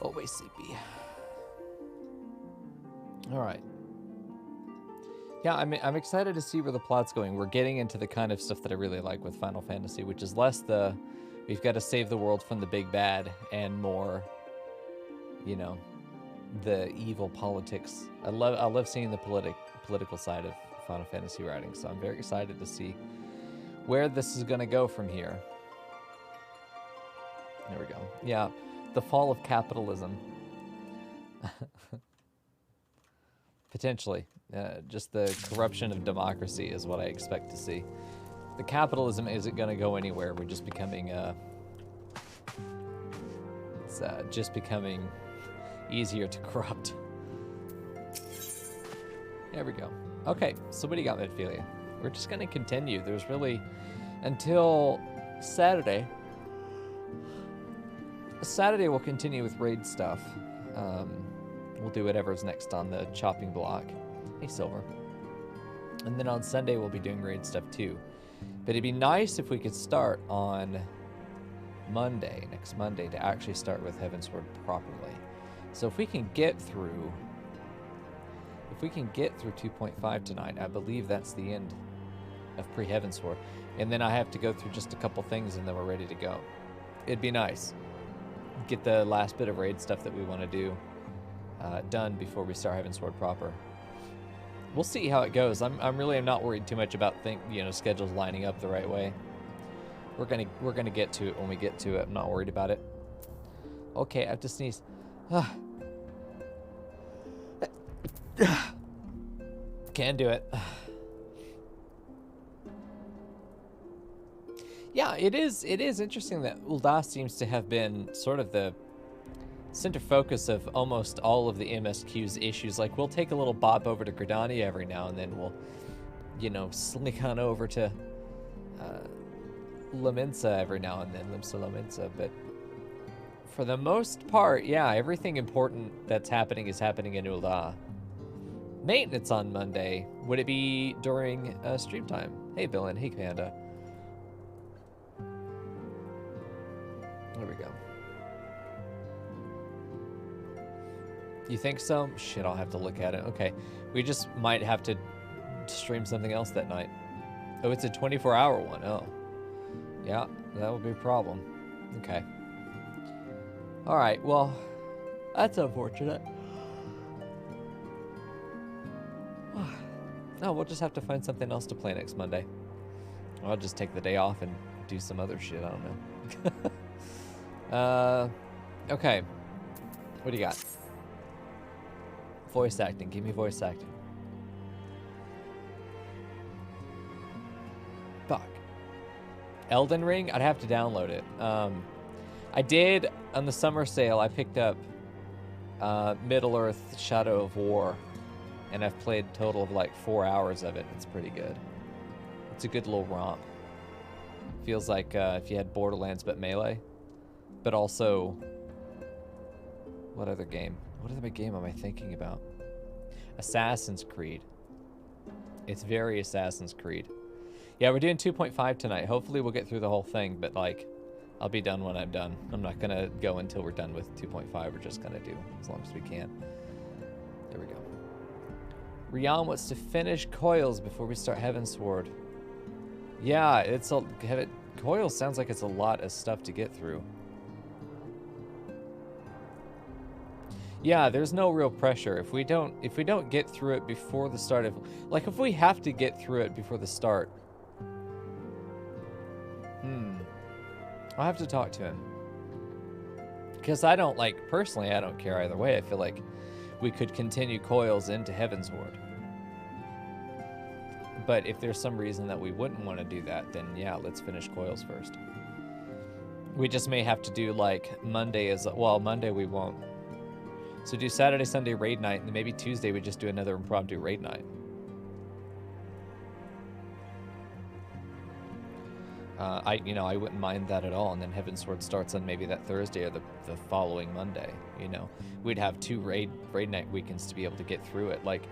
Always sleepy. All right. Yeah, I'm excited to see where the plot's going. We're getting into the kind of stuff that I really like with Final Fantasy, which is less the we've got to save the world from the big bad and more, you know, the evil politics. I love seeing the political side of Final Fantasy writing, so I'm very excited to see where this is going to go from here. There we go. Yeah, the fall of capitalism. Potentially. Just the corruption of democracy is what I expect to see. The capitalism isn't going to go anywhere. We're just becoming, it's just becoming easier to corrupt. There we go. Okay, so what do you got, Midphilia? We're just going to continue. There's really, until Saturday. Saturday we'll continue with raid stuff. We'll do whatever's next on the chopping block. Hey, Silver. And then on Sunday, we'll be doing raid stuff too. But it'd be nice if we could start on Monday, next Monday, to actually start with Heavensward properly. So if we can get through 2.5 tonight, I believe that's the end of pre-Heavensward. And then I have to go through just a couple things and then we're ready to go. It'd be nice. Get the last bit of raid stuff that we want to do done before we start Heavensward proper. We'll see how it goes. I'm really not worried too much about schedules lining up the right way. We're gonna get to it when we get to it. I'm not worried about it. Okay, I have to sneeze. Can do it. Yeah, it is interesting that Ul'dah seems to have been sort of the center focus of almost all of the MSQ's issues. Like, we'll take a little bop over to Gridania every now and then. We'll, sneak on over to Laminsa every now and then, Limsa Laminsa. But for the most part, yeah, everything important that's happening is happening in Ul'dah. Maintenance on Monday. Would it be during stream time? Hey, Billin. Hey, Panda. There we go. You think so? Shit, I'll have to look at it. Okay. We just might have to stream something else that night. Oh, it's a 24-hour one. Oh. Yeah, that would be a problem. Okay. All right, well, that's unfortunate. No, we'll just have to find something else to play next Monday. I'll just take the day off and do some other shit. I don't know. Okay. What do you got? Voice acting. Give me voice acting. Fuck. Elden Ring? I'd have to download it. I did, on the summer sale, I picked up Middle-earth Shadow of War. And I've played a total of like 4 hours of it. It's pretty good. It's a good little romp. Feels like if you had Borderlands but melee. But also, what other game? What other game am I thinking about? Assassin's Creed. It's very Assassin's Creed. Yeah, we're doing 2.5 tonight. Hopefully we'll get through the whole thing, but like, I'll be done when I'm done. I'm not gonna go until we're done with 2.5. We're just gonna do as long as we can. There we go. Rian wants to finish Coils before we start Heavensward. Yeah, Coils sounds like it's a lot of stuff to get through. Yeah, there's no real pressure. If we don't get through it before the start of, like, if we have to get through it before the start, I'll have to talk to him. Because I don't, like, personally, I don't care either way. I feel like we could continue Coils into Heavensward. But if there's some reason that we wouldn't want to do that, then yeah, let's finish Coils first. We just may have to do, like, Monday Monday we won't. So do Saturday, Sunday raid night, and then maybe Tuesday we just do another impromptu raid night. I wouldn't mind that at all. And then Heavensward starts on maybe that Thursday or the following Monday. We'd have 2 raid night weekends to be able to get through it. Like,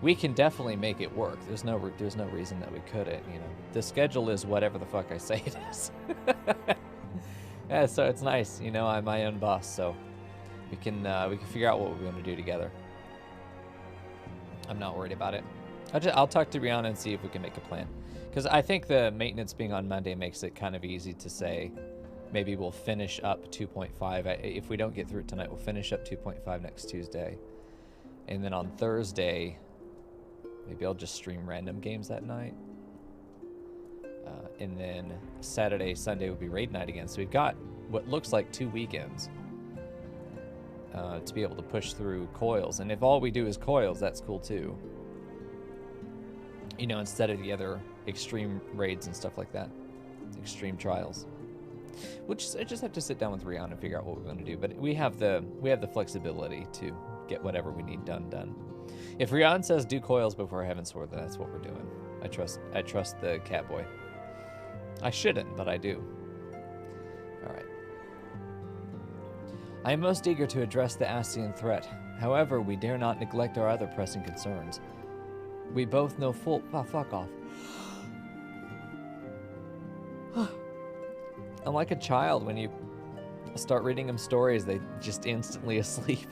we can definitely make it work. There's no reason that we couldn't. The schedule is whatever the fuck I say it is. Yeah, so it's nice. I'm my own boss, so. we can figure out what we want to do together. I'm not worried about it. I'll talk to Brianna and see if we can make a plan. Because I think the maintenance being on Monday makes it kind of easy to say, maybe we'll finish up 2.5. If we don't get through it tonight, we'll finish up 2.5 next Tuesday. And then on Thursday, maybe I'll just stream random games that night. And then Saturday, Sunday will be raid night again. So we've got what looks like 2 weekends to be able to push through coils. And if all we do is coils, that's cool too. You know, instead of the other extreme raids and stuff like that. Extreme trials. I just have to sit down with Rihanna and figure out what we're going to do. But we have the flexibility to get whatever we need done. If Rihanna says do coils before Heaven's Sword, then that's what we're doing. I trust the Catboy. I shouldn't, but I do. Alright. I am most eager to address the Ascian threat. However, we dare not neglect our other pressing concerns. We both know full... Oh, fuck off. I'm like a child when you start reading them stories, they just instantly asleep.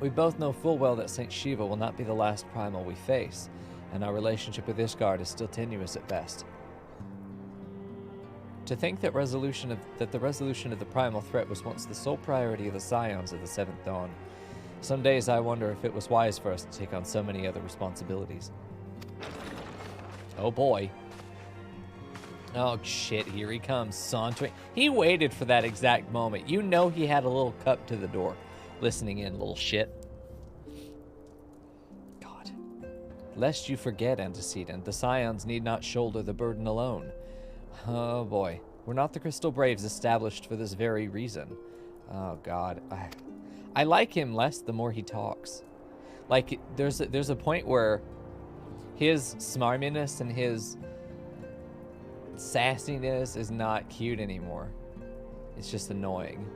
We both know full well that Saint Shiva will not be the last primal we face, and our relationship with Ishgard is still tenuous at best. To think that the resolution of the primal threat was once the sole priority of the Scions of the Seventh Dawn. Some days I wonder if it was wise for us to take on so many other responsibilities. Oh boy. Oh shit, here he comes, sauntering. He waited for that exact moment. You know he had a little cup to the door. Listening in, little shit. God. Lest you forget, Antecedent, the Scions need not shoulder the burden alone. Oh boy. We're not the Crystal Braves established for this very reason. Oh God. I like him less the more he talks. Like, there's a point where his smarminess and his sassiness is not cute anymore. It's just annoying.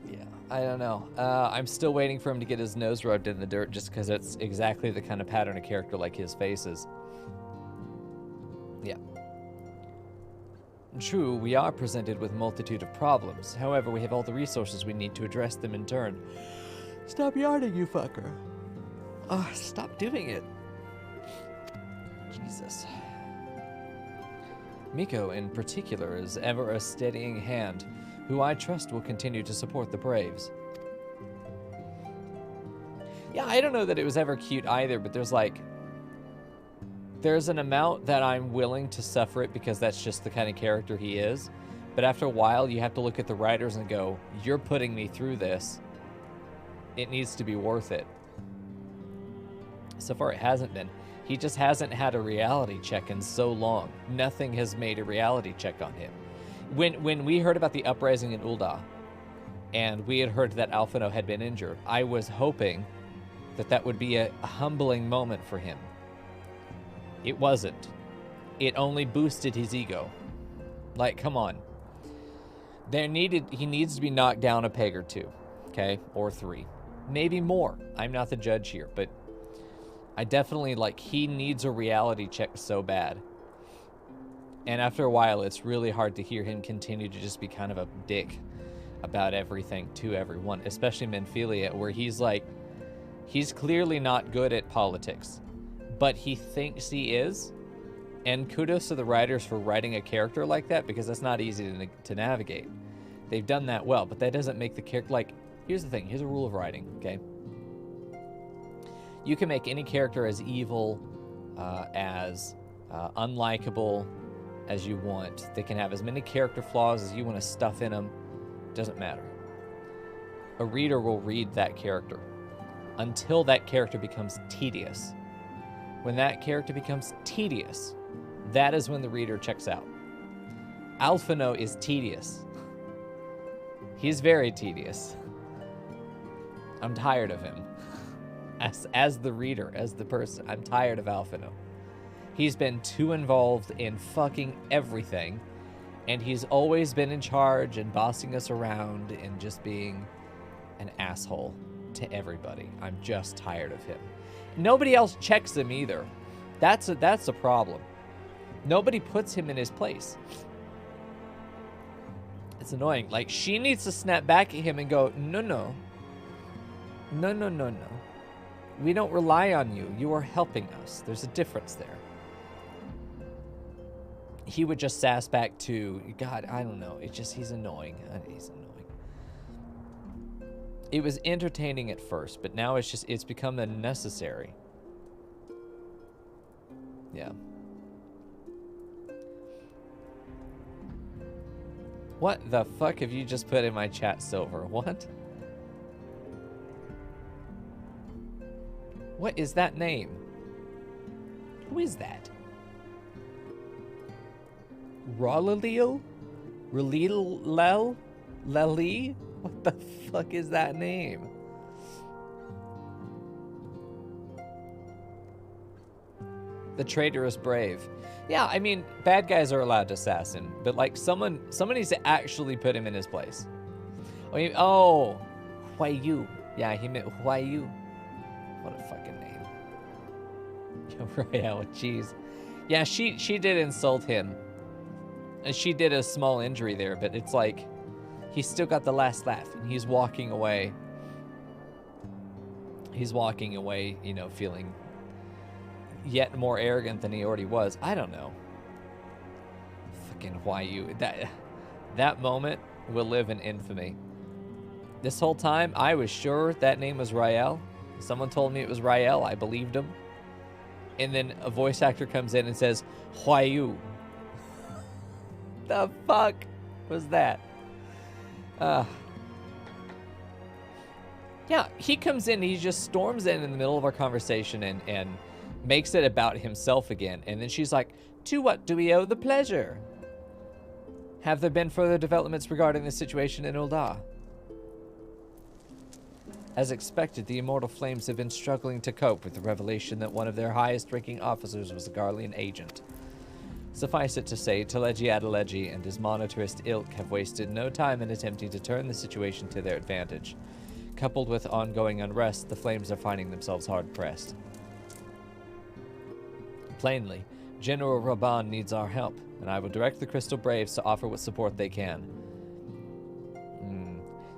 Yeah, I don't know. I'm still waiting for him to get his nose rubbed in the dirt just because it's exactly the kind of pattern of character like his face is. Yeah. True, we are presented with a multitude of problems. However, we have all the resources we need to address them in turn. Stop yarning, you fucker. Stop doing it. Jesus. Mico, in particular, is ever a steadying hand, who I trust will continue to support the Braves. Yeah, I don't know that it was ever cute either, but there's an amount that I'm willing to suffer it because that's just the kind of character he is. But after a while, you have to look at the writers and go, you're putting me through this. It needs to be worth it. So far, it hasn't been. He just hasn't had a reality check in so long. Nothing has made a reality check on him. When we heard about the uprising in Ul'dah, and we had heard that Alphino had been injured, I was hoping that that would be a humbling moment for him. It wasn't. It only boosted his ego. Like, come on. He needs to be knocked down a peg or two, okay? Or 3. Maybe more. I'm not the judge here, but I definitely, he needs a reality check so bad. And after a while, it's really hard to hear him continue to just be kind of a dick about everything to everyone, especially Menphilia, where he's clearly not good at politics, but he thinks he is. And kudos to the writers for writing a character like that, because that's not easy to navigate. They've done that well, but that doesn't make the character, here's the thing, here's a rule of writing, okay? You can make any character as evil, as unlikable as you want. They can have as many character flaws as you want to stuff in them. Doesn't matter. A reader will read that character until that character becomes tedious. When that character becomes tedious, that is when the reader checks out. Alphino is tedious. He's very tedious. I'm tired of him. As the reader, as the person, I'm tired of Alphino. He's been too involved in fucking everything, and he's always been in charge and bossing us around and just being an asshole to everybody. I'm just tired of him. Nobody else checks him either. That's a problem. Nobody puts him in his place. It's annoying. Like, she needs to snap back at him and go, no, no. No, no, no, no. We don't rely on you. You are helping us. There's a difference there. He would just sass back to, God, I don't know. It's just, he's annoying. He's annoying. It was entertaining at first, but now it's become unnecessary. Yeah. What the fuck have you just put in my chat, Silver? What? What is that name? Who is that? Rolalil? Relil? Leli? What the fuck is that name? The traitor is brave. Yeah, I mean, bad guys are allowed to assassin, but like someone needs to actually put him in his place. Oh, Huai Yu. Yeah, he meant Huai Yu. What a fucking name. Royale, jeez. Yeah, she did insult him. And she did a small injury there, but it's like, he's still got the last laugh, and he's walking away. He's walking away, you know, feeling yet more arrogant than he already was. I don't know. Fucking Huai Yu. That moment will live in infamy. This whole time, I was sure that name was Rael. Someone told me it was Rael. I believed him. And then a voice actor comes in and says, Huai Yu. The fuck was that? Yeah, he comes in, he just storms in the middle of our conversation and makes it about himself again. And then she's like, to what do we owe the pleasure? Have there been further developments regarding the situation in Ul'dah? As expected, the Immortal Flames have been struggling to cope with the revelation that one of their highest-ranking officers was a Garlean agent. Suffice it to say, Teleji Adeleji and his monetarist ilk have wasted no time in attempting to turn the situation to their advantage. Coupled with ongoing unrest, the Flames are finding themselves hard-pressed. Plainly, General Raban needs our help, and I will direct the Crystal Braves to offer what support they can.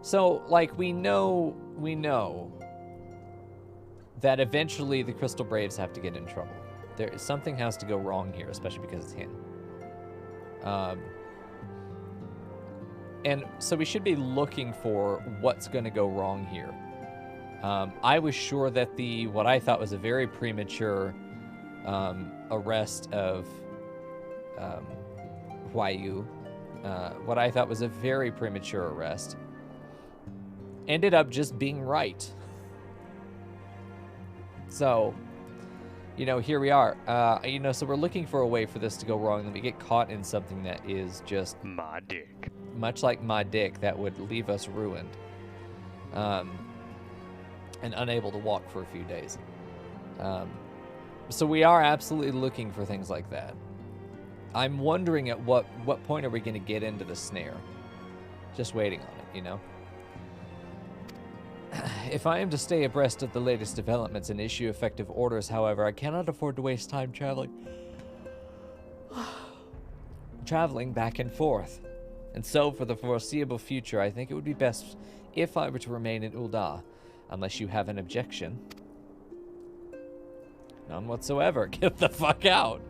So, like, we know that eventually the Crystal Braves have to get in trouble. Something has to go wrong here, especially because it's him. And so we should be looking for what's going to go wrong here. I was sure that what I thought was a very premature arrest of Huai Yu, what I thought was a very premature arrest, ended up just being right. So, you know, here we are. You know, so we're looking for a way for this to go wrong, and we get caught in something that is just my dick. Much like my dick, that would leave us ruined. And unable to walk for a few days. So we are absolutely looking for things like that. I'm wondering at what point are we going to get into the snare? Just waiting on it, you know? If I am to stay abreast of the latest developments and issue effective orders, however, I cannot afford to waste time traveling back and forth. And so, for the foreseeable future, I think it would be best if I were to remain in Ul'dah, unless you have an objection. None whatsoever. Get the fuck out.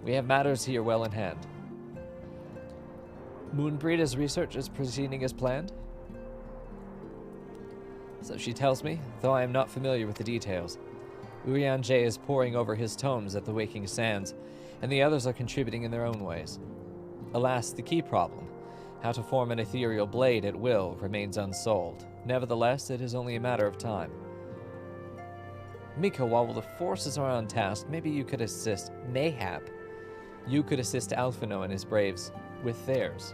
We have matters here well in hand. Moonbreeder's research is proceeding as planned? So she tells me, though I am not familiar with the details. Urian J is poring over his tomes at the Waking Sands, and the others are contributing in their own ways. Alas, the key problem, how to form an ethereal blade at will, remains unsolved. Nevertheless, it is only a matter of time. Mico, while the forces are untasked, maybe you could assist, mayhap, you could assist Alphino and his braves with theirs.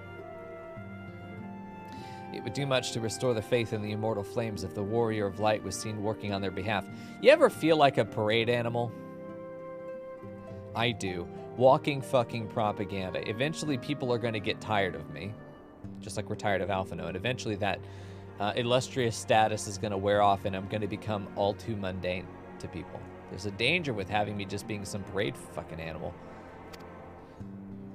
It would do much to restore the faith in the immortal flames if the warrior of light was seen working on their behalf. You ever feel like a parade animal? I do. Walking fucking propaganda. Eventually people are going to get tired of me. Just like we're tired of Alphino. And eventually that illustrious status is going to wear off and I'm going to become all too mundane to people. There's a danger with having me just being some parade fucking animal.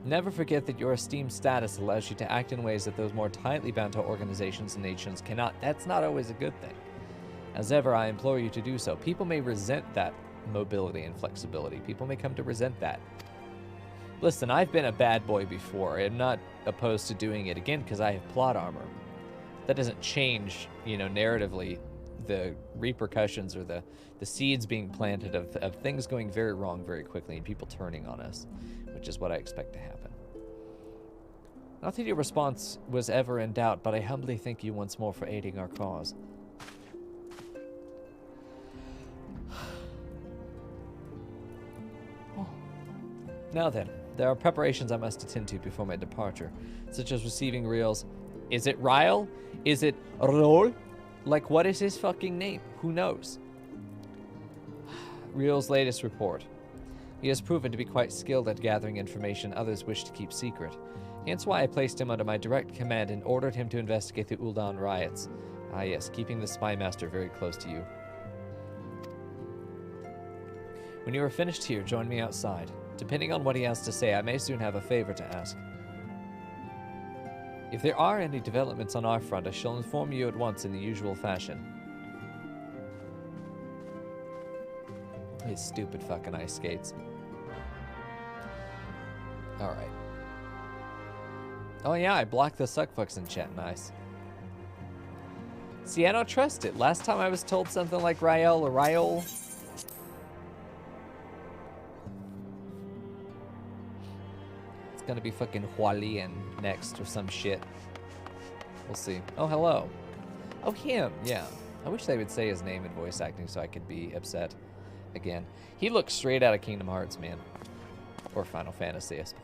Never forget that your esteemed status allows you to act in ways that those more tightly bound to organizations and nations cannot. That's not always a good thing. As ever, I implore you to do so. People may resent that mobility and flexibility. People may come to resent that. Listen, I've been a bad boy before. I'm not opposed to doing it again because I have plot armor. That doesn't change, you know, narratively the repercussions or the seeds being planted of things going very wrong very quickly and people turning on us, which is what I expect to happen. Not that your response was ever in doubt, but I humbly thank you once more for aiding our cause. Now then, there are preparations I must attend to before my departure, such as receiving Riel's. Is it Riel? Is it Rol? Like, what is his fucking name? Who knows? Riel's latest report. He has proven to be quite skilled at gathering information others wish to keep secret. Hence why I placed him under my direct command and ordered him to investigate the Ul'dah riots. Ah yes, keeping the spy master very close to you. When you are finished here, join me outside. Depending on what he has to say, I may soon have a favor to ask. If there are any developments on our front, I shall inform you at once in the usual fashion. His stupid fucking ice skates. Alright. Oh yeah, I blocked the suckfucks in chat. Nice. See, I don't trust it. Last time I was told something like Riel or Riol. Gonna be fucking Hualien next or some shit. We'll see. Oh, hello. Oh, him. Yeah. I wish they would say his name in voice acting so I could be upset again. He looks straight out of Kingdom Hearts, man. Or Final Fantasy, I suppose.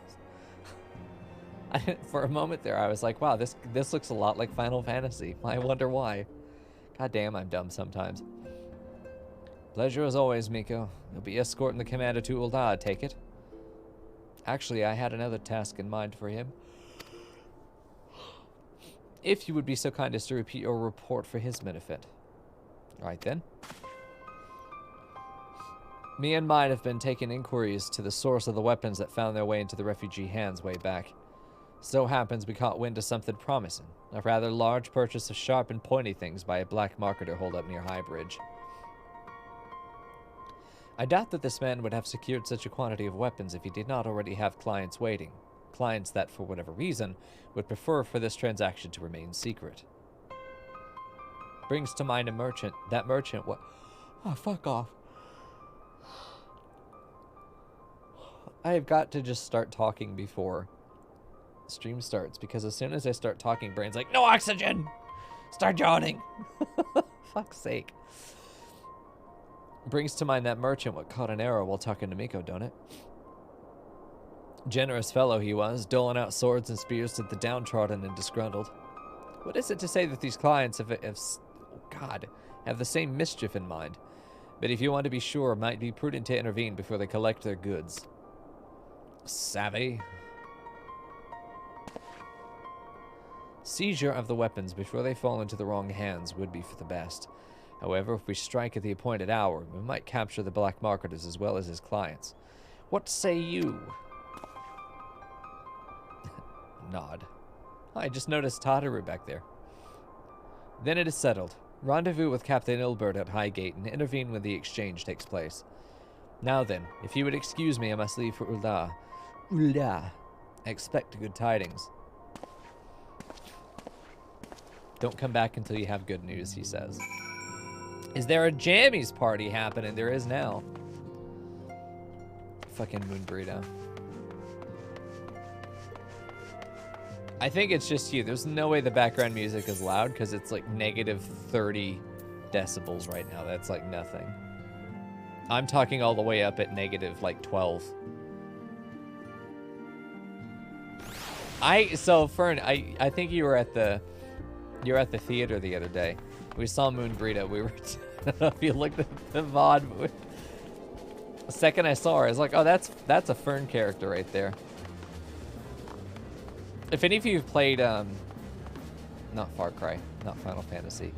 For a moment there, I was like, wow, this looks a lot like Final Fantasy. I wonder why. God damn, I'm dumb sometimes. Pleasure as always, Mico. You'll be escorting the commander to Ul'dah, take it? Actually, I had another task in mind for him. If you would be so kind as to repeat your report for his benefit. Alright then. Me and mine have been taking inquiries to the source of the weapons that found their way into the refugee hands way back. So happens we caught wind of something promising. A rather large purchase of sharp and pointy things by a black marketer holed up near High Bridge. I doubt that this man would have secured such a quantity of weapons if he did not already have clients waiting. Clients that, for whatever reason, would prefer for this transaction to remain secret. Brings to mind a merchant. That merchant what? Oh, fuck off. I have got to just start talking before stream starts, because as soon as I start talking, brain's like, no oxygen! Start yawning! Fuck's sake. Brings to mind that merchant what caught an arrow while talking to Mico, don't it? Generous fellow he was, doling out swords and spears to the downtrodden and disgruntled. What is it to say that these clients have the same mischief in mind? But if you want to be sure, it might be prudent to intervene before they collect their goods. Savvy. Seizure of the weapons before they fall into the wrong hands would be for the best. However, if we strike at the appointed hour, we might capture the black marketers as well as his clients. What say you? Nod. I just noticed Tataru back there. Then it is settled. Rendezvous with Captain Ilbert at Highgate and intervene when the exchange takes place. Now then, if you would excuse me, I must leave for Ul'dah. Ul'dah. Expect good tidings. Don't come back until you have good news, he says. Is there a jammies party happening? There is now. Fucking moon burrito. I think it's just you. There's no way the background music is loud because it's like negative 30 decibels right now. That's like nothing. I'm talking all the way up at negative like 12. So Fern, I think you were at the theater the other day. We saw Moon Burrito. We were I don't know if you looked at the VOD, but the second I saw her, I was like, oh, that's a Fern character right there. If any of you have played, not Far Cry, not Final Fantasy,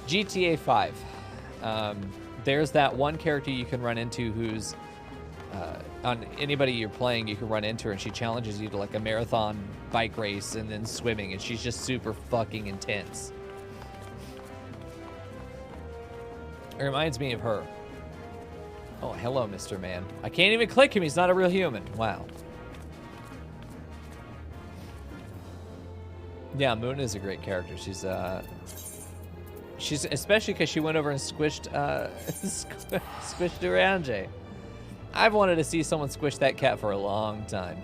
GTA 5, there's that one character you can run into who's on anybody you're playing, you can run into her and she challenges you to like a marathon bike race and then swimming, and she's just super fucking intense. It reminds me of her. Oh, hello, Mr. Man. I can't even click him. He's not a real human. Wow. Yeah, Moon is a great character. She's especially because she went over and squished squished Duranje. I've wanted to see someone squish that cat for a long time.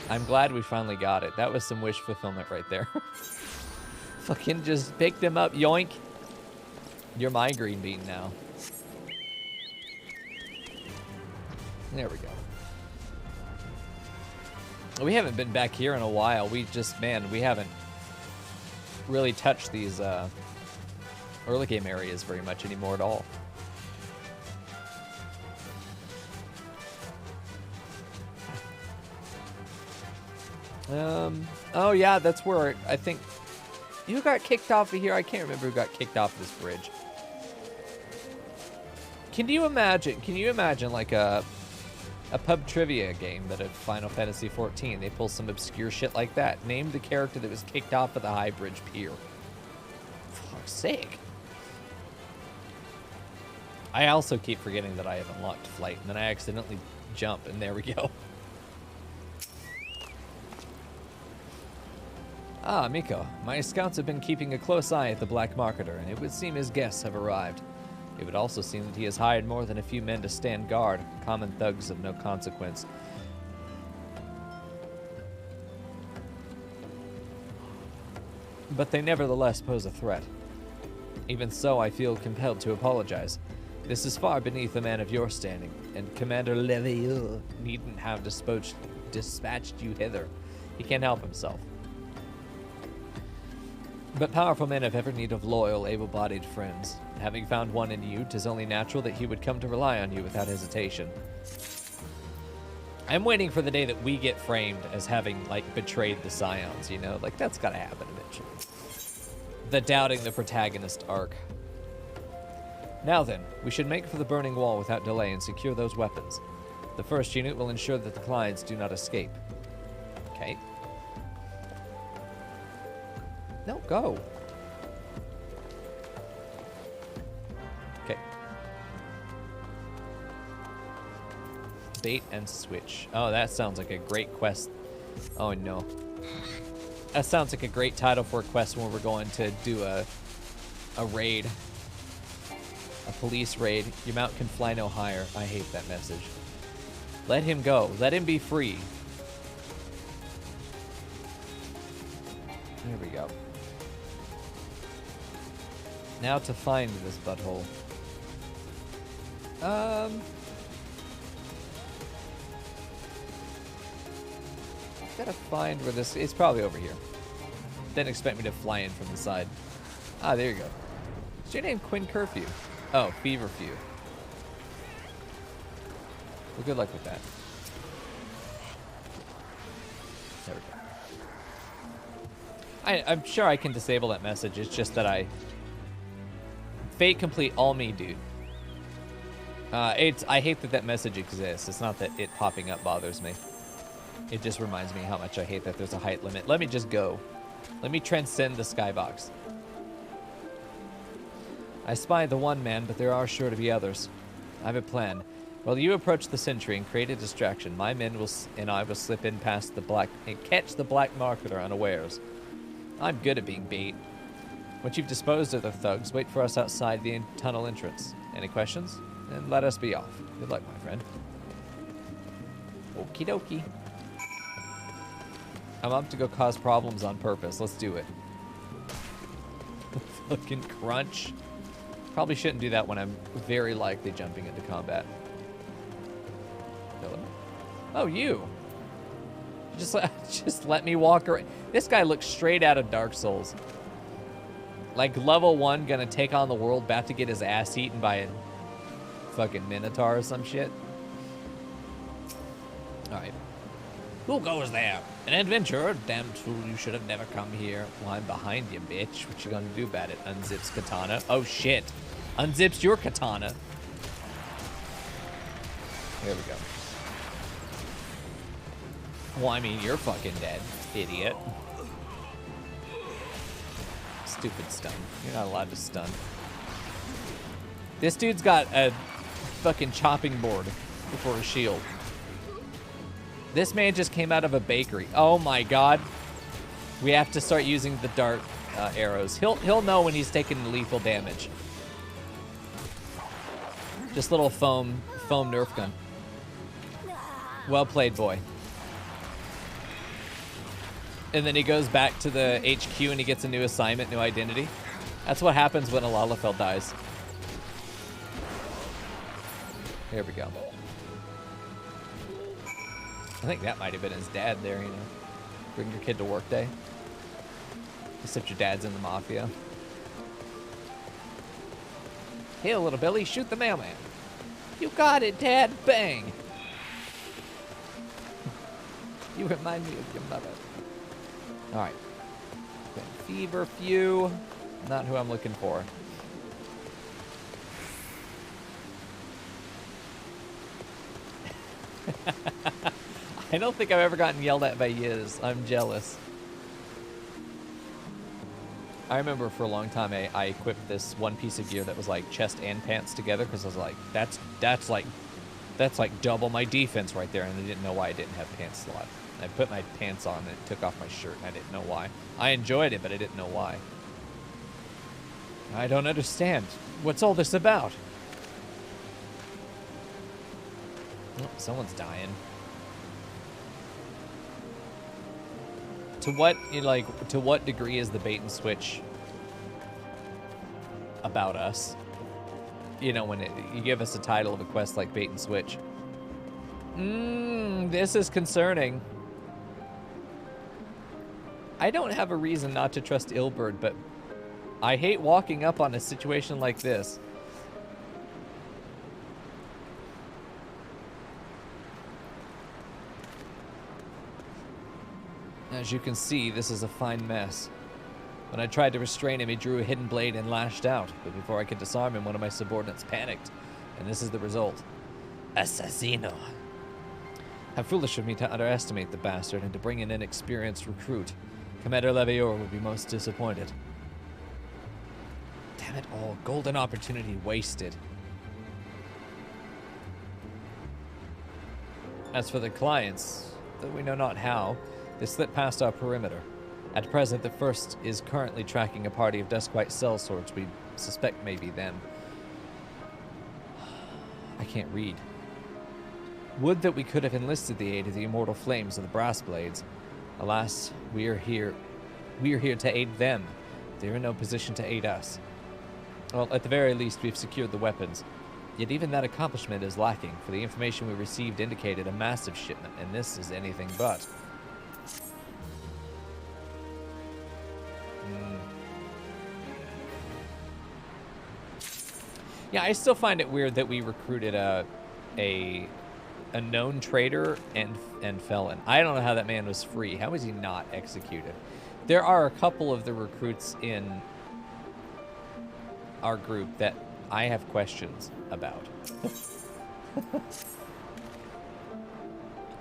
I'm glad we finally got it. That was some wish fulfillment right there. Fucking just pick them up, yoink. You're my green bean now. There we go. We haven't been back here in a while. We just, man, we haven't really touched these early game areas very much anymore at all. Oh yeah, that's where I think, who got kicked off of here? I can't remember who got kicked off this bridge. Can you imagine like a pub trivia game that at Final Fantasy XIV, they pull some obscure shit like that. Name the character that was kicked off of the High Bridge Pier. For fuck's sake. I also keep forgetting that I have unlocked flight, and then I accidentally jump, and there we go. Ah, Mico. My scouts have been keeping a close eye at the Black Marketer, and it would seem his guests have arrived. It would also seem that he has hired more than a few men to stand guard, common thugs of no consequence. But they nevertheless pose a threat. Even so, I feel compelled to apologize. This is far beneath a man of your standing, and Commander Leveilleur needn't have dispatched you hither. He can't help himself. But powerful men have ever need of loyal, able-bodied friends. Having found one in you, 'tis only natural that he would come to rely on you without hesitation. I'm waiting for the day that we get framed as having, like, betrayed the Scions, you know? Like, that's gotta happen eventually. The doubting the protagonist arc. Now then, we should make for the burning wall without delay and secure those weapons. The first unit will ensure that the clients do not escape. Okay. No, go. Okay. Bait and switch. Oh, that sounds like a great quest. Oh, no. That sounds like a great title for a quest when we're going to do a raid. A police raid. Your mount can fly no higher. I hate that message. Let him go. Let him be free. There we go. Now to find this butthole. Gotta find where this... It's probably over here. Didn't expect me to fly in from the side. Ah, there you go. Is your name Quinn Curfew? Oh, Feverfew. Well, good luck with that. There we go. I'm sure I can disable that message. It's just that I... Fate complete all me, dude. I hate that message exists. It's not that it popping up bothers me. It just reminds me how much I hate that there's a height limit. Let me just go. Let me transcend the skybox. I spy the one man, but there are sure to be others. I have a plan. While you approach the sentry and create a distraction, my men and I will slip in past the black and catch the Black Marketer unawares. I'm good at being bait. Once you've disposed of the thugs, wait for us outside the tunnel entrance. Any questions? Then let us be off. Good luck, my friend. Okie dokie. I'm up to go cause problems on purpose. Let's do it. Fucking crunch. Probably shouldn't do that when I'm very likely jumping into combat. Kill him. Oh, you. Just let me walk around. This guy looks straight out of Dark Souls. Like level 1, gonna take on the world, about to get his ass eaten by a fucking Minotaur or some shit. Alright. Who goes there? An adventurer? Damn fool, you should have never come here. Well, I'm behind you, bitch. What you gonna do about it? Unzips katana. Oh, shit. Unzips your katana. There we go. Well, I mean, you're fucking dead, idiot. Stupid stun. You're not allowed to stun. This dude's got a fucking chopping board for a shield. This man just came out of a bakery. Oh my god. We have to start using the dart arrows. He'll know when he's taking lethal damage. Just little foam Nerf gun. Well played, boy. And then he goes back to the HQ and he gets a new assignment, new identity. That's what happens when a Lalafell dies. Here we go. I think that might have been his dad there, you know. Bring your kid to work day. Except your dad's in the mafia. Hey, little Billy, shoot the mailman. You got it, Dad. Bang. You remind me of your mother. All right. Feverfew. Not who I'm looking for. I don't think I've ever gotten yelled at by Yiz. I'm jealous. I remember for a long time I equipped this one piece of gear that was like chest and pants together because I was like, that's like double my defense right there, and I didn't know why I didn't have pants slot. I put my pants on and it took off my shirt and I didn't know why. I enjoyed it, but I didn't know why. I don't understand. What's all this about? Oh, someone's dying. To what degree is the bait and switch about us? You know, when you give us a title of a quest like bait and switch. This is concerning. I don't have a reason not to trust Ilberd, but I hate walking up on a situation like this. As you can see, this is a fine mess. When I tried to restrain him, he drew a hidden blade and lashed out. But before I could disarm him, one of my subordinates panicked. And this is the result. Assassino. How foolish of me to underestimate the bastard and to bring in an inexperienced recruit. Commander Levior will be most disappointed. Damn it all. Golden opportunity wasted. As for the clients, though we know not how, they slipped past our perimeter. At present, the first is currently tracking a party of Duskwhite sellswords we suspect may be them. I can't read. Would that we could have enlisted the aid of the immortal flames of the brass blades. Alas, we are here to aid them. They're in no position to aid us. Well, at the very least, we've secured the weapons. Yet even that accomplishment is lacking, for the information we received indicated a massive shipment, and this is anything but. Yeah, I still find it weird that we recruited a known traitor and felon. I don't know how that man was free. How was he not executed? There are a couple of the recruits in our group that I have questions about.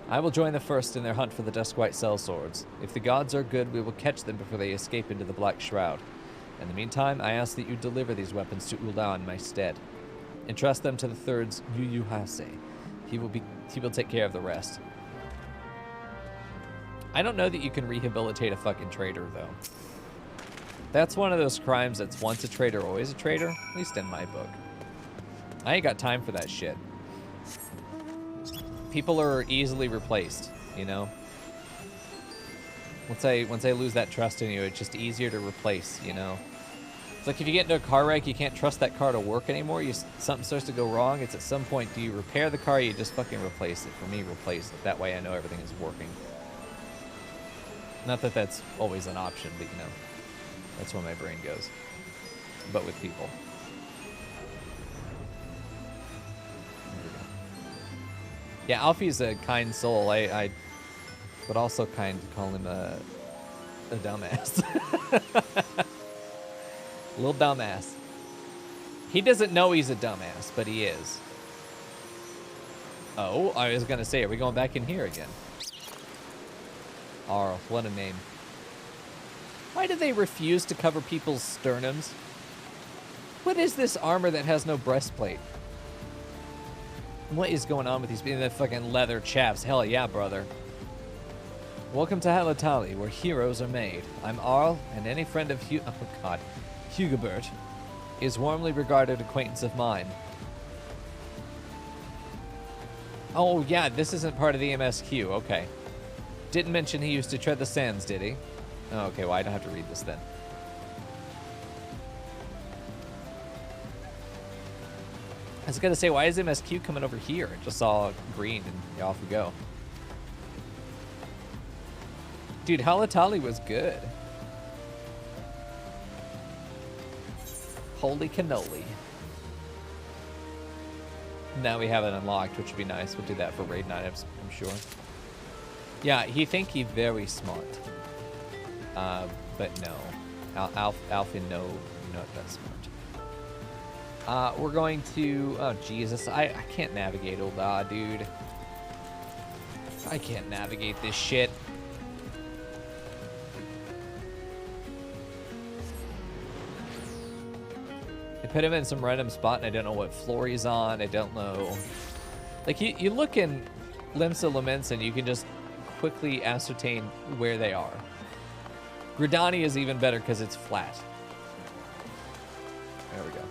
I will join the first in their hunt for the Duskwhite sellswords. If the gods are good, we will catch them before they escape into the Black Shroud. In the meantime, I ask that you deliver these weapons to Ul'dah in my stead. Entrust them to the third's Yuyuhase. He will take care of the rest. I don't know that you can rehabilitate a fucking traitor, though. That's one of those crimes that's once a traitor, always a traitor. At least in my book. I ain't got time for that shit. People are easily replaced, you know? Once I lose that trust in you, it's just easier to replace, you know? It's like if you get into a car wreck, you can't trust that car to work anymore. Something starts to go wrong. It's at some point, do you repair the car or you just fucking replace it? For me, replace it. That way I know everything is working. Not that that's always an option, but you know, that's where my brain goes. But with people. Yeah, Alfie's a kind soul. I would also kind of call him a dumbass. Little dumbass. He doesn't know he's a dumbass, but he is. Oh, I was gonna say, are we going back in here again? Arl, what a name. Why do they refuse to cover people's sternums? What is this armor that has no breastplate? What is going on with these the fucking leather chaps? Hell yeah, brother. Welcome to Halatali, where heroes are made. I'm Arl, and any friend of Hugobert is warmly regarded acquaintance of mine. Oh yeah, this isn't part of the MSQ, okay. Didn't mention he used to tread the sands, did he? Oh, okay, well I don't have to read this then. I was gonna say, why is MSQ coming over here? I just saw green and off we go. Dude, Halatali was good. Holy cannoli. Now we have it unlocked, which would be nice. We'll do that for raid items, I'm sure. Yeah, he think he very smart. But no. Alpha, no, not that smart. We're going to... Oh, Jesus. I can't navigate Ul'dah, dude. I can't navigate this shit. I put him in some random spot, and I don't know what floor he's on. I don't know. Like, you look in Limsa Laments, and you can just quickly ascertain where they are. Gridania is even better because it's flat. There we go.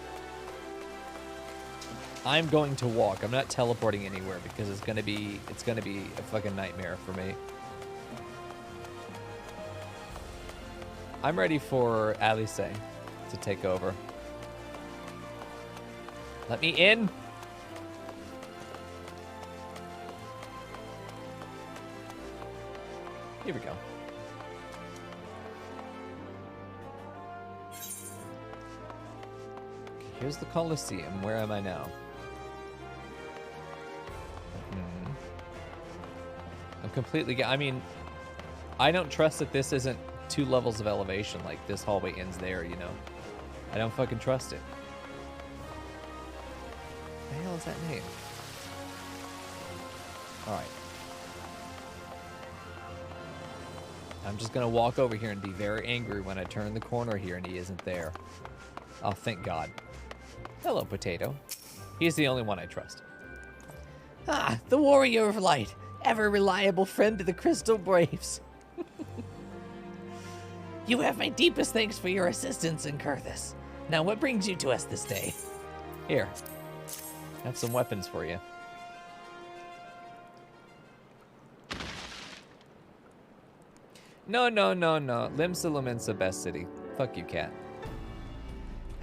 I'm going to walk. I'm not teleporting anywhere because it's gonna be a fucking nightmare for me. I'm ready for Alice to take over. Let me in. Here we go. Here's the Colosseum. Where am I now? I'm completely... I mean, I don't trust that this isn't 2 levels of elevation. Like, this hallway ends there, you know? I don't fucking trust it. What the hell is that name? Alright. I'm just gonna walk over here and be very angry when I turn the corner here and he isn't there. Oh, thank God. Hello, Potato. He's the only one I trust. Ah, the Warrior of Light. Ever reliable friend to the Crystal Braves. You have my deepest thanks for your assistance in Kurthus. Now, what brings you to us this day? Here. I have some weapons for you. No. Limsa Lament's best city. Fuck you, cat.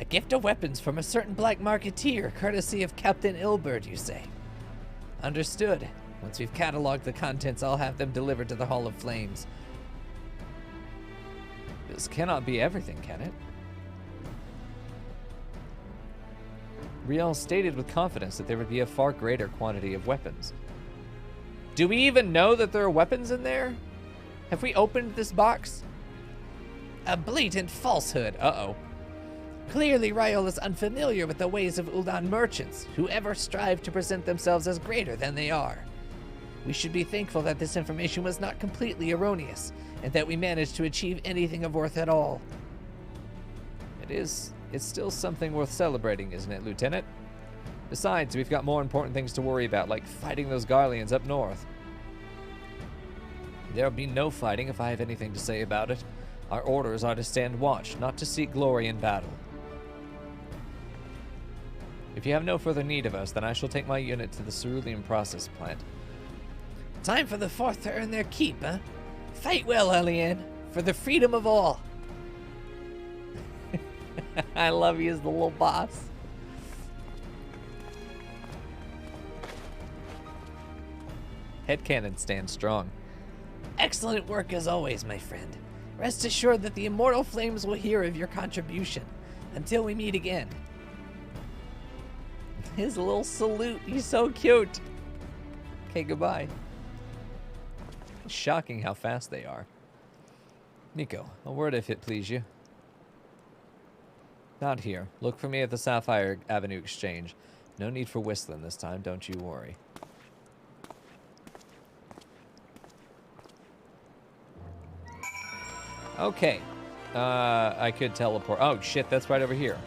A gift of weapons from a certain black marketeer, courtesy of Captain Ilbert, you say? Understood. Once we've cataloged the contents, I'll have them delivered to the Hall of Flames. This cannot be everything, can it? Riel stated with confidence that there would be a far greater quantity of weapons. Do we even know that there are weapons in there? Have we opened this box? A blatant falsehood. Uh-oh. Clearly, Riel is unfamiliar with the ways of Ul'dah merchants, who ever strive to present themselves as greater than they are. We should be thankful that this information was not completely erroneous, and that we managed to achieve anything of worth at all. It's still something worth celebrating, isn't it, Lieutenant? Besides, we've got more important things to worry about, like fighting those Garleans up north. There'll be no fighting if I have anything to say about it. Our orders are to stand watch, not to seek glory in battle. If you have no further need of us, then I shall take my unit to the cerulean process plant. Time for the Fourth to earn their keep, huh? Fight well, Elian, for the freedom of all. I love you as the little boss. Headcanon stands strong. Excellent work as always, my friend. Rest assured that the immortal flames will hear of your contribution. Until we meet again. His little salute, he's so cute. Okay, goodbye. It's shocking how fast they are. Mico, a word if it please you. Not here. Look for me at the Sapphire Avenue Exchange. No need for whistling this time, don't you worry. Okay. I could teleport. Oh, shit, that's right over here.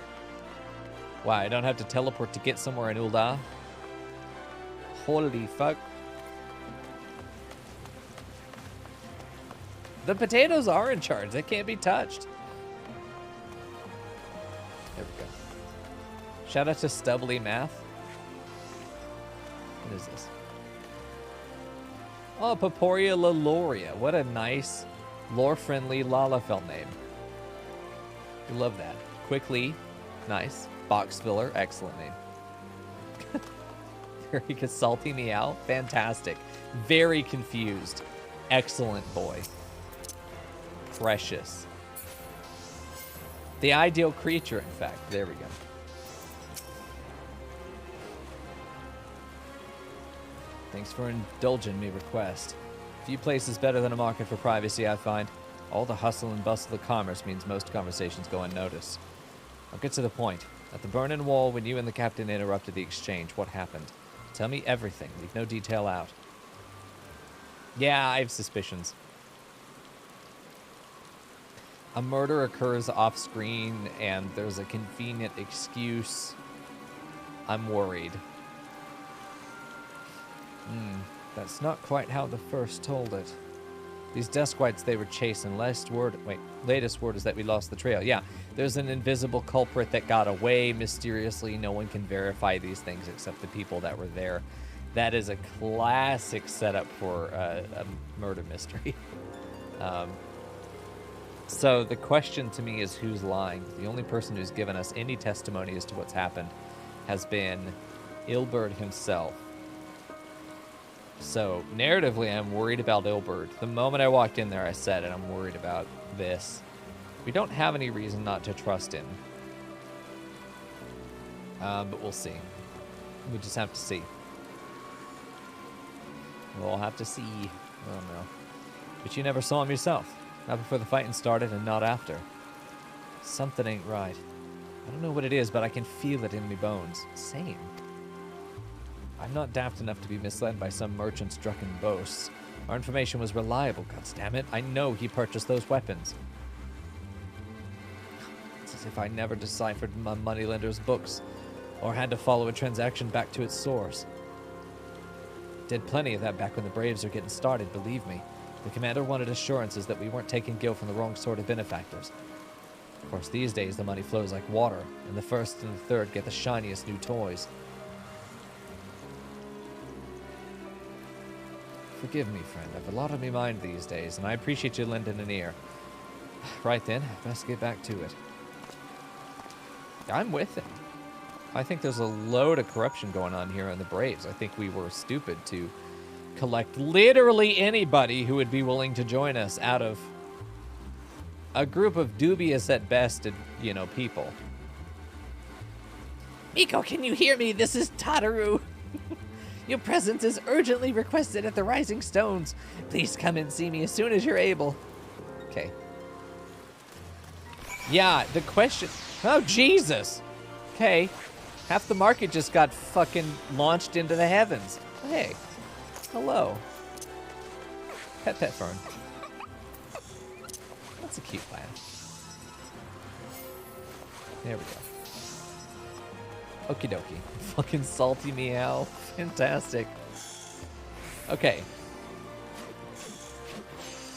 Wow, I don't have to teleport to get somewhere in Ul'dah. Holy fuck. The potatoes are in charge. They can't be touched. There we go. Shout out to Stubbly Math. What is this? Oh, Paporia Laloria. What a nice, lore-friendly Lalafell name. I love that. Quickly, nice. Box filler, excellent name. Very good. Salty Meow, fantastic. Very confused. Excellent boy. Precious. The ideal creature, in fact. There we go. Thanks for indulging me request. Few places better than a market for privacy, I find. All the hustle and bustle of commerce means most conversations go unnoticed. I'll get to the point. At the Burning Wall, when you and the captain interrupted the exchange, what happened? Tell me everything. Leave no detail out. Yeah, I have suspicions. A murder occurs off-screen, and there's a convenient excuse. I'm worried. That's not quite how the first told it. These Duskwights they were chasing, latest word is that we lost the trail. Yeah, there's an invisible culprit that got away mysteriously. No one can verify these things except the people that were there. That is a classic setup for a murder mystery. So the question to me is who's lying? The only person who's given us any testimony as to what's happened has been Ilberd himself. So, narratively, I'm worried about Ilberd. The moment I walked in there, I said it. I'm worried about this. We don't have any reason not to trust him. But we'll see. We just have to see. We'll have to see. Oh, no. But you never saw him yourself. Not before the fighting started and not after. Something ain't right. I don't know what it is, but I can feel it in me bones. Same. I'm not daft enough to be misled by some merchant's drunken boasts. Our information was reliable, goddammit. I know he purchased those weapons. It's as if I never deciphered my moneylender's books or had to follow a transaction back to its source. Did plenty of that back when the Braves are getting started, believe me. The commander wanted assurances that we weren't taking gil from the wrong sort of benefactors. Of course, these days the money flows like water, and the first and the third get the shiniest new toys. Forgive me, friend. I've a lot on my mind these days, and I appreciate you lending an ear. Right then, best get back to it. I'm with him. I think there's a load of corruption going on here in the Braves. I think we were stupid to collect literally anybody who would be willing to join us out of a group of dubious at best, people. Mico, can you hear me? This is Tataru. Your presence is urgently requested at the Rising Stones. Please come and see me as soon as you're able. Okay. Yeah, the question... Oh, Jesus. Okay. Half the market just got fucking launched into the heavens. Hey. Hello. Pet Fern. That's a cute lad. There we go. Okie dokie. Fucking salty meow. Fantastic. Okay.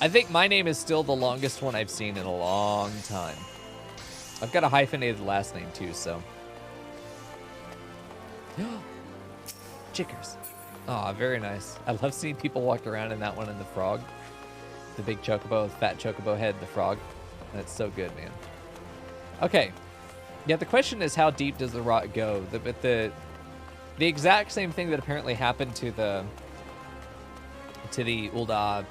I think my name is still the longest one I've seen in a long time. I've got a hyphenated last name too, so. Chickers. Aw, very nice. I love seeing people walk around in that one and the frog. The big chocobo, fat chocobo head, the frog. That's so good, man. Okay. Yeah, the question is how deep does the rot go? The exact same thing that apparently happened to the Ul'dah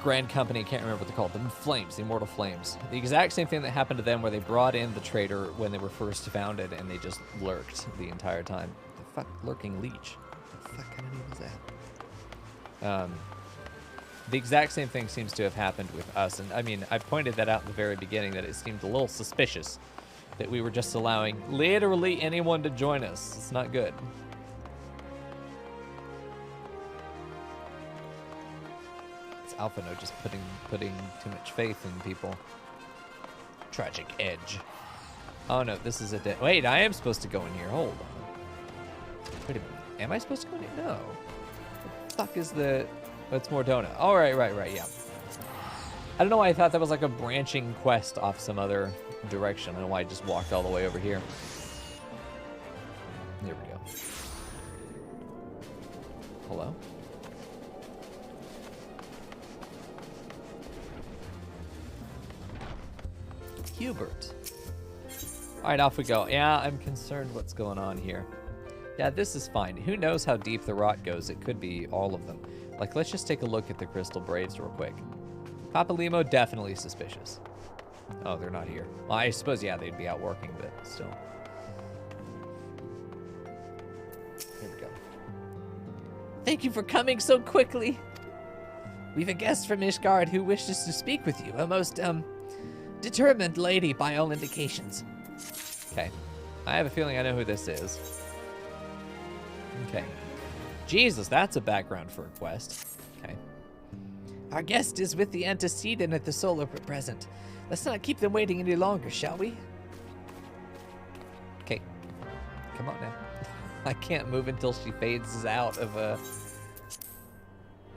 Grand Company, can't remember what they're called, the Flames, the Immortal Flames. The exact same thing that happened to them where they brought in the traitor when they were first founded and they just lurked the entire time. The fuck, lurking leech? What the fuck kind of name is that? The exact same thing seems to have happened with us. And I mean, I pointed that out in the very beginning that it seemed a little suspicious that we were just allowing literally anyone to join us. It's not good. It's Alphino just putting too much faith in people. Tragic edge. Oh no, this is a dead. Wait, I am supposed to go in here. Hold on. Wait a minute. Am I supposed to go in here? No. What the fuck is the... Oh, it's Mordona. Oh, right, yeah. I don't know why I thought that was like a branching quest off some other direction. I don't know why I just walked all the way over here. There we go. Hello? Hubert. All right, off we go. Yeah, I'm concerned what's going on here. Yeah, this is fine. Who knows how deep the rot goes? It could be all of them. Like, let's just take a look at the crystal braids real quick. Papalimo, definitely suspicious. Oh, they're not here. Well, I suppose, yeah, they'd be out working, but still. Here we go. Thank you for coming so quickly. We've a guest from Ishgard who wishes to speak with you. A most, determined lady by all indications. Okay. I have a feeling I know who this is. Okay. Jesus, that's a background for a quest. Okay. Our guest is with the antecedent at the solar present. Let's not keep them waiting any longer, shall we? Okay. Come on now. I can't move until she fades out of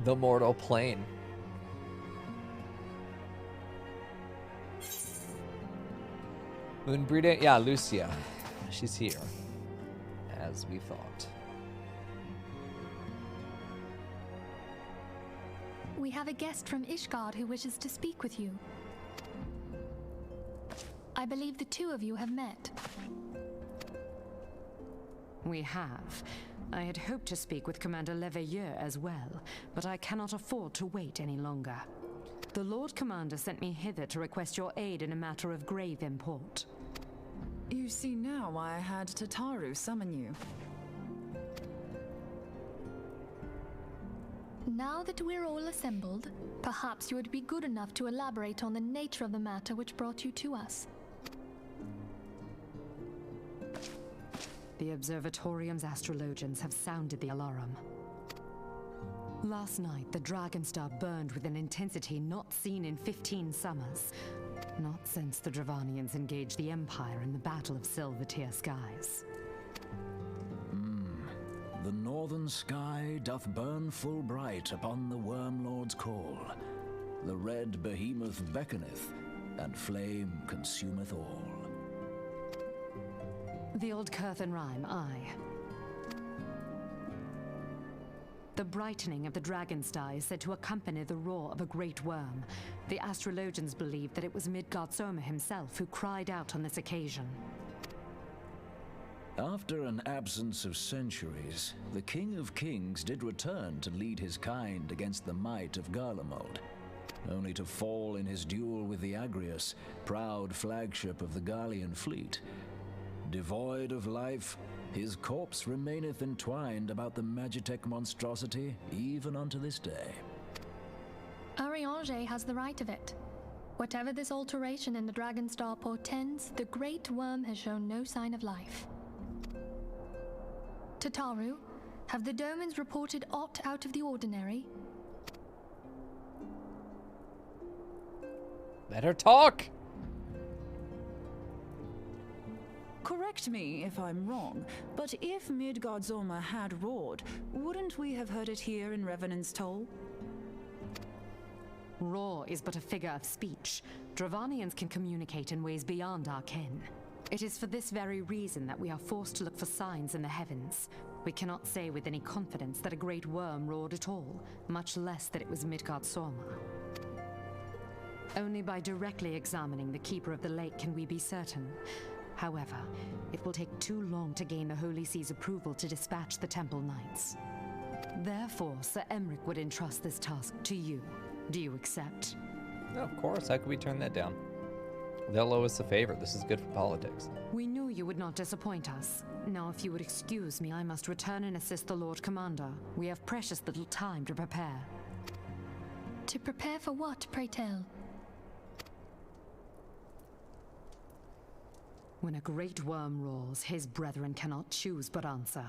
the mortal plane. Moonbreeder? Yeah, Lucia. She's here. As we thought. We have a guest from Ishgard who wishes to speak with you. I believe the two of you have met. We have. I had hoped to speak with Commander Leveilleur as well, but I cannot afford to wait any longer. The Lord Commander sent me hither to request your aid in a matter of grave import. You see now why I had Tataru summon you. Now that we're all assembled, perhaps you would be good enough to elaborate on the nature of the matter which brought you to us. The Observatorium's astrologians have sounded the alarm. Last night, the Dragonstar burned with an intensity not seen in 15 summers. Not since the Dravanians engaged the Empire in the Battle of Silvertear Skies. The northern sky doth burn full bright upon the Wormlord's call. The red behemoth beckoneth, and flame consumeth all. The old Curthan rhyme, aye. The brightening of the Dragonstar is said to accompany the roar of a great worm. The astrologians believe that it was Midgarsomr himself who cried out on this occasion. After an absence of centuries, the King of Kings did return to lead his kind against the might of Garlemald, only to fall in his duel with the Agrius, proud flagship of the Garlean fleet. Devoid of life, his corpse remaineth entwined about the Magitech monstrosity even unto this day. A Realm has the right of it. Whatever this alteration in the Dragonstar portends, the Great Worm has shown no sign of life. Tataru, have the Domans reported aught out of the ordinary? Let her talk! Correct me if I'm wrong, but if Midgarsomr had roared, wouldn't we have heard it here in Revenant's Toll? Roar is but a figure of speech. Dravanians can communicate in ways beyond our ken. It is for this very reason that we are forced to look for signs in the heavens. We cannot say with any confidence that a great worm roared at all, much less that it was Midgarsomr. Only by directly examining the Keeper of the Lake can we be certain. However, it will take too long to gain the Holy See's approval to dispatch the Temple Knights. Therefore, Sir Emric would entrust this task to you. Do you accept? No, of course. How could we turn that down? They'll owe us a favor. This is good for politics. We knew you would not disappoint us. Now, if you would excuse me, I must return and assist the Lord Commander. We have precious little time to prepare. To prepare for what, pray tell? When a great worm roars, his brethren cannot choose but answer.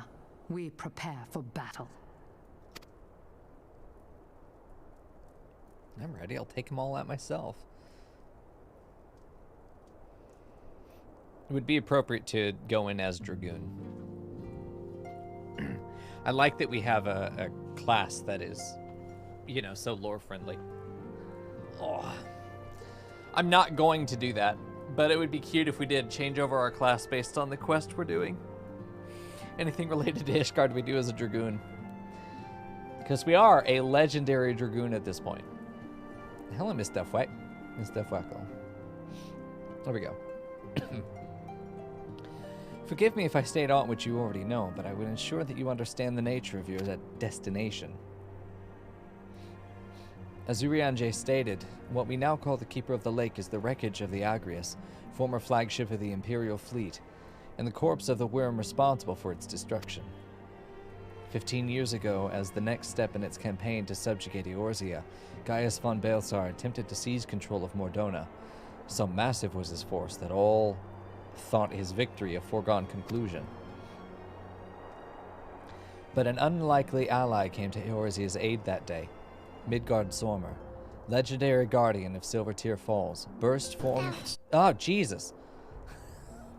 We prepare for battle. I'm ready. I'll take them all out myself. It would be appropriate to go in as Dragoon. I like that we have a class that is, you know, so lore friendly. Oh. I'm not going to do that, but it would be cute if we did change over our class based on the quest we're doing. Anything related to Ishgard we do as a Dragoon. Because we are a legendary Dragoon at this point. Hello, Miss Defwack. Miss Defwackle. There we go. Forgive me if I state aught which you already know, but I would ensure that you understand the nature of your destination. As Urianger stated, what we now call the Keeper of the Lake is the wreckage of the Agrius, former flagship of the Imperial fleet, and the corpse of the worm responsible for its destruction. 15 years ago, as the next step in its campaign to subjugate Eorzea, Gaius von Baelsar attempted to seize control of Mordona. So massive was his force that all thought his victory a foregone conclusion. But an unlikely ally came to Eorzea's aid that day. Midgarsomr, legendary guardian of Silvertear Falls, burst form... Oh, Jesus.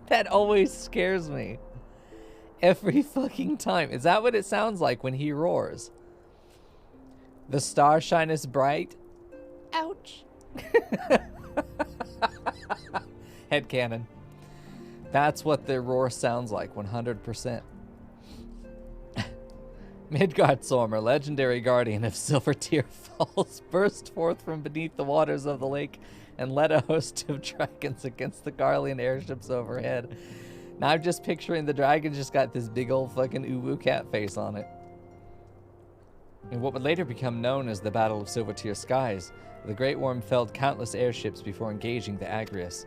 That always scares me. Every fucking time. Is that what it sounds like when he roars? The star shineth bright. Ouch. Headcanon. That's what the roar sounds like, 100%. Midgarsomr, legendary guardian of Silvertear Falls, burst forth from beneath the waters of the lake and led a host of dragons against the Garlean airships overhead. Now I'm just picturing the dragon just got this big old fucking uwu cat face on it. In what would later become known as the Battle of Silvertear Skies, the Great Worm felled countless airships before engaging the Agrius.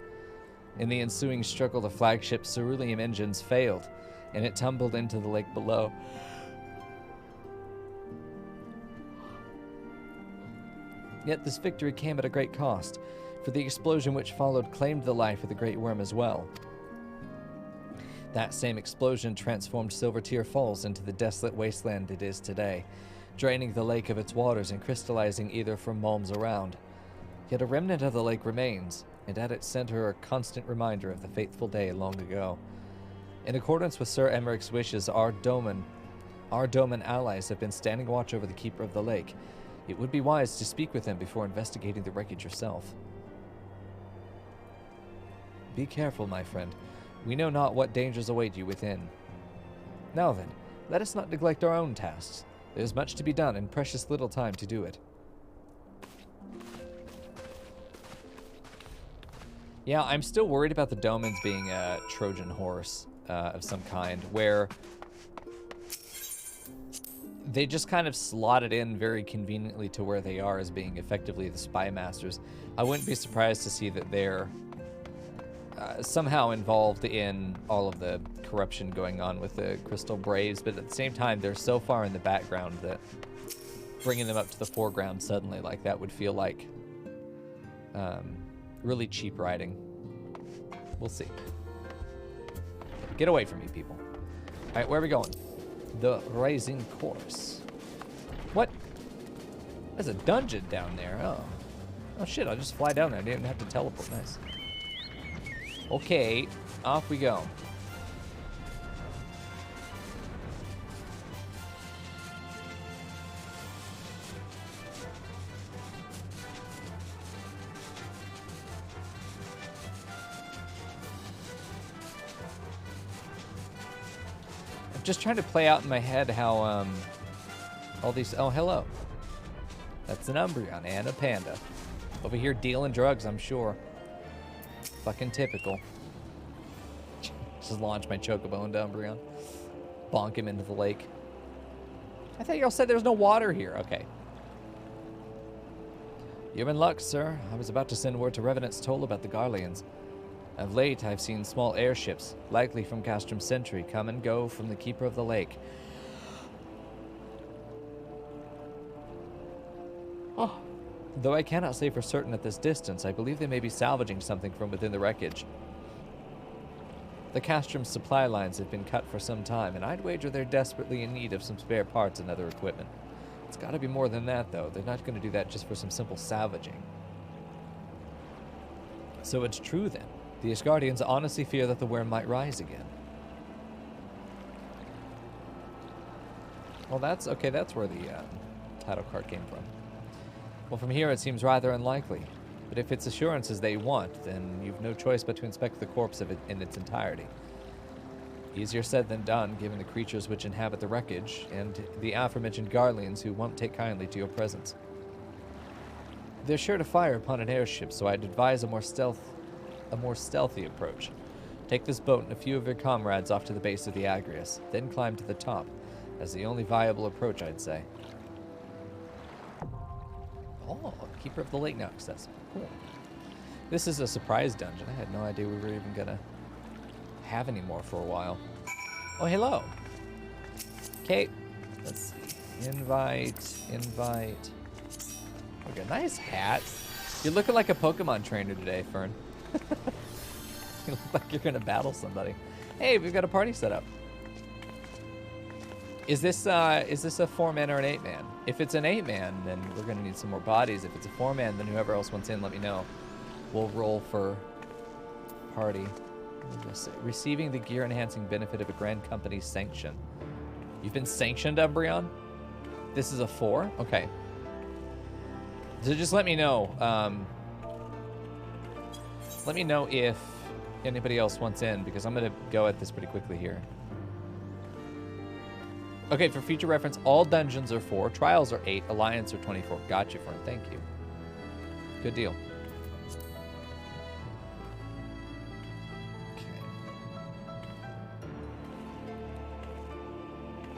In the ensuing struggle, the flagship's cerulean engines failed, and it tumbled into the lake below. Yet this victory came at a great cost, for the explosion which followed claimed the life of the Great Worm as well. That same explosion transformed Silvertear Falls into the desolate wasteland it is today, draining the lake of its waters and crystallizing either from malms around. Yet a remnant of the lake remains, and at its center a constant reminder of the fateful day long ago. In accordance with Sir Emmerich's wishes, our Doman allies have been standing watch over the Keeper of the Lake. It would be wise to speak with them before investigating the wreckage yourself. Be careful, my friend. We know not what dangers await you within. Now then, let us not neglect our own tasks. There is much to be done and precious little time to do it. Yeah, I'm still worried about the Domans being a Trojan horse of some kind, where they just kind of slotted in very conveniently to where they are as being effectively the spy masters. I wouldn't be surprised to see that they're somehow involved in all of the corruption going on with the Crystal Braves, but at the same time, they're so far in the background that bringing them up to the foreground suddenly like that would feel like really cheap writing. We'll see. Get away from me, people. All right, where are we going? The Rising Course. What? There's a dungeon down there. Oh. Oh shit, I'll just fly down there. I didn't have to teleport. Nice. Okay, off we go. I'm just trying to play out in my head how all these... Oh, hello. That's an Umbreon and a Panda. Over here dealing drugs, I'm sure. Fucking typical. Just launch my Chocobo into Umbreon. Bonk him into the lake. I thought y'all said there's no water here. Okay. You're in luck, sir. I was about to send word to Revenant's Toll about the Garleans. Of late, I've seen small airships, likely from Castrum Sentry, come and go from the Keeper of the Lake. Oh. Though I cannot say for certain at this distance, I believe they may be salvaging something from within the wreckage. The Castrum's supply lines have been cut for some time, and I'd wager they're desperately in need of some spare parts and other equipment. It's got to be more than that, though. They're not going to do that just for some simple salvaging. So it's true, then. The Asgardians honestly fear that the worm might rise again. Well, that's okay. That's where the title card came from. Well, from here it seems rather unlikely. But if it's assurances they want, then you've no choice but to inspect the corpse of it in its entirety. Easier said than done, given the creatures which inhabit the wreckage, and the aforementioned Garleans who won't take kindly to your presence. They're sure to fire upon an airship, so I'd advise a more stealthy approach. Take this boat and a few of your comrades off to the base of the Agrius, then climb to the top, as the only viable approach, I'd say. Oh, Keeper of the Lake now accessible. Cool. This is a surprise dungeon. I had no idea we were even gonna have any more for a while. Oh, hello. Okay, let's see. Invite. Okay, nice hat. You're looking like a Pokemon trainer today, Fern. You look like you're gonna battle somebody. Hey, we've got a party set up. Is this a 4-man or an 8-man? If it's an 8-man, then we're gonna need some more bodies. If it's a 4-man, then whoever else wants in, let me know. We'll roll for party. Receiving the gear-enhancing benefit of a grand company's sanction. You've been sanctioned, Umbreon? This is a 4? Okay. So just let me know. Let me know if anybody else wants in, because I'm gonna go at this pretty quickly here. Okay, for future reference, all dungeons are 4, trials are 8, alliance are 24. Gotcha, Fern. Thank you. Good deal.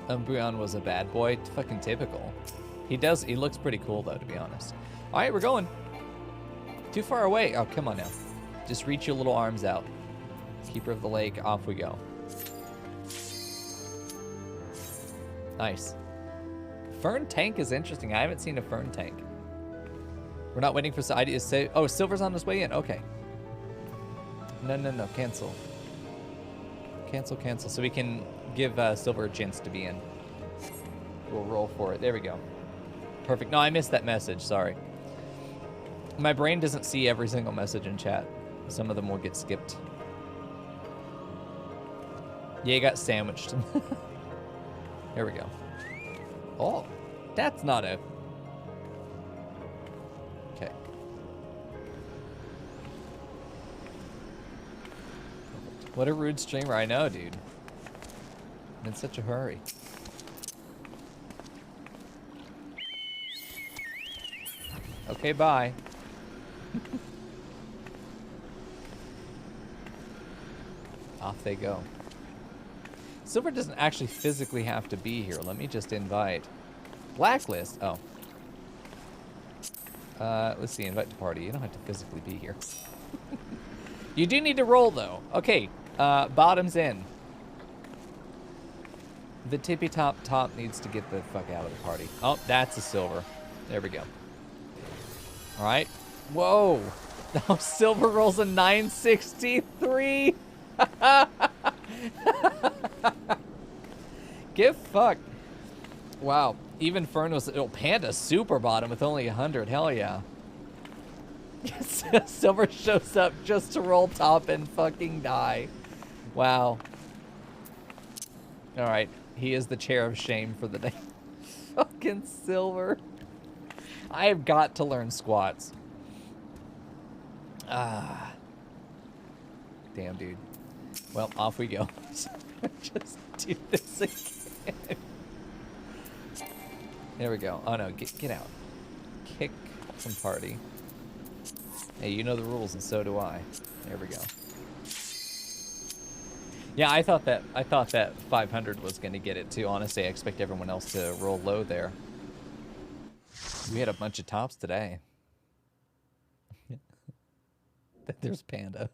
Umbreon was a bad boy. Fucking typical. He looks pretty cool, though, to be honest. All right, we're going. Too far away. Oh, come on now. Just reach your little arms out. Keeper of the Lake, off we go. Nice. Fern tank is interesting. I haven't seen a Fern tank. We're not waiting for ideas to say, oh, Silver's on his way in. Okay. No. Cancel. Cancel. So we can give Silver a chance to be in. We'll roll for it. There we go. Perfect. No, I missed that message. Sorry. My brain doesn't see every single message in chat. Some of them will get skipped. Yeah, you got sandwiched. Here we go. Oh, that's not a... Okay. What a rude streamer. I know, dude. I'm in such a hurry. Okay, bye. Off they go. Silver doesn't actually physically have to be here. Let me just invite. Blacklist. Oh. Let's see. Invite to party. You don't have to physically be here. You do need to roll, though. Okay. Bottom's in. The tippy top needs to get the fuck out of the party. Oh, that's a Silver. There we go. All right. Whoa. Now Silver rolls a 963. Get fucked. Wow. Even Fern was... Oh, Panda super bottom with only 100. Hell yeah. Silver shows up just to roll top and fucking die. Wow. Alright. He is the chair of shame for the day. Fucking Silver. I have got to learn squats. Ah. Damn, dude. Well, off we go. Just do this again. There we go. Oh no, get out. Kick from party. Hey, you know the rules, and so do I. There we go. Yeah, I thought that 500 was gonna get it too. Honestly, I expect everyone else to roll low there. We had a bunch of tops today. There's Panda.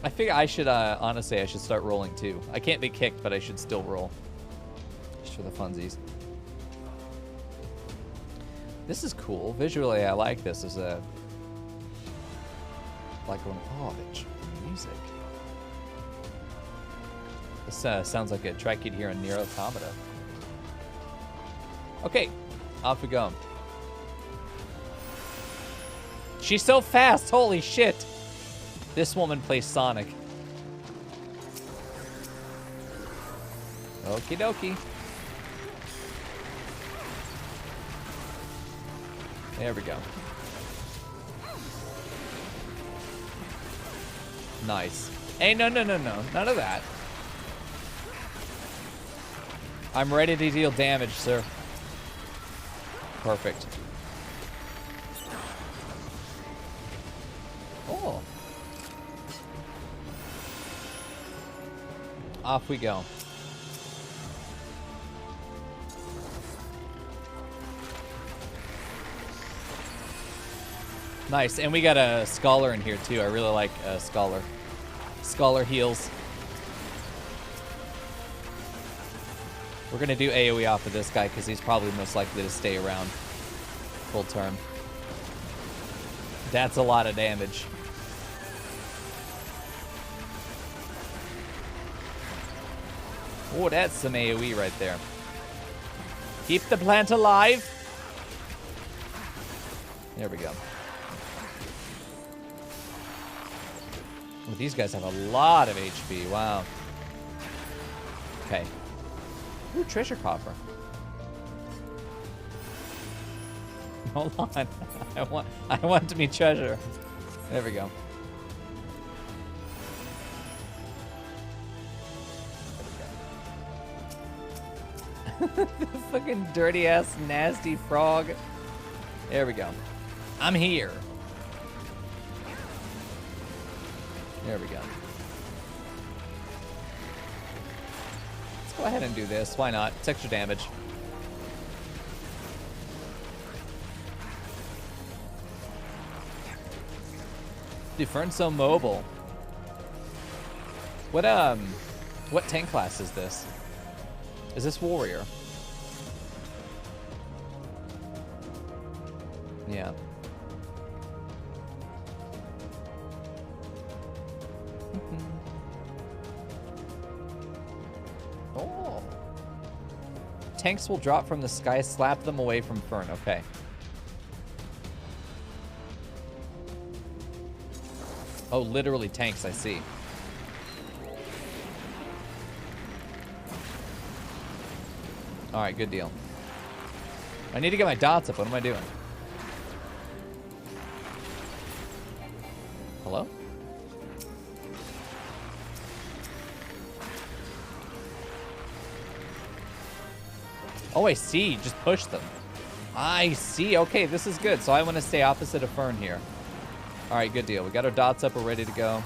I figure I should, honestly, I should start rolling too. I can't be kicked, but I should still roll. Just for the funsies. This is cool. Visually, I like this as a... Like going, oh, the music. This sounds like a track you'd hear in Nier Automata. Okay, off we go. She's so fast, holy shit. This woman plays Sonic. Okie dokie. There we go. Nice. Hey, no. None of that. I'm ready to deal damage, sir. Perfect. Oh. Off we go. Nice, and we got a Scholar in here too. I really like Scholar. Scholar heals. We're gonna do AoE off of this guy because he's probably most likely to stay around full term. That's a lot of damage. Oh, that's some AoE right there. Keep the plant alive. There we go. Well, these guys have a lot of HP. Wow. Okay. Ooh, treasure coffer. Hold on. I want to be treasure. There we go. The fucking dirty ass nasty frog. There we go. I'm here. There we go. Let's go ahead and do this. Why not? It's extra damage. Dude, Fern's so mobile. What tank class is this? Is this warrior? Yeah. Oh. Tanks will drop from the sky, slap them away from Fern. Okay. Oh, literally tanks, I see. Alright, good deal. I need to get my dots up. What am I doing? Hello? Oh, I see. Just push them. I see. Okay, this is good. So I want to stay opposite of Fern here. All right, good deal. We got our dots up. We're ready to go.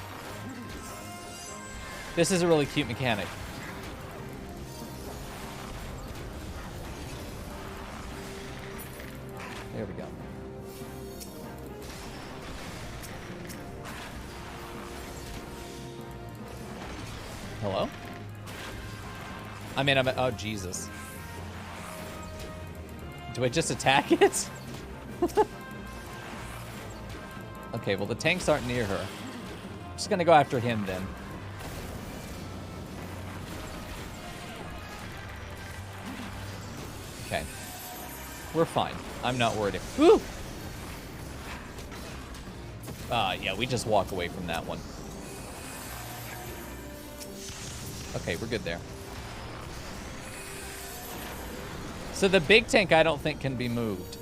This is a really cute mechanic. There we go. Hello? I mean, oh, Jesus. Do I just attack it? Okay, well, the tanks aren't near her. I'm just gonna go after him then. Okay. We're fine. I'm not worried. Woo! Yeah, we just walk away from that one. Okay, we're good there. So the big tank I don't think can be moved.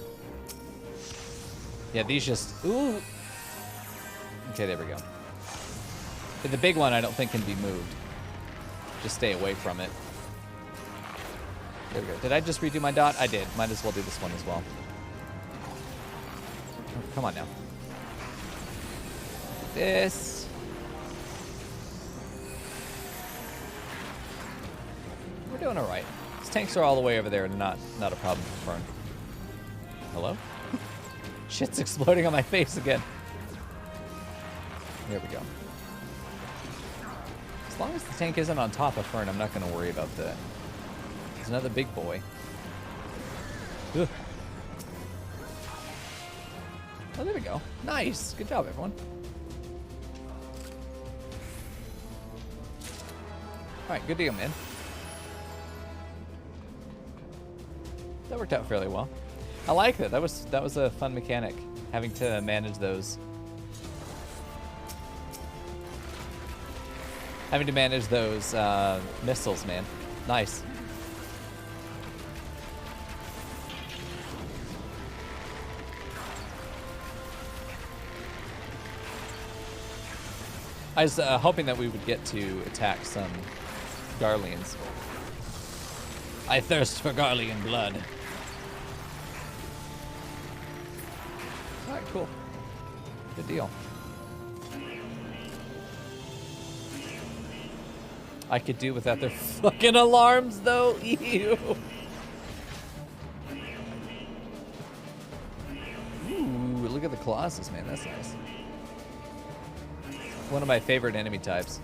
Yeah, these just... Ooh! Okay, there we go. But the big one I don't think can be moved. Just stay away from it. There we go. Did I just redo my dot? I did. Might as well do this one as well. Oh, come on now. This. We're doing all right. These tanks are all the way over there and not a problem for Fern. Hello? Shit's exploding on my face again. There we go. As long as the tank isn't on top of Fern, I'm not going to worry about that. There's another big boy. Ugh. Oh, there we go. Nice. Good job, everyone. All right, good deal, man. That worked out fairly well. I like that. That was a fun mechanic, having to manage those. Having to manage those missiles, man. Nice. I was hoping that we would get to attack some Garleans. I thirst for Garlean blood. Alright, cool. Good deal. I could do without their fucking alarms, though. Ew. Ooh, look at the Colossus, man. That's nice. One of my favorite enemy types.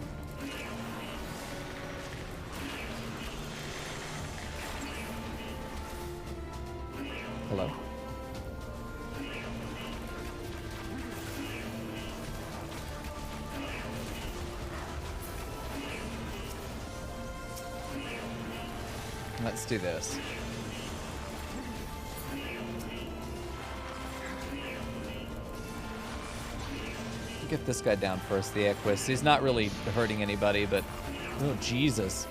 Hello. Let's do this. Get this guy down first, the Equus. He's not really hurting anybody, but oh Jesus.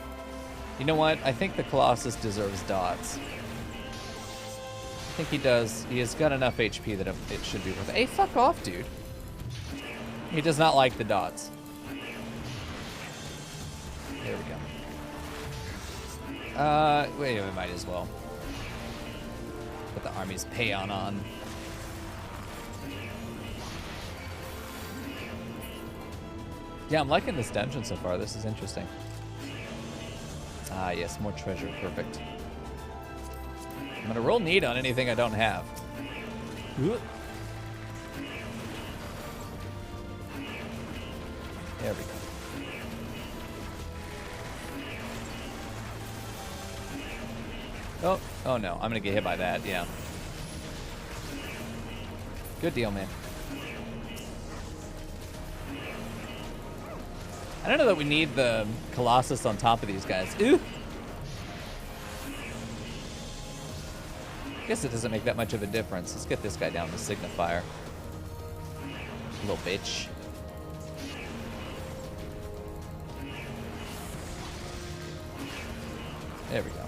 You know what? I think the Colossus deserves dots. I think he does. He has got enough HP that it should be worth it. Hey, fuck off, dude. He does not like the dots. There we go. Wait, we might as well. Put the army's peon on. Yeah, I'm liking this dungeon so far. This is interesting. Ah, yes, more treasure. Perfect. I'm gonna roll neat on anything I don't have. Ooh. There we go. Oh no, I'm gonna get hit by that, yeah. Good deal, man. I don't know that we need the Colossus on top of these guys. Ooh! Guess it doesn't make that much of a difference. Let's get this guy down, the Signifier. Little bitch. There we go.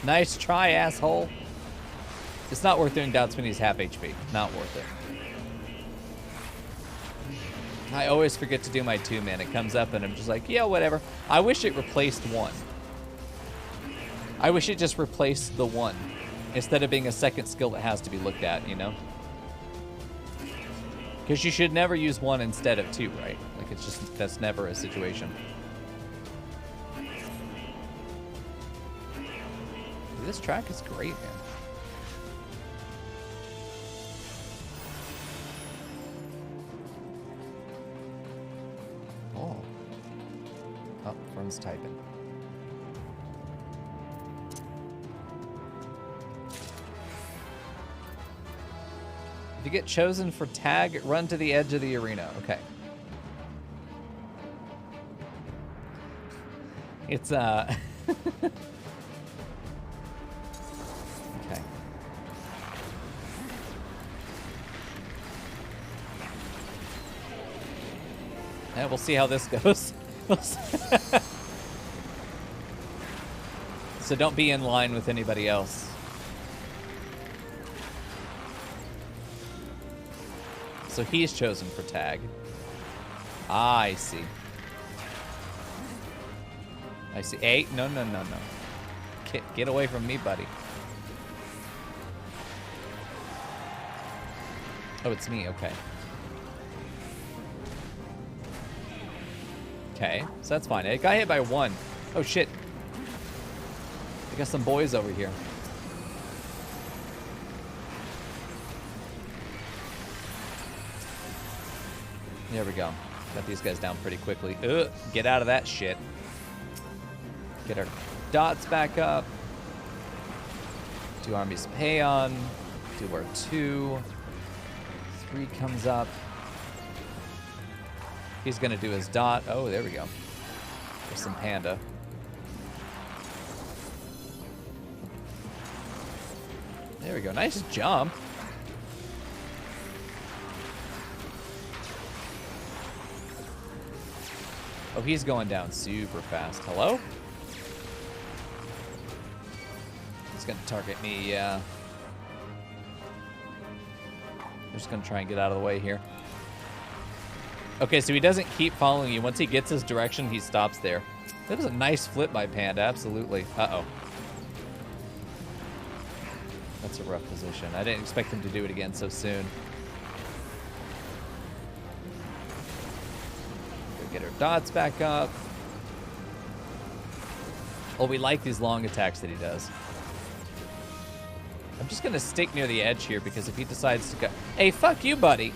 Nice try, asshole. It's not worth doing dots when he's half HP. Not worth it. I always forget to do my 2-man. It comes up and I'm just like, yeah, whatever. I wish it replaced 1. I wish it just replaced the 1 instead of being a second skill that has to be looked at, you know? Because you should never use 1 instead of 2, right? Like, it's just, that's never a situation. This track is great, man. Oh. Oh, Fern's typing. If you get chosen for tag, run to the edge of the arena. Okay. It's, Okay. Yeah, we'll see how this goes. So don't be in line with anybody else. So he's chosen for tag. Ah, I see. I see. Hey, no. Get away from me, buddy. Oh, it's me. Okay. Okay, so that's fine. It got hit by 1. Oh, shit. I got some boys over here. There we go. Got these guys down pretty quickly. Ugh, get out of that shit. Get our dots back up. 2 armies of Haon. Do our 2. 3 comes up. He's gonna do his dot. Oh, there we go. There's some panda. There we go. Nice jump. Oh, he's going down super fast. Hello? He's gonna target me, yeah. I'm just gonna try and get out of the way here. Okay, so he doesn't keep following you. Once he gets his direction, he stops there. That was a nice flip by Panda, absolutely. Uh-oh. That's a rough position. I didn't expect him to do it again so soon. Go get our dots back up. Oh, we like these long attacks that he does. I'm just gonna stick near the edge here because if he decides to go... Hey, fuck you, buddy!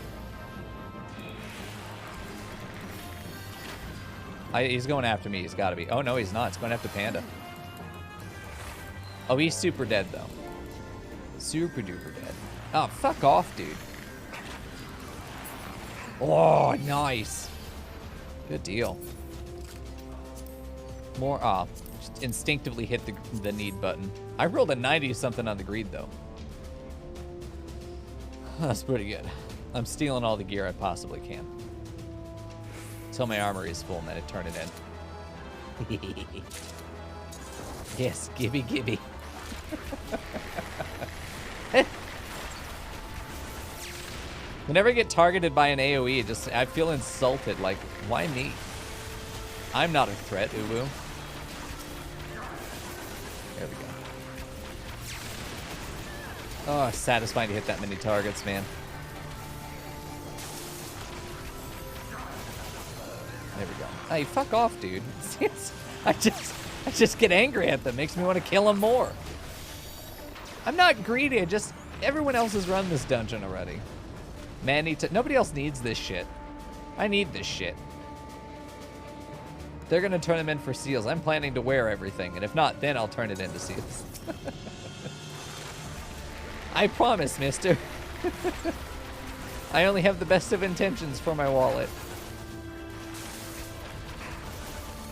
He's going after me. He's got to be. Oh, no, he's not. He's going after Panda. Oh, he's super dead, though. Super duper dead. Oh, fuck off, dude. Oh, nice. Good deal. More off. Just instinctively hit the need button. I rolled a 90-something on the greed, though. That's pretty good. I'm stealing all the gear I possibly can. Until my armory is full, and then I turn it in. Yes, gibby gibby. Whenever I get targeted by an AoE, I feel insulted. Like, why me? I'm not a threat, Uwu. There we go. Oh, satisfying to hit that many targets, man. There we go. Hey, fuck off, dude. I just get angry at them. Makes me want to kill them more. I'm not greedy. Everyone else has run this dungeon already. Man, nobody else needs this shit. I need this shit. They're gonna turn them in for seals. I'm planning to wear everything, and if not, then I'll turn it into seals. I promise, mister. I only have the best of intentions for my wallet.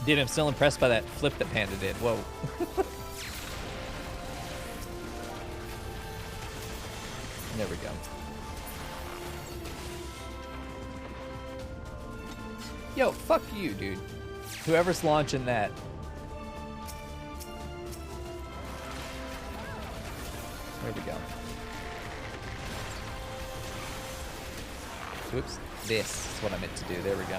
Dude, I'm still impressed by that flip that Panda did. Whoa. There we go. Yo, fuck you, dude. Whoever's launching that. There we go. Oops. This is what I meant to do. There we go.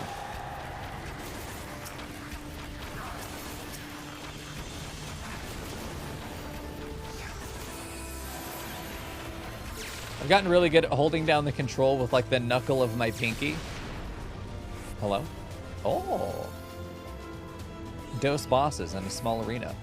I've gotten really good at holding down the control with like the knuckle of my pinky. Hello? Oh. Dose bosses in a small arena.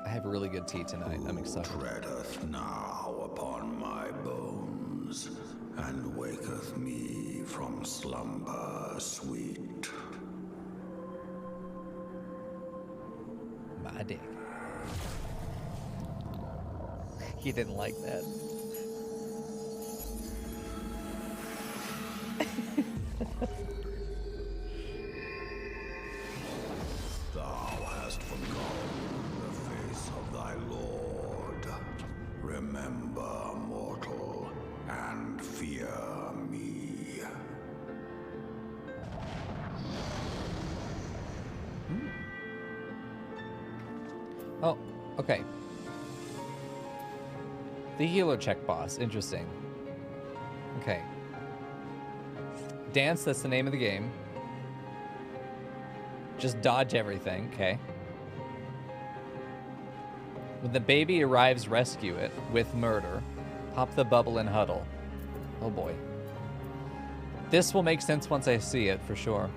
I have a really good tea tonight. I'm excited. Treadeth now upon my bones, and waketh me from slumber sweet. My dick. He didn't like that. Thou hast forgotten the face of thy Lord. Remember, mortal, and fear me. Oh, okay. The healer check boss. Interesting. Okay. Dance, that's the name of the game. Just dodge everything, okay. When the baby arrives, rescue it with murder. Pop the bubble and huddle. Oh boy. This will make sense once I see it, for sure.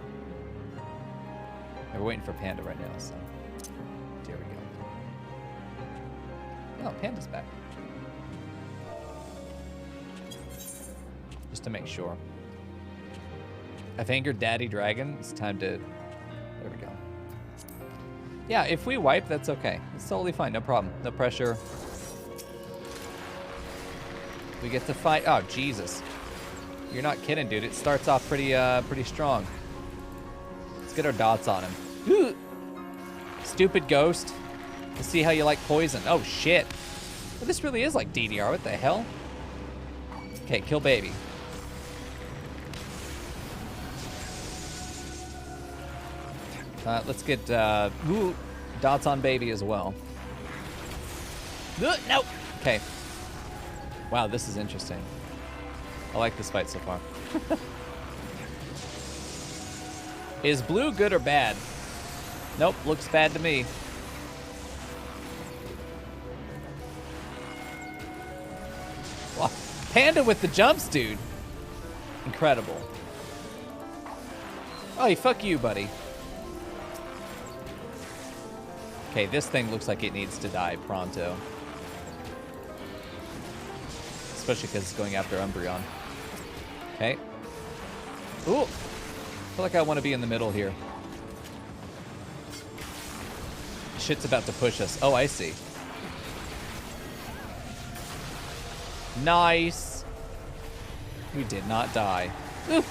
We're waiting for Panda right now, so... There we go. Oh, Panda's back. just to make sure. I've angered Daddy Dragon. It's time to... There we go. Yeah, if we wipe, that's okay. It's totally fine. No problem. No pressure. We get to fight. Oh, Jesus. You're not kidding, dude. It starts off pretty strong. Let's get our dots on him. Ooh. Stupid ghost. Let's see how you like poison. Oh, shit. Well, this really is like DDR. What the hell? Okay, kill baby. Let's get dots on baby as well. No. Okay. Wow, this is interesting. I like this fight so far. Is blue good or bad? Nope, looks bad to me. Wow. Panda with the jumps, dude. Incredible. Oh, fuck you, buddy. Okay, this thing looks like it needs to die pronto. Especially because it's going after Umbreon. Okay. Ooh. I feel like I want to be in the middle here. Shit's about to push us. Oh, I see. Nice. We did not die. Ooh.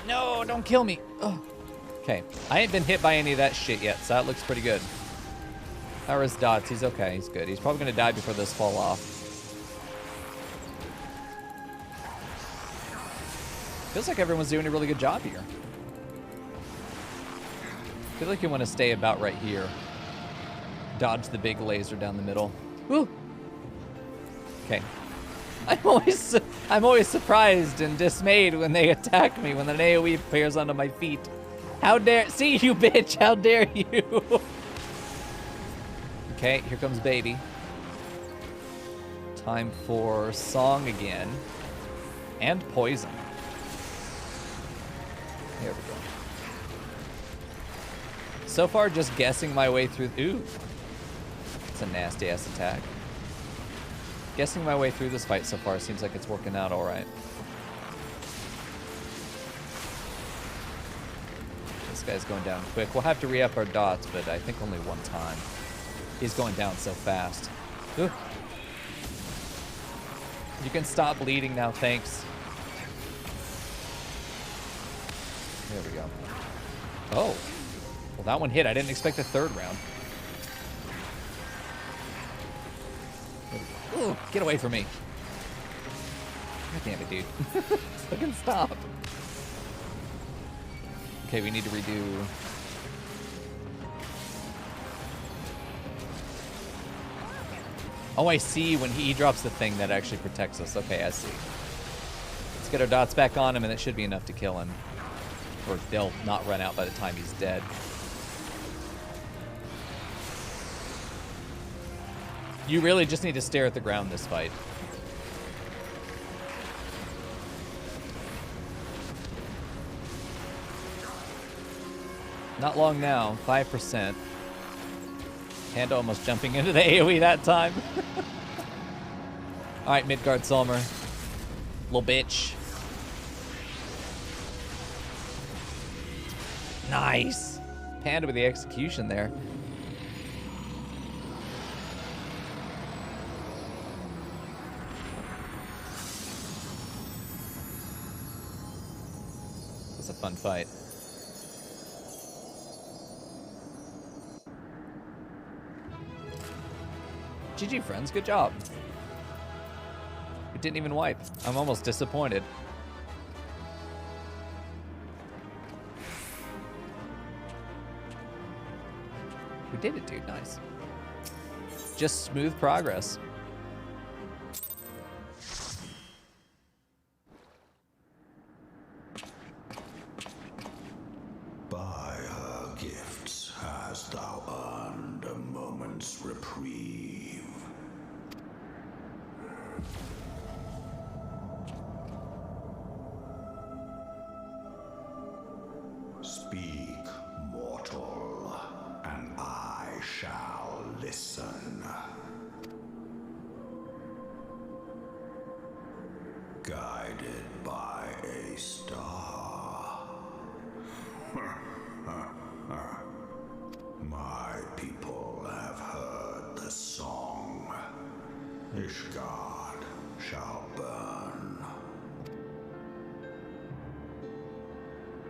No, don't kill me. Oh. Okay, I ain't been hit by any of that shit yet, so that looks pretty good. How are his dots? He's okay, he's good. He's probably gonna die before those fall off. Feels like everyone's doing a really good job here. I feel like you want to stay about right here. Dodge the big laser down the middle. Woo! Okay. I'm always surprised and dismayed when they attack me, when an AoE appears onto my feet. How dare... See, you bitch! How dare you! Okay, here comes baby. Time for song again. And poison. There we go. So far, just guessing my way through... Ooh. That's a nasty-ass attack. Guessing my way through this fight so far seems like it's working out all right. This guy's going down quick. We'll have to re-up our dots, but I think only one time. He's going down so fast. Ooh. You can stop bleeding now, thanks. There we go. Oh. Well, that one hit. I didn't expect a third round. Ooh, get away from me. God damn it, dude. Fucking stop. Okay, we need to redo... Oh, I see. When he drops the thing, that actually protects us. Okay, I see. Let's get our dots back on him, and it should be enough to kill him. Or they'll not run out by the time he's dead. You really just need to stare at the ground this fight. Not long now, 5%. Panda almost jumping into the AoE that time. Alright, Midgarsomr. Little bitch. Nice. Panda with the execution there. It's a fun fight. GG, friends. Good job. We didn't even wipe. I'm almost disappointed. We did it, dude. Nice. Just smooth progress. By her gifts hast thou earned a moment's reprieve. Speak, mortal, and I shall guided by a star. My people have heard the song. Ishgard shall burn.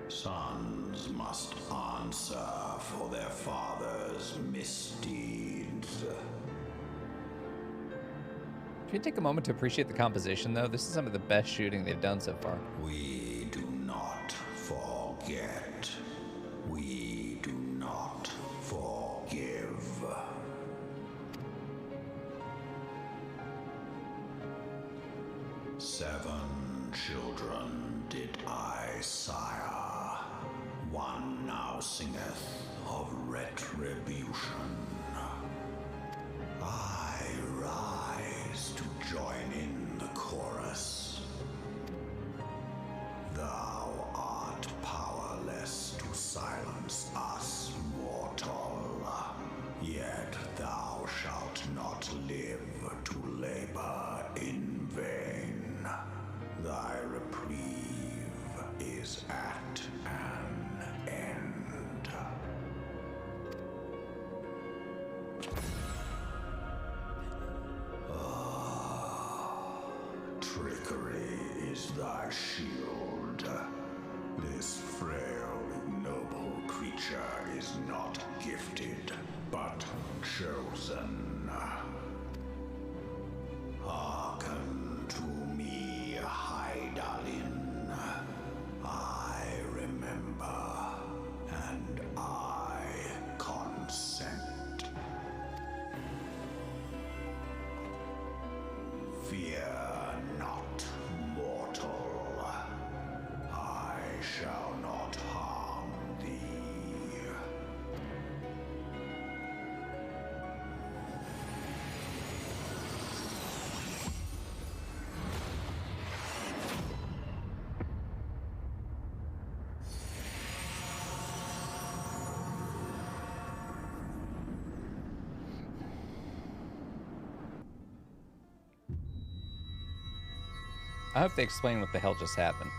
Sons must answer for their father's misdeeds. Can you take a moment to appreciate the composition, though? This is some of the best shooting they've done so far. We do not forget. We do not forgive. Seven children did I sire. One now singeth of retribution. I rise to join in the chorus. Thou art powerless to silence us, mortal. Yet thou shalt not live to labor in vain. Thy reprieve is at an end. Trickery is thy shield. This frail, ignoble creature is not gifted, but chosen. Hearken to me, Hydaelyn. I remember, and I consent. Fear not, mortal. I shall not harm thee. I hope they explain what the hell just happened.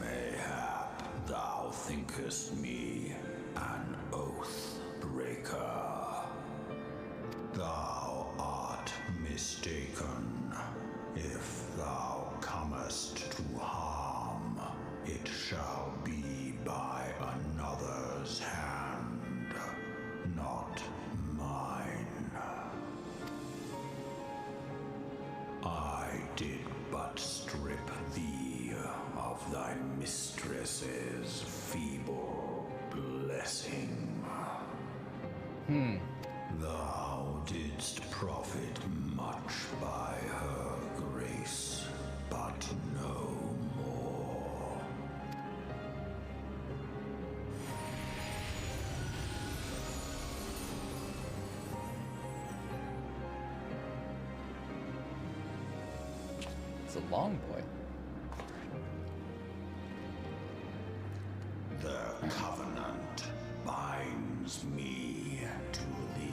Mayhap thou thinkest me an oath breaker. Thou art mistaken. If thou comest to harm, it shall be by another's hand, not mine. I did but strip thee of thy mistress's feeble blessing. Thou didst profit much by her grace, but no more. It's a long boy. The covenant binds me to thee.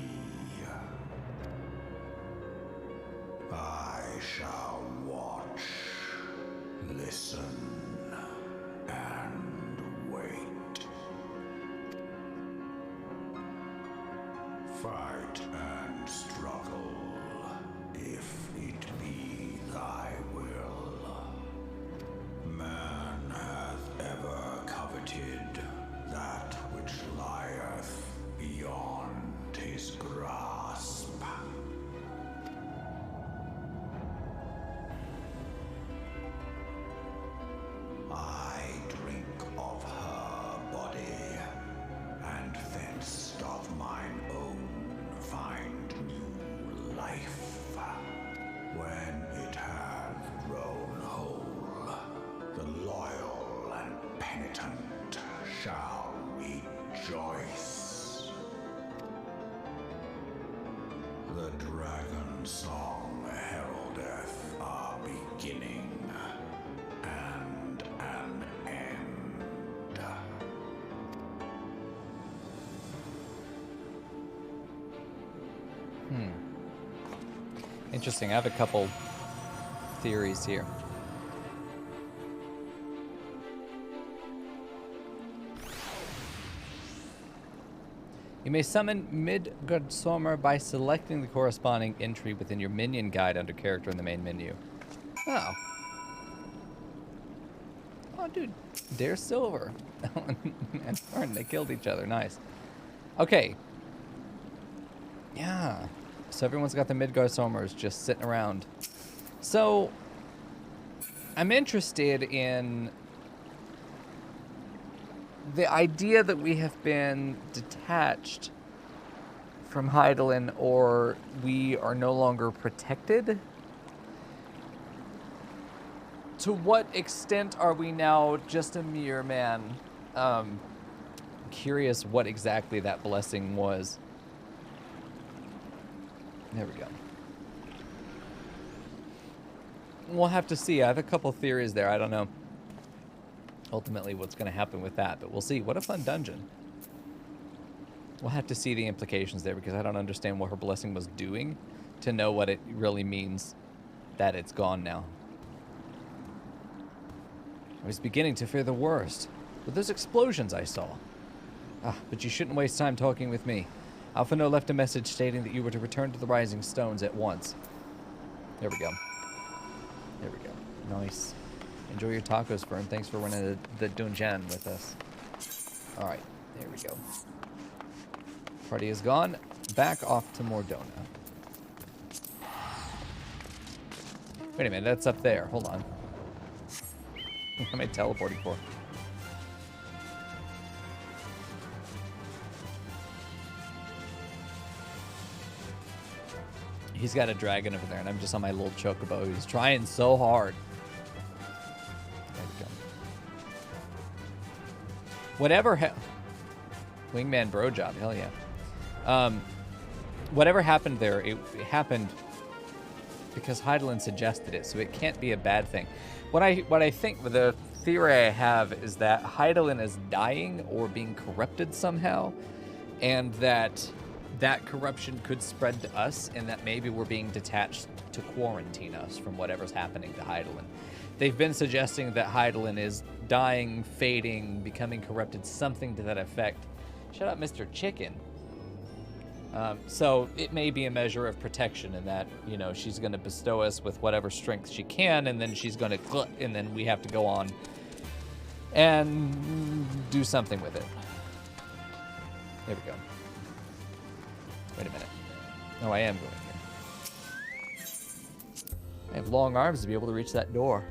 I shall watch, listen, and wait. Fight and and struggle, if it be thy will. Man hath ever coveted that which lieth beyond his grasp. I drink of her body, and thence doth mine own find new life. When it hath grown whole, the loyal and penitent shall rejoice. The dragon song heraldeth a beginning and an end. Interesting. I have a couple theories here. You may summon Midgarsomr by selecting the corresponding entry within your minion guide under character in the main menu. Oh. Oh, dude. They're silver. And Thorn, they killed each other. Nice. Okay. Yeah. So everyone's got the Midgarsomrs just sitting around. So, I'm interested in the idea that we have been detached from Hydaelyn, or we are no longer protected. To what extent are we now just a mere man? Curious what exactly that blessing was. There we go. We'll have to see. I have a couple theories there. I don't know ultimately what's going to happen with that, but we'll see. What a fun dungeon. We'll have to see the implications there, because I don't understand what her blessing was doing to know what it really means that it's gone now. I was beginning to fear the worst with those explosions I saw. But you shouldn't waste time talking with me. Alphino left a message stating that you were to return to the Rising Stones at once. There we go. There we go. Nice. Enjoy your tacos, Fern. Thanks for running the Dungeon with us. Alright, there we go. Party is gone. Back off to Mordona. Wait a minute, that's up there. Hold on. What am I teleporting for? He's got a dragon over there, and I'm just on my little chocobo. He's trying so hard. There we go. Whatever Wingman bro job, hell yeah. Whatever happened there, it happened because Hydaelyn suggested it, so it can't be a bad thing. What I think, the theory I have is that Hydaelyn is dying or being corrupted somehow, and that corruption could spread to us, and that maybe we're being detached to quarantine us from whatever's happening to Hydaelyn. They've been suggesting that Hydaelyn is dying, fading, becoming corrupted, something to that effect. Shut up, Mr. Chicken. So it may be a measure of protection in that, you know, she's going to bestow us with whatever strength she can, and then she's going to, and then we have to go on and do something with it. There we go. Wait a minute. No, I am going here. I have long arms to be able to reach that door.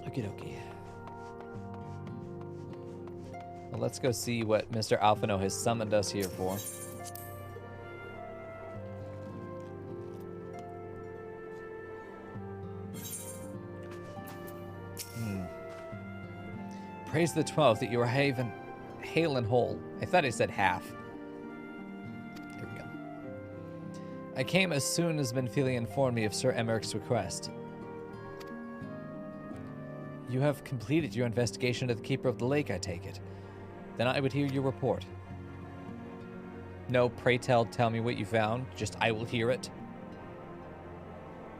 Okie dokie. Well, let's go see what Mr. Alphino has summoned us here for. Praise the 12th that you are hale and whole. I thought I said half. Here we go. I came as soon as Benfili informed me of Sir Emeric's request. You have completed your investigation of the Keeper of the Lake, I take it. Then I would hear your report. No, pray tell me what you found. Just I will hear it.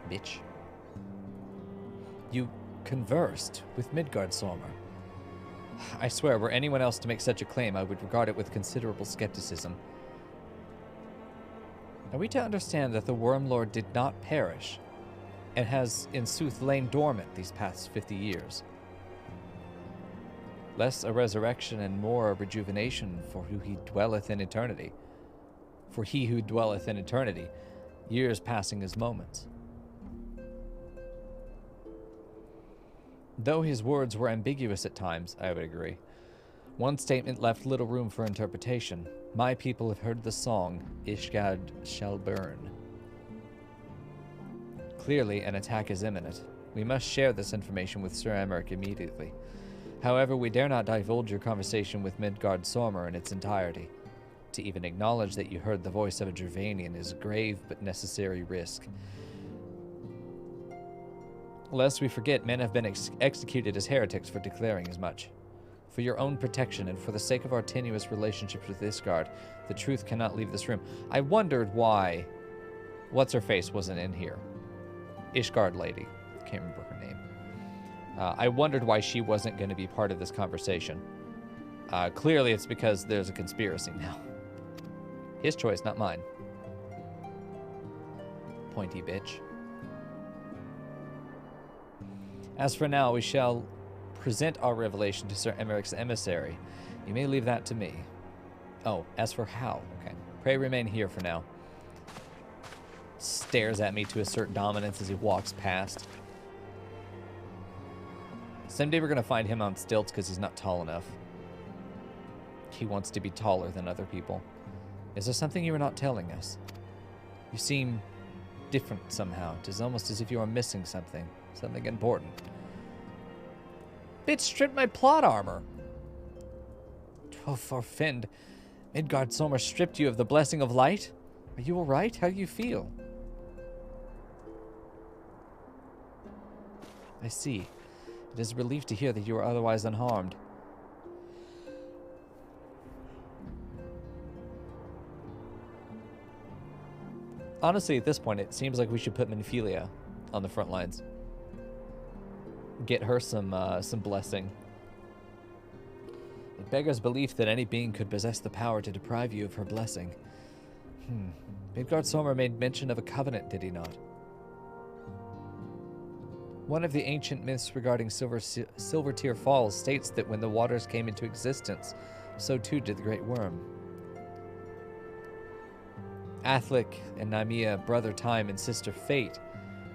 Bitch. You conversed with Midgarsomr. I swear, were anyone else to make such a claim, I would regard it with considerable skepticism. Are we to understand that the Worm Lord did not perish, and has, in sooth, lain dormant these past 50 years? Less a resurrection and more a rejuvenation for who he dwelleth in eternity. For he who dwelleth in eternity, years passing as moments. Though his words were ambiguous at times, I would agree. One statement left little room for interpretation. My people have heard the song, Ishgard shall burn. Clearly, an attack is imminent. We must share this information with Sir Emmerich immediately. However, we dare not divulge your conversation with Midgarsomr in its entirety. To even acknowledge that you heard the voice of a Gervanian is a grave but necessary risk. Lest we forget, men have been executed as heretics for declaring as much. For your own protection and for the sake of our tenuous relationships with Ishgard, the truth cannot leave this room. I wondered why What's-Her-Face wasn't in here. Ishgard lady. Can't remember her name. I wondered why she wasn't going to be part of this conversation. Clearly it's because there's a conspiracy now. His choice, not mine. Pointy bitch. As for now, we shall present our revelation to Sir Emmerich's emissary. You may leave that to me. Oh, as for how, okay. Pray remain here for now. Stares at me to assert dominance as he walks past. Someday we're going to find him on stilts because he's not tall enough. He wants to be taller than other people. Is there something you are not telling us? You seem different somehow. It is almost as if you are missing something. Something important. Bitch stripped my plot armor. Oh, forfend. Midgarsomr stripped you of the blessing of light? Are you alright? How do you feel? I see. It is a relief to hear that you are otherwise unharmed. Honestly, at this point, it seems like we should put Minfilia on the front lines. Get her some blessing. It beggars belief that any being could possess the power to deprive you of her blessing. Midgarsomr made mention of a covenant, did he not? One of the ancient myths regarding Silvertear Falls states that when the waters came into existence, so too did the Great Worm. Athlic and Nymea, brother Time and sister Fate,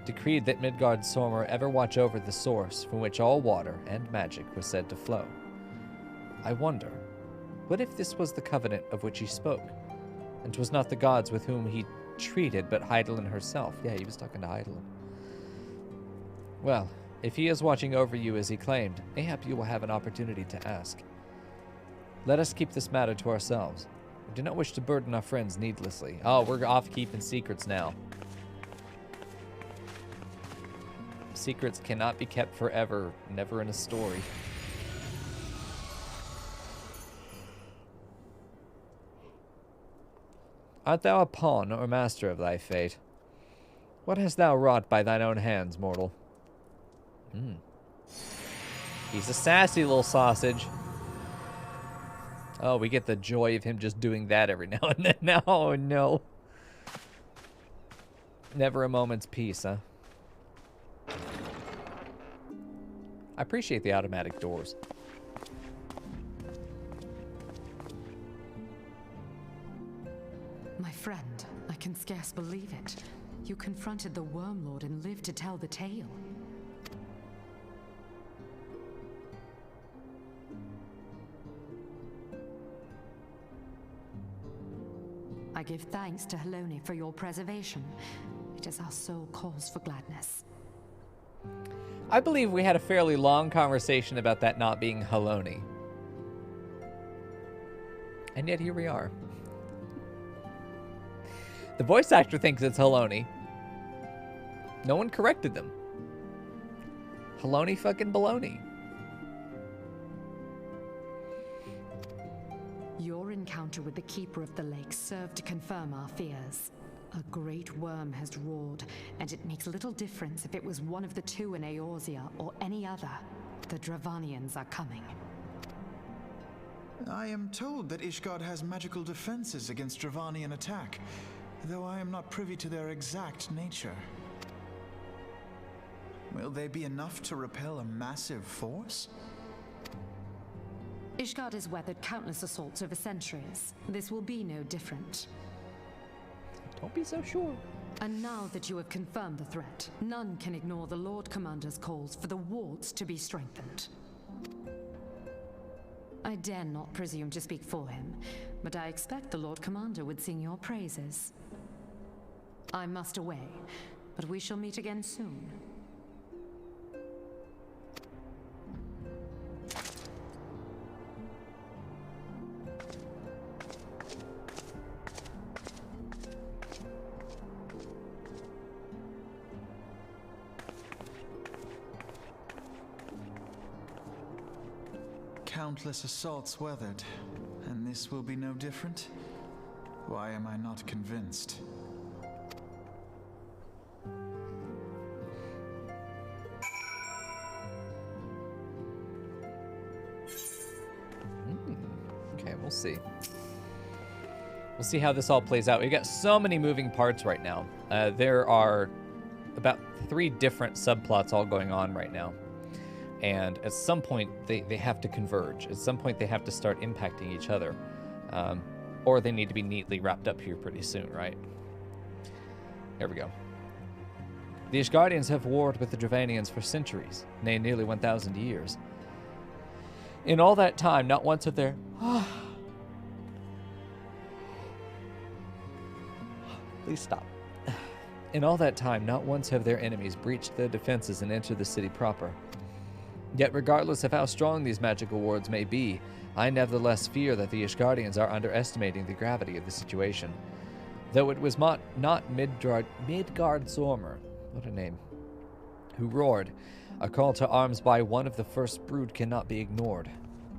decreed that Midgarsomr ever watch over the source from which all water and magic was said to flow. I wonder, what if this was the covenant of which he spoke, and 'twas not the gods with whom he treated, but Hydaelyn herself? Yeah, he was talking to Hydaelyn. Well, if he is watching over you as he claimed, mayhap you will have an opportunity to ask. Let us keep this matter to ourselves. We do not wish to burden our friends needlessly. Oh, we're off keeping secrets now. Secrets cannot be kept forever, never in a story. Art thou a pawn or master of thy fate? What hast thou wrought by thine own hands, mortal? He's a sassy little sausage. Oh, we get the joy of him just doing that every now and then. No, oh, no. Never a moment's peace, huh? I appreciate the automatic doors. My friend, I can scarce believe it. You confronted the Worm Lord and lived to tell the tale. I give thanks to Haloni for your preservation. It is our sole cause for gladness. I believe we had a fairly long conversation about that not being Haloni. And yet here we are. The voice actor thinks it's Haloni. No one corrected them. Haloni fucking baloney. Your encounter with the Keeper of the Lake served to confirm our fears. A great worm has roared, and it makes little difference if it was one of the two in Eorzea or any other. The Dravanians are coming. I am told that Ishgard has magical defenses against Dravanian attack, though I am not privy to their exact nature. Will they be enough to repel a massive force? Ishgard has weathered countless assaults over centuries. This will be no different. Don't be so sure. And now that you have confirmed the threat, none can ignore the Lord Commander's calls for the wards to be strengthened. I dare not presume to speak for him, but I expect the Lord Commander would sing your praises. I must away, but we shall meet again soon. Countless assaults weathered, and this will be no different? Why am I not convinced? Okay, we'll see. We'll see how this all plays out. We've got so many moving parts right now. There are about 3 different subplots all going on right now. And at some point, they have to converge. At some point, they have to start impacting each other. Or they need to be neatly wrapped up here pretty soon, right? Here we go. The Ishgardians have warred with the Dravanians for centuries, nay, nearly 1,000 years. In all that time, not once have their... Please stop. In all that time, not once have their enemies breached their defenses and entered the city proper. Yet regardless of how strong these magical wards may be, I nevertheless fear that the Ishgardians are underestimating the gravity of the situation. Though it was not Midgarsomr, what a name, who roared, a call to arms by one of the first brood cannot be ignored.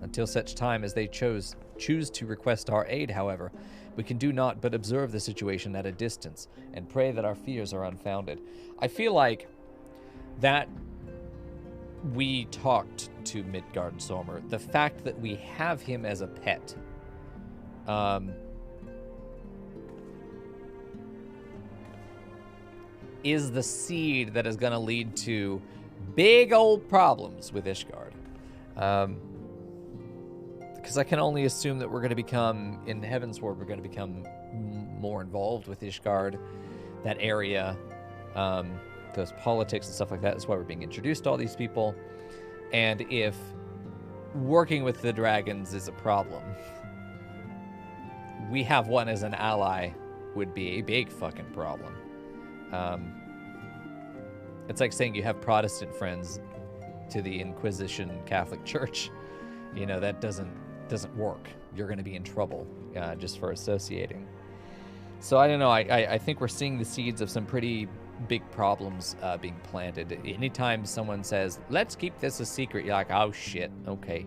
Until such time as they choose to request our aid, however, we can do naught but observe the situation at a distance and pray that our fears are unfounded. I feel like that we talked to Midgarsomr, the fact that we have him as a pet, is the seed that is going to lead to big old problems with Ishgard. Because I can only assume that we're going to become, in Heavensward, we're going to become more involved with Ishgard, that area, those politics and stuff like that. That's why we're being introduced to all these people. And if working with the dragons is a problem, we have one as an ally would be a big fucking problem. It's like saying you have Protestant friends to the Inquisition Catholic Church. You know, that doesn't work. You're going to be in trouble just for associating. So I don't know. I think we're seeing the seeds of some pretty big problems being planted. Anytime someone says, let's keep this a secret, you're like, oh shit, okay.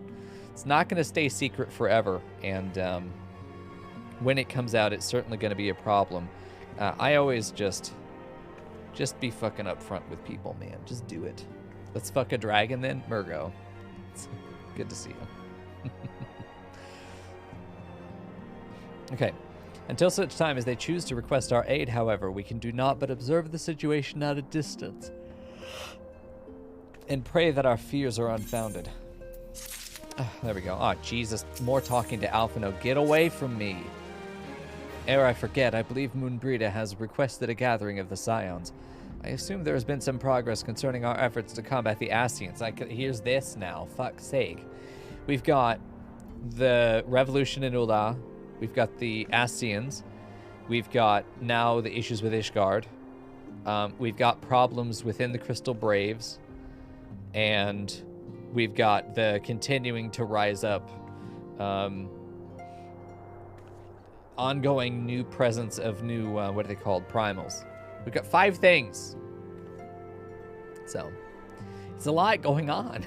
It's not going to stay secret forever. And when it comes out, it's certainly going to be a problem. I always just be fucking upfront with people, man. Just do it. Let's fuck a dragon then, Murgo. It's good to see you. Okay. Until such time as they choose to request our aid, however, we can do naught but observe the situation at a distance and pray that our fears are unfounded. There we go. Oh, Jesus. More talking to Alphino. Get away from me. Ere I forget, I believe Moonbrida has requested a gathering of the Scions. I assume there has been some progress concerning our efforts to combat the Ascians. Here's this now. Fuck's sake. We've got the revolution in Ula. We've got the Ascians. We've got now the issues with Ishgard. We've got problems within the Crystal Braves. And we've got the continuing to rise up ongoing new presence of new, what are they called? Primals. We've got 5 things. So, it's a lot going on.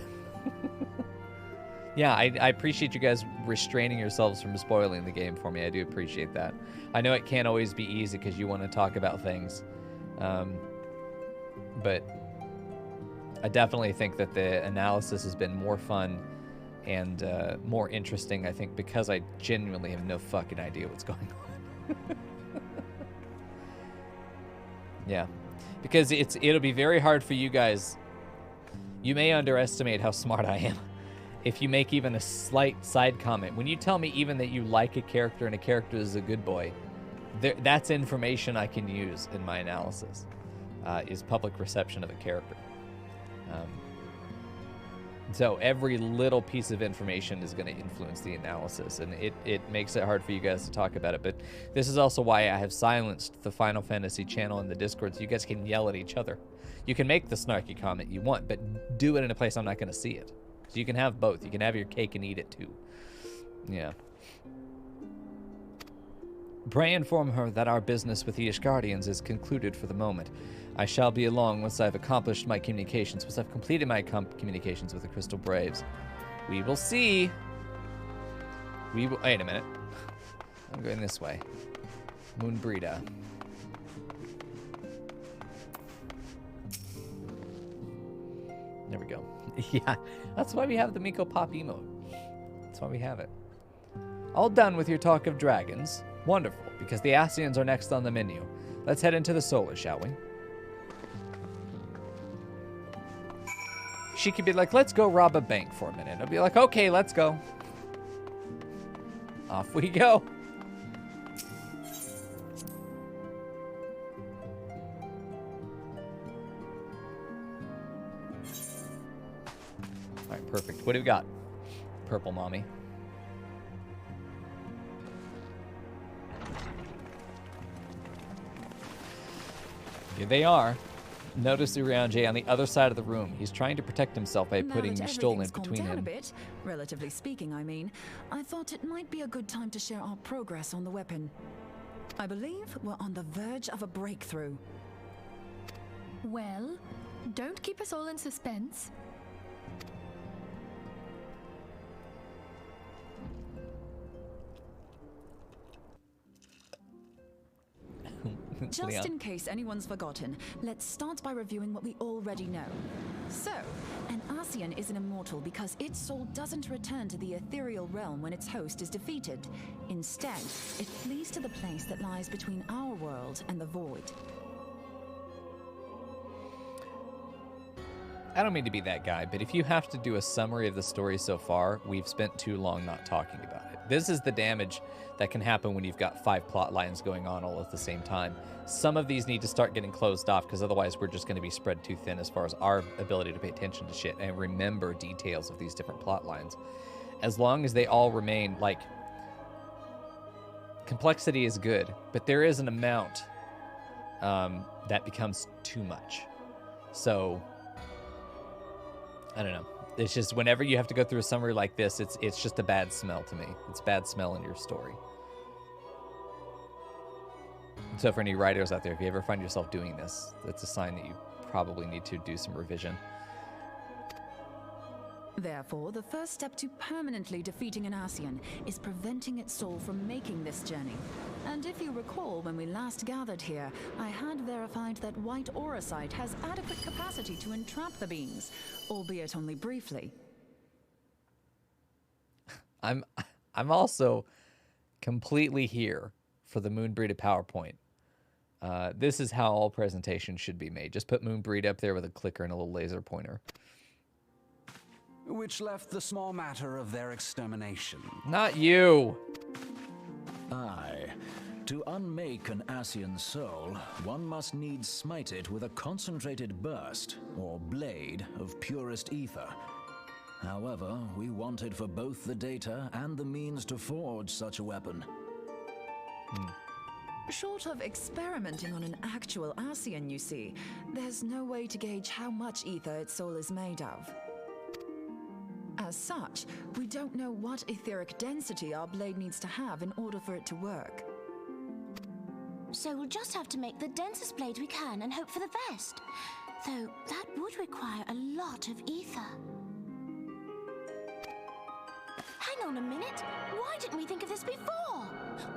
Yeah, I appreciate you guys restraining yourselves from spoiling the game for me. I do appreciate that. I know it can't always be easy because you want to talk about things. But I definitely think that the analysis has been more fun and more interesting, I think, because I genuinely have no fucking idea what's going on. Yeah, because it'll be very hard for you guys. You may underestimate how smart I am if you make even a slight side comment. When you tell me even that you like a character and a character is a good boy, that's information I can use in my analysis, is public reception of a character. So every little piece of information is going to influence the analysis, and it makes it hard for you guys to talk about it. But this is also why I have silenced the Final Fantasy channel in the Discord, so you guys can yell at each other. You can make the snarky comment you want, but do it in a place I'm not going to see it. So you can have both. You can have your cake and eat it too. Yeah. Pray inform her that our business with the Ishgardians is concluded for the moment. I shall be along once I've accomplished my communications, once I've completed my communications with the Crystal Braves. We will see. We will. Wait a minute. I'm going this way. Moonbrita. There we go. Yeah, that's why we have the Mico Pop emote. That's why we have it. All done with your talk of dragons. Wonderful, because the Ascians are next on the menu. Let's head into the solar, shall we? She could be like, let's go rob a bank for a minute. I'll be like, okay, let's go. Off we go. All right, perfect. What do we got? Purple mommy. Here they are. Notice Urianger on the other side of the room. He's trying to protect himself by putting Mistol in between him. A bit, relatively speaking, I mean. I thought it might be a good time to share our progress on the weapon. I believe we're on the verge of a breakthrough. Well, don't keep us all in suspense. Just in case anyone's forgotten, let's start by reviewing what we already know. So, an Ascian is an immortal because its soul doesn't return to the ethereal realm when its host is defeated. Instead, it flees to the place that lies between our world and the void. I don't mean to be that guy, but if you have to do a summary of the story so far, we've spent too long not talking about it. This is the damage that can happen when you've got 5 plot lines going on all at the same time. Some of these need to start getting closed off, because otherwise we're just going to be spread too thin as far as our ability to pay attention to shit and remember details of these different plot lines. As long as they all remain, like, complexity is good, but there is an amount that becomes too much. So, I don't know. It's just whenever you have to go through a summary like this, it's just a bad smell to me. It's bad smell in your story. So for any writers out there, if you ever find yourself doing this, that's a sign that you probably need to do some revision. Therefore, the first step to permanently defeating an Ascian is preventing its soul from making this journey. And if you recall, when we last gathered here, I had verified that white auracite has adequate capacity to entrap the beings, albeit only briefly. I'm also completely here for the Moonbrita PowerPoint. This is how all presentations should be made. Just put Moonbrita up there with a clicker and a little laser pointer. Which left the small matter of their extermination. Not you! Aye. To unmake an Ascian soul, one must needs smite it with a concentrated burst, or blade, of purest ether. However, we wanted for both the data and the means to forge such a weapon. Short of experimenting on an actual Ascian, you see, there's no way to gauge how much ether its soul is made of. As such, we don't know what etheric density our blade needs to have in order for it to work. So we'll just have to make the densest blade we can and hope for the best. Though that would require a lot of ether. Hang on a minute. Why didn't we think of this before?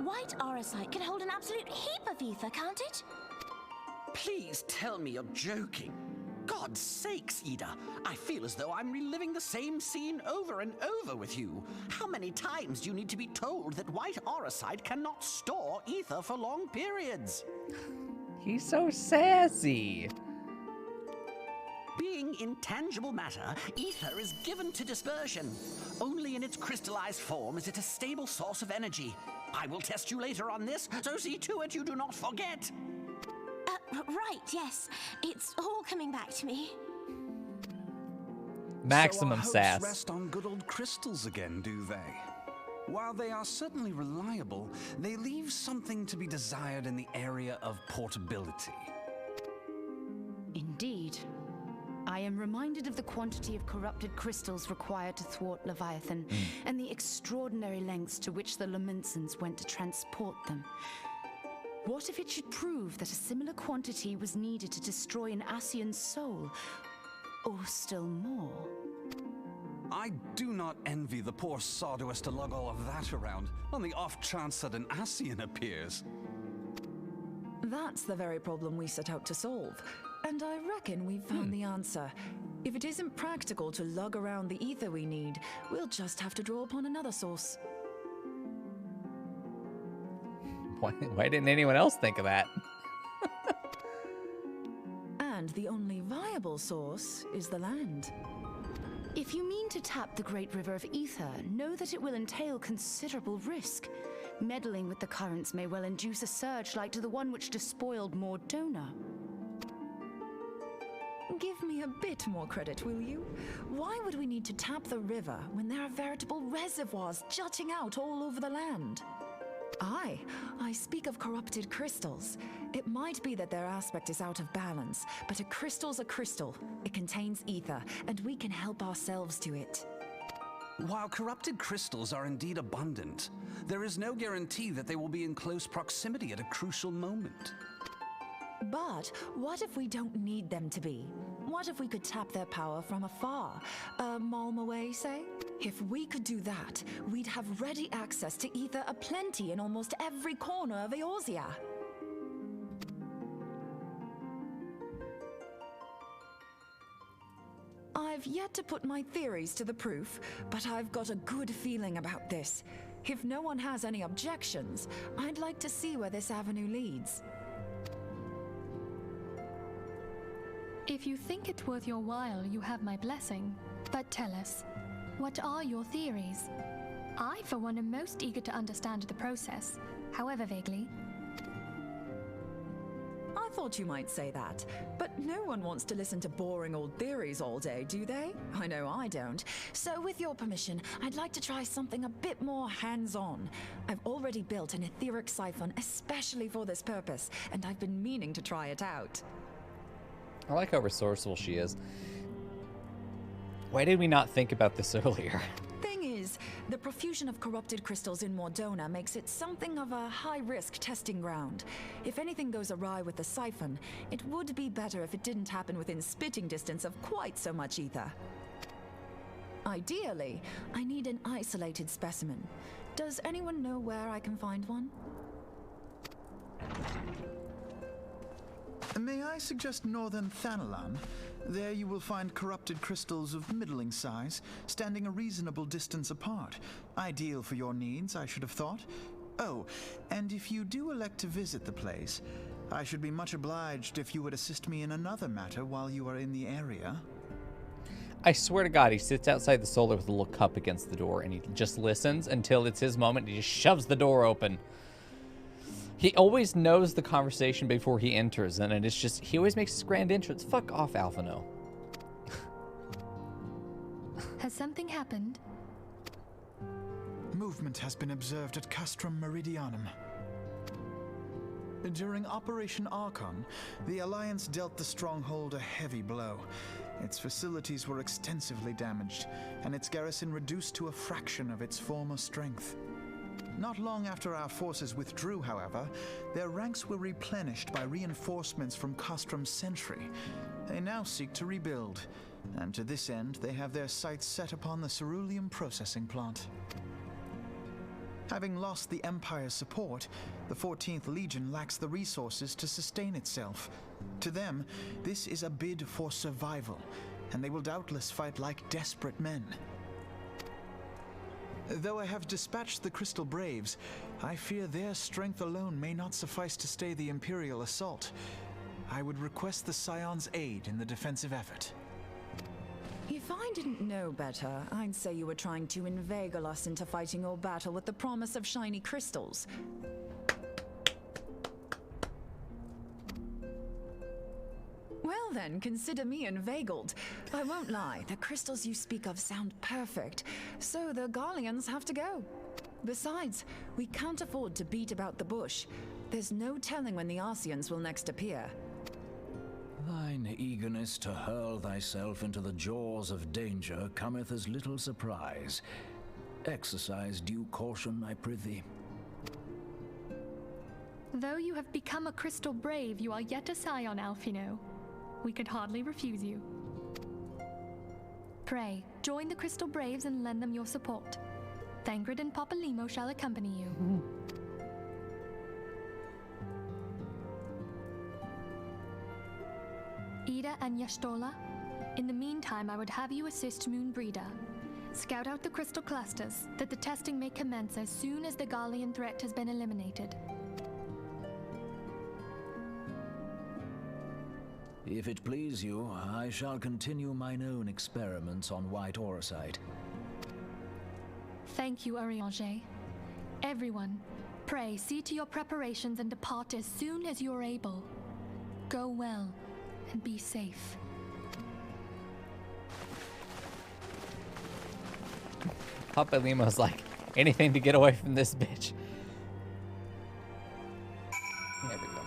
White auracite can hold an absolute heap of ether, can't it? Please tell me you're joking. God's sakes, Ida. I feel as though I'm reliving the same scene over and over with you. How many times do you need to be told that white auracite cannot store ether for long periods? He's so sassy. Being intangible matter, ether is given to dispersion. Only in its crystallized form is it a stable source of energy. I will test you later on this, so see to it you do not forget. Right, yes. It's all coming back to me. Maximum so our sass. hopes rest on good old crystals again, do they? While they are certainly reliable, they leave something to be desired in the area of portability. Indeed. I am reminded of the quantity of corrupted crystals required to thwart Leviathan, and the extraordinary lengths to which the Lamentsons went to transport them. What if it should prove that a similar quantity was needed to destroy an Ascian's soul? Or still more? I do not envy the poor sod who has to lug all of that around, on the off chance that an Ascian appears. That's the very problem we set out to solve. And I reckon we've found the answer. If it isn't practical to lug around the ether we need, we'll just have to draw upon another source. Why didn't anyone else think of that? And the only viable source is the land. If you mean to tap the Great River of Aether, know that it will entail considerable risk. Meddling with the currents may well induce a surge like to the one which despoiled Mordona. Give me a bit more credit, will you? Why would we need to tap the river when there are veritable reservoirs jutting out all over the land? I speak of corrupted crystals. It might be that their aspect is out of balance, but a crystal's a crystal. It contains ether, and we can help ourselves to it. While corrupted crystals are indeed abundant, there is no guarantee that they will be in close proximity at a crucial moment. But what if we don't need them to be? What if we could tap their power from afar? A malm away, say? If we could do that, we'd have ready access to ether aplenty in almost every corner of Eorzea. I've yet to put my theories to the proof, but I've got a good feeling about this. If no one has any objections, I'd like to see where this avenue leads. If you think it worth your while, you have my blessing. But tell us, what are your theories? I, for one, am most eager to understand the process, however vaguely. I thought you might say that, but no one wants to listen to boring old theories all day, do they? I know I don't. So with your permission, I'd like to try something a bit more hands-on. I've already built an etheric siphon especially for this purpose, and I've been meaning to try it out. I like how resourceful she is. Why did we not think about this earlier? Thing is, the profusion of corrupted crystals in Mordona makes it something of a high-risk testing ground. If anything goes awry with the siphon, it would be better if it didn't happen within spitting distance of quite so much ether. Ideally, I need an isolated specimen. Does anyone know where I can find one? May I suggest northern Thanalan? There you will find corrupted crystals of middling size, standing a reasonable distance apart. Ideal for your needs, I should have thought. Oh, and if you do elect to visit the place, I should be much obliged if you would assist me in another matter while you are in the area. I swear to God, he sits outside the solar with a little cup against the door, and he just listens until it's his moment, and he just shoves the door open. He always knows the conversation before he enters, and it's just, he always makes his grand entrance. Fuck off, Alphino. Has something happened? Movement has been observed at Castrum Meridianum. During Operation Archon, the Alliance dealt the stronghold a heavy blow. Its facilities were extensively damaged, and its garrison reduced to a fraction of its former strength. Not long after our forces withdrew, however, their ranks were replenished by reinforcements from Castrum's Sentry. They now seek to rebuild, and to this end they have their sights set upon the ceruleum processing plant. Having lost the Empire's support, the 14th Legion lacks the resources to sustain itself. To them, this is a bid for survival, and they will doubtless fight like desperate men. Though I have dispatched the Crystal Braves, I fear their strength alone may not suffice to stay the Imperial assault. I would request the Scion's aid in the defensive effort. If I didn't know better, I'd say you were trying to inveigle us into fighting your battle with the promise of shiny crystals. Well then, consider me inveigled. I won't lie, the crystals you speak of sound perfect, so the Garleans have to go. Besides, we can't afford to beat about the bush. There's no telling when the Ascians will next appear. Thine eagerness to hurl thyself into the jaws of danger cometh as little surprise. Exercise due caution, I prithee. Though you have become a crystal brave, you are yet a scion, Alfino. We could hardly refuse you. Pray, join the Crystal Braves and lend them your support. Thangrid and Papalimo shall accompany you. Ida and Yashtola, in the meantime I would have you assist Moonbreeder. Scout out the crystal clusters, that the testing may commence as soon as the Garlean threat has been eliminated. If it please you, I shall continue mine own experiments on white aurosite. Thank you, Arianger. Everyone, pray see to your preparations and depart as soon as you are able. Go well, and be safe. Papa Limo's like, anything to get away from this bitch. There we go.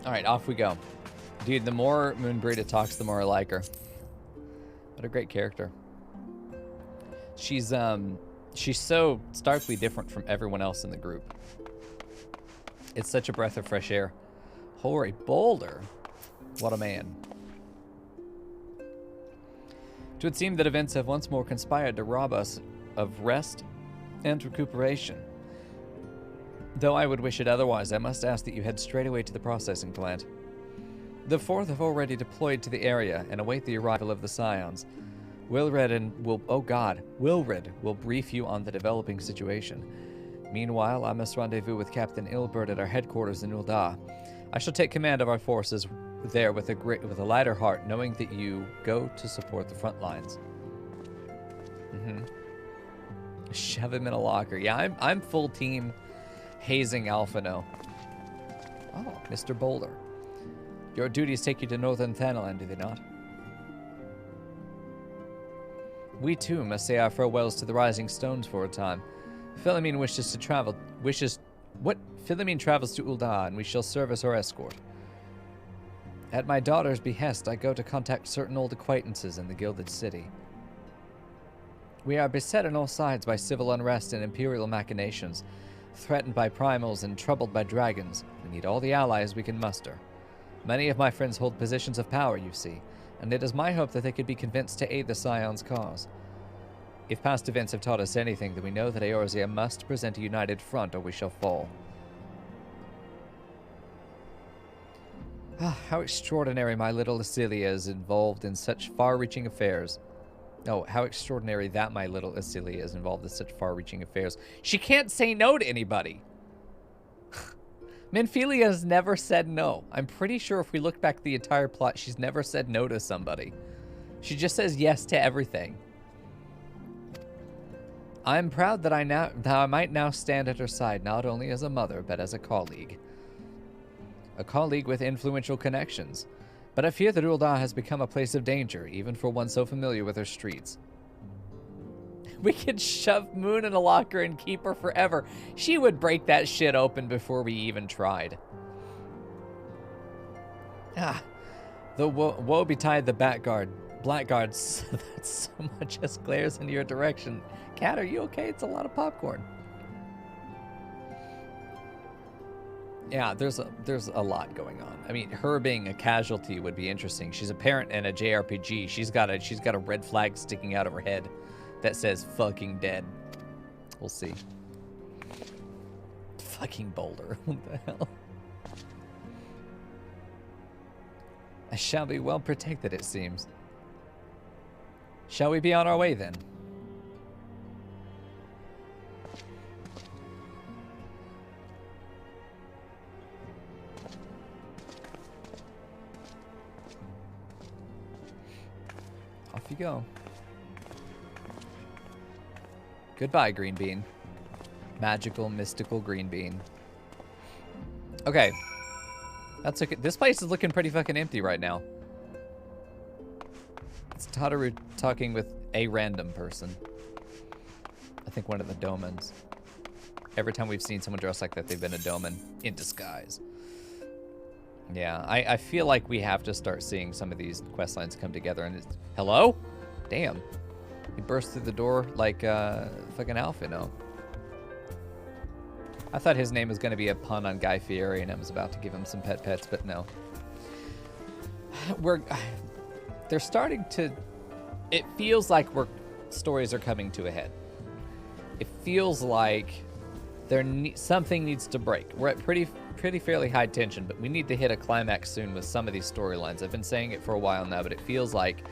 Alright, off we go. Dude, the more Moonbreeder talks, the more I like her. What a great character. She's so starkly different from everyone else in the group. It's such a breath of fresh air. Hoary Boulder. What a man. It would seem that events have once more conspired to rob us of rest and recuperation. Though I would wish it otherwise, I must ask that you head straight away to the processing plant. The 4th have already deployed to the area and await the arrival of the Scions. Wilred will brief you on the developing situation. Meanwhile, I must rendezvous with Captain Ilbert at our headquarters in Ul'dah. I shall take command of our forces there with a lighter heart, knowing that you go to support the front lines. Shove him in a locker. Yeah, I'm full team hazing Alphino. Oh, Mr. Boulder. Your duties take you to Northern Thanalan, do they not? We too must say our farewells to the Rising Stones for a time. Philomene Philomene travels to Ul'dah, and we shall serve as her escort. At my daughter's behest, I go to contact certain old acquaintances in the Gilded City. We are beset on all sides by civil unrest and imperial machinations, threatened by primals and troubled by dragons. We need all the allies we can muster. Many of my friends hold positions of power, you see, and it is my hope that they could be convinced to aid the Scion's cause. If past events have taught us anything, then we know that Eorzea must present a united front or we shall fall. How extraordinary my little Acilia is involved in such far-reaching affairs. Oh, how extraordinary that my little Acilia is involved in such far-reaching affairs. She can't say no to anybody. Minfilia has never said no. I'm pretty sure if we look back the entire plot, she's never said no to somebody. She just says yes to everything. I am proud that I might now stand at her side, not only as a mother, but as a colleague. A colleague with influential connections. But I fear that Ul'dah has become a place of danger, even for one so familiar with her streets. We could shove Moon in a locker and keep her forever. She would break that shit open before we even tried. The woe betide the blackguard that so much as glares in your direction. Cat, are you okay? It's a lot of popcorn. Yeah, there's a lot going on. I mean, her being a casualty would be interesting. She's a parent in a JRPG. She's got a red flag sticking out of her head that says fucking dead. We'll see. Fucking boulder. What the hell? I shall be well protected, it seems. Shall we be on our way, then? Off you go. Goodbye, green bean. Magical, mystical green bean. Okay. That's okay. This place is looking pretty fucking empty right now. It's Tataru talking with a random person. I think one of the domans. Every time we've seen someone dressed like that, they've been a doman in disguise. Yeah, I feel like we have to start seeing some of these quest lines come together. And it's, hello? Damn. He burst through the door like fucking Alpha, no? I thought his name was going to be a pun on Guy Fieri, and I was about to give him some pets, but no. They're starting to, it feels like stories are coming to a head. It feels like something needs to break. We're at pretty fairly high tension, but we need to hit a climax soon with some of these storylines. I've been saying it for a while now, but it feels like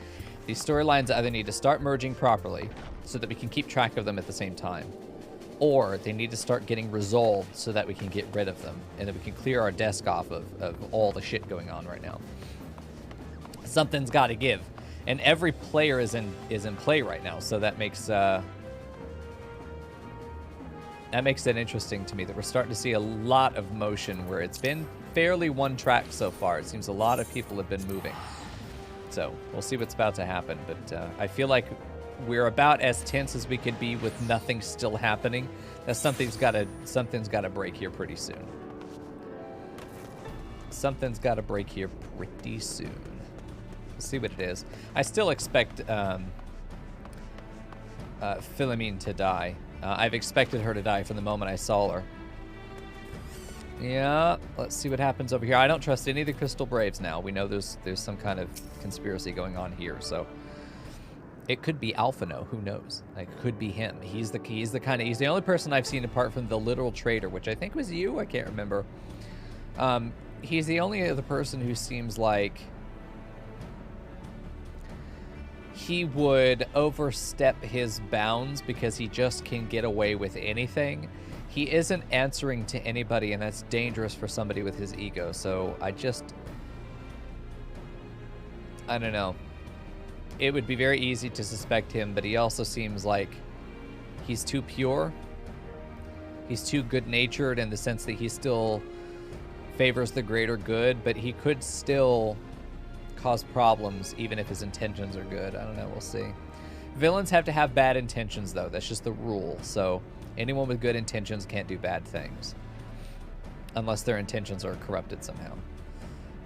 these storylines either need to start merging properly so that we can keep track of them at the same time, or they need to start getting resolved so that we can get rid of them and that we can clear our desk off of all the shit going on right now. Something's got to give, and every player is in play right now, so that makes it interesting to me that we're starting to see a lot of motion where it's been fairly one track so far. It seems a lot of people have been moving, so we'll see what's about to happen. But I feel like we're about as tense as we could be with nothing still happening. That something's got to break here pretty soon. Something's got to break here pretty soon. We'll see what it is. I still expect Philomene to die. I've expected her to die from the moment I saw her. Yeah, let's see what happens over here. I don't trust any of the Crystal Braves now. We know there's some kind of conspiracy going on here, so it could be Alphino. Who knows? It could be him. He's the only person I've seen apart from the literal traitor, which I think was you. I can't remember. He's the only other person who seems like he would overstep his bounds because he just can get away with anything. He isn't answering to anybody, and that's dangerous for somebody with his ego. So I don't know. It would be very easy to suspect him, but he also seems like he's too pure. He's too good-natured in the sense that he still favors the greater good, but he could still cause problems even if his intentions are good. I don't know, we'll see. Villains have to have bad intentions, though. That's just the rule. So anyone with good intentions can't do bad things unless their intentions are corrupted somehow,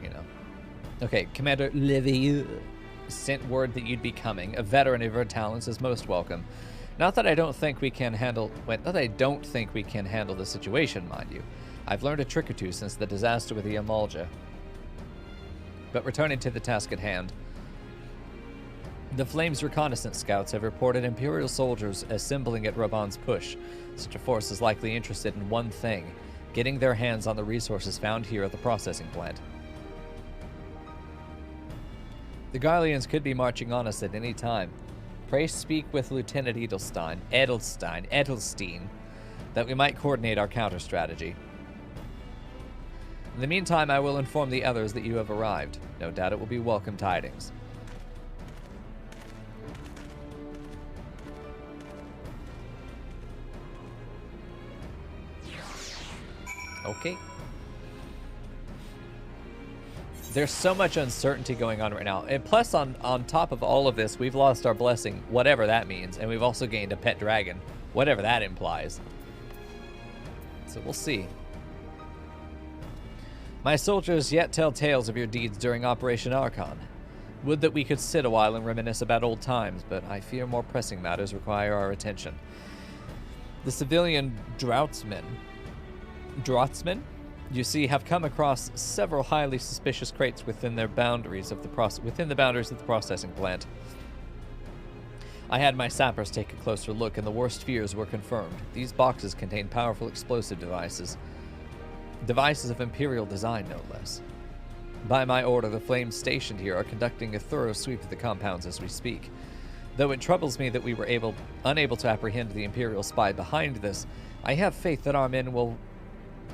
you know. Okay, Commander Levy sent word that you'd be coming. A veteran of your talents is most welcome. Not that I don't think we can handle the situation, mind you. I've learned a trick or two since the disaster with the Amalja. But returning to the task at hand, the Flames reconnaissance scouts have reported Imperial soldiers assembling at Raban's push. Such a force is likely interested in one thing: getting their hands on the resources found here at the processing plant. The Garleans could be marching on us at any time. Pray speak with Lieutenant Edelstein, that we might coordinate our counter strategy. In the meantime, I will inform the others that you have arrived. No doubt it will be welcome tidings. Okay. There's so much uncertainty going on right now. And plus, on top of all of this, we've lost our blessing, whatever that means. And we've also gained a pet dragon, whatever that implies. So we'll see. My soldiers yet tell tales of your deeds during Operation Archon. Would that we could sit a while and reminisce about old times, but I fear more pressing matters require our attention. The civilian draftsmen, you see, have come across several highly suspicious crates within the boundaries of the processing plant. I had my sappers take a closer look, and the worst fears were confirmed. These boxes contain powerful explosive devices. Devices of Imperial design, no less. By my order, the flames stationed here are conducting a thorough sweep of the compounds as we speak. Though it troubles me that we were unable to apprehend the Imperial spy behind this, I have faith that our men will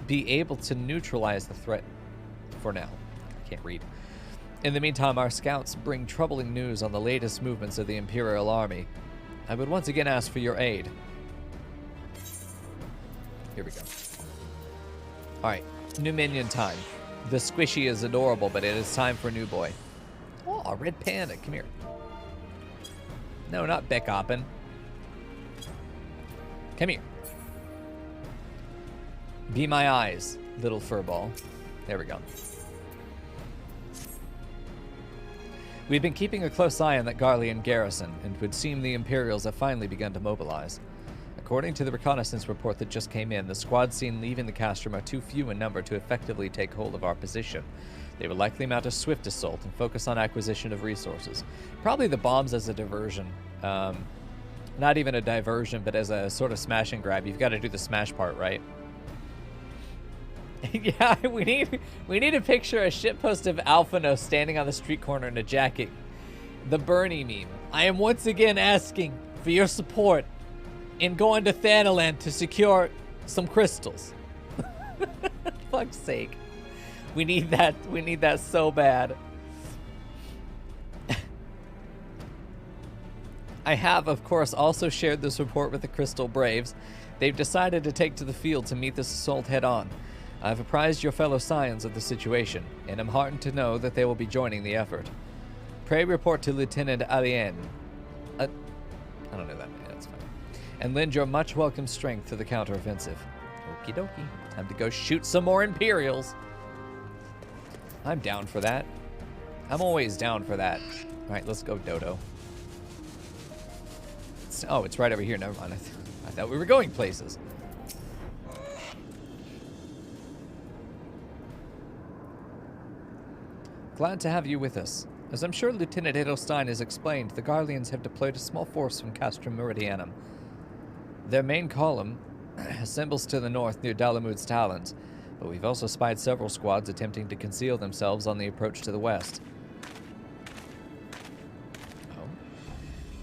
be able to neutralize the threat for now. I can't read. In the meantime, our scouts bring troubling news on the latest movements of the Imperial army. I would once again ask for your aid. Here we go. Alright, new minion time. The squishy is adorable, but it is time for a new boy. Oh, a red panda. Come here. No, not Beckoppen. Come here. Be my eyes, little furball. There we go. We've been keeping a close eye on that Garlean garrison, and it would seem the Imperials have finally begun to mobilize. According to the reconnaissance report that just came in, the squads seen leaving the castrum are too few in number to effectively take hold of our position. They will likely mount a swift assault and focus on acquisition of resources. Probably the bombs as a diversion. Not even a diversion, but as a sort of smash and grab. You've got to do the smash part, right? Yeah, we need a picture, a shitpost of Alphino standing on the street corner in a jacket. The Bernie meme. I am once again asking for your support in going to Thanaland to secure some crystals. Fuck's sake. We need that. We need that so bad. I have, of course, also shared this report with the Crystal Braves. They've decided to take to the field to meet this assault head-on. I've apprised your fellow Scions of the situation, and am heartened to know that they will be joining the effort. Pray report to Lieutenant Alien. I don't know that name, that's fine. And lend your much welcome strength to the counteroffensive. Okie dokie. Time to go shoot some more Imperials. I'm down for that. I'm always down for that. Alright, let's go, Dodo. Oh, it's right over here. Never mind. I thought we were going places. Glad to have you with us. As I'm sure Lieutenant Edelstein has explained, the Garleans have deployed a small force from Castrum Meridianum. Their main column assembles to the north near Dalamud's Talons, but we've also spied several squads attempting to conceal themselves on the approach to the west. Oh.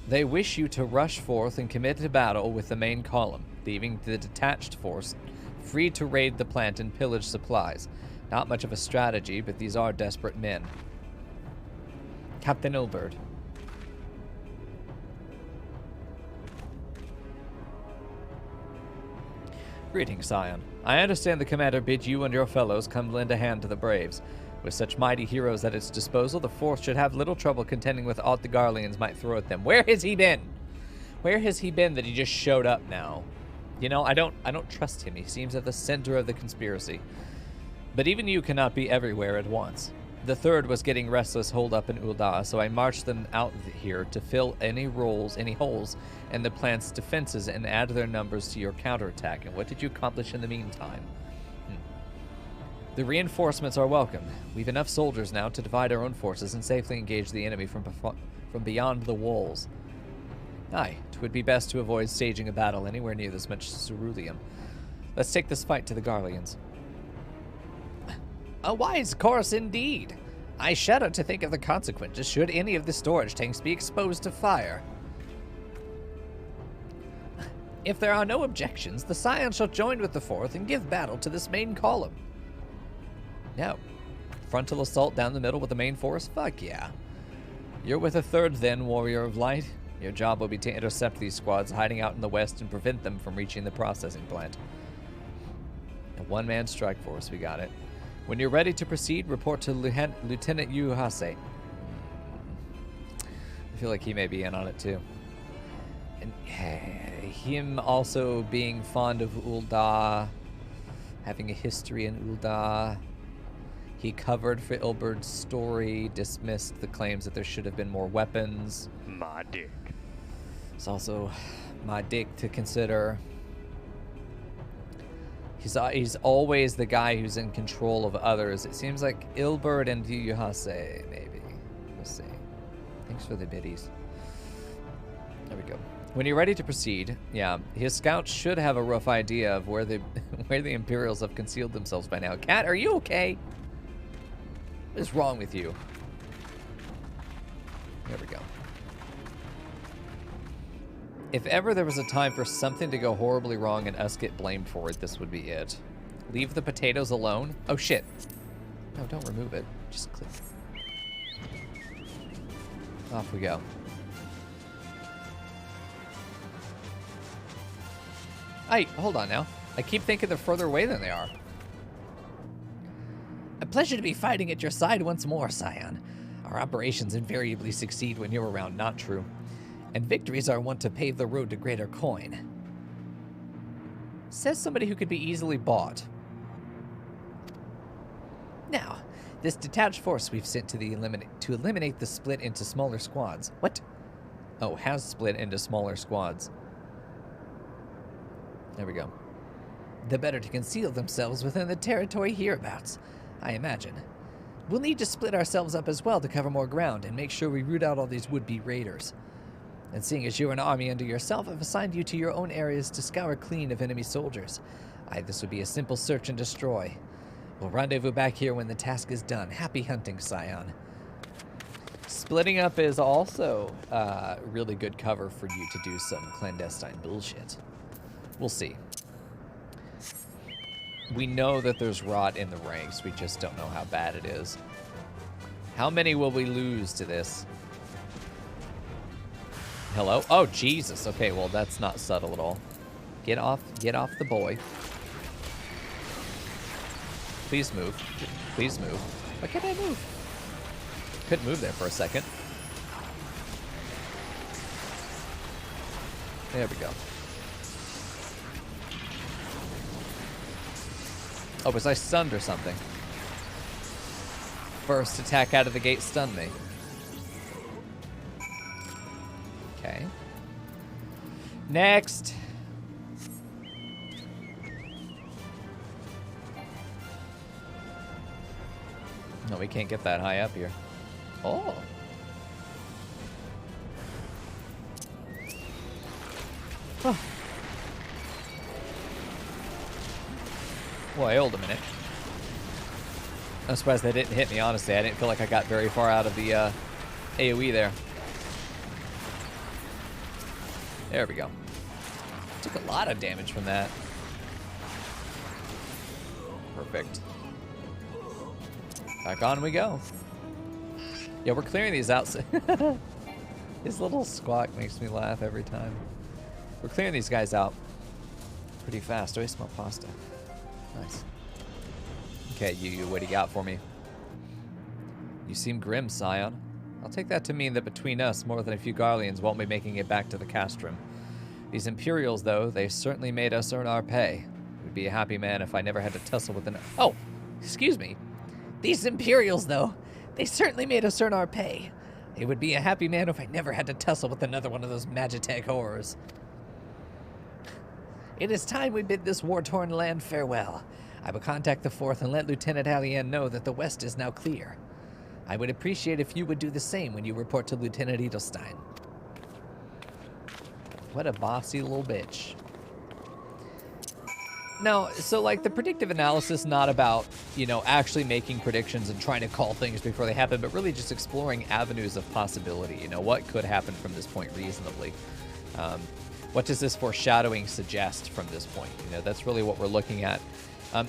They wish you to rush forth and commit to battle with the main column, leaving the detached force free to raid the plant and pillage supplies. Not much of a strategy, but these are desperate men. Captain Ilbert. Greetings, Scion. I understand the commander bids you and your fellows come lend a hand to the Braves. With such mighty heroes at its disposal, the force should have little trouble contending with aught the Garleans might throw at them. Where has he been? Where has he been that he just showed up now? You know, I don't trust him. He seems at the center of the conspiracy. But even you cannot be everywhere at once. The third was getting restless holed up in Ul'dah, so I marched them out here to fill any holes in the plant's defenses and add their numbers to your counterattack. And what did you accomplish in the meantime? The reinforcements are welcome. We've enough soldiers now to divide our own forces and safely engage the enemy from beyond the walls. Aye, 'twould be best to avoid staging a battle anywhere near this much ceruleum. Let's take this fight to the Garleans. A wise course indeed. I shudder to think of the consequences should any of the storage tanks be exposed to fire. If there are no objections, the Scions shall join with the Fourth and give battle to this main column. No. Frontal assault down the middle with the main force? Fuck yeah. You're with a third then, Warrior of Light. Your job will be to intercept these squads hiding out in the west and prevent them from reaching the processing plant. A one-man strike force, we got it. When you're ready to proceed, report to Lieutenant Yuhase. I feel like he may be in on it too. And him also being fond of Ul'dah, having a history in Ul'dah. He covered for Ilbert's story, dismissed the claims that there should have been more weapons. My dick. It's also my dick to consider. He's always the guy who's in control of others. It seems like Ilbert and Yuhase, maybe. We'll see. Thanks for the biddies. There we go. When you're ready to proceed, yeah, his scouts should have a rough idea of where the where the Imperials have concealed themselves by now. Cat, are you okay? What is wrong with you? There we go. If ever there was a time for something to go horribly wrong and us get blamed for it, this would be it. Leave the potatoes alone? Oh, shit. No, don't remove it. Just click. Off we go. Hey, hold on now. I keep thinking they're further away than they are. A pleasure to be fighting at your side once more, Scion. Our operations invariably succeed when you're around, not true. And victories are one to pave the road to greater coin. Says somebody who could be easily bought. Now, this detached force we've sent to eliminate the split into smaller squads. What? Oh, has split into smaller squads. There we go. The better to conceal themselves within the territory hereabouts, I imagine. We'll need to split ourselves up as well to cover more ground and make sure we root out all these would-be raiders. And seeing as you're an army unto yourself, I've assigned you to your own areas to scour clean of enemy soldiers. This would be a simple search and destroy. We'll rendezvous back here when the task is done. Happy hunting, Scion. Splitting up is also really good cover for you to do some clandestine bullshit. We'll see. We know that there's rot in the ranks. We just don't know how bad it is. How many will we lose to this? Hello? Oh, Jesus. Okay, well, that's not subtle at all. Get off the boy. Please move. Please move. Why can't I move? Couldn't move there for a second. There we go. Oh, was I stunned or something? First attack out of the gate stunned me. Okay. Next. No, we can't get that high up here. Oh. Huh. Well, hold a minute. I'm surprised they didn't hit me, honestly. I didn't feel like I got very far out of the AoE there. There we go. Took a lot of damage from that. Perfect. Back on we go. Yeah, we're clearing these out. His little squawk makes me laugh every time. We're clearing these guys out pretty fast. Do I smell pasta? Nice. Okay, you, what do you got for me? You seem grim, Scion. I'll take that to mean that between us, more than a few Garleans won't be making it back to the castrum. These Imperials, though, they certainly made us earn our pay. I'd be a happy man if I never had to tussle with an... Oh, excuse me. These Imperials, though, they certainly made us earn our pay. I would be a happy man if I never had to tussle with another one of those Magitech horrors. It is time we bid this war-torn land farewell. I will contact the 4th and let Lieutenant Allien know that the west is now clear. I would appreciate if you would do the same when you report to Lieutenant Edelstein. What a bossy little bitch. Now, so like the predictive analysis, not about, you know, actually making predictions and trying to call things before they happen, but really just exploring avenues of possibility. You know, what could happen from this point reasonably? What does this foreshadowing suggest from this point? You know, that's really what we're looking at.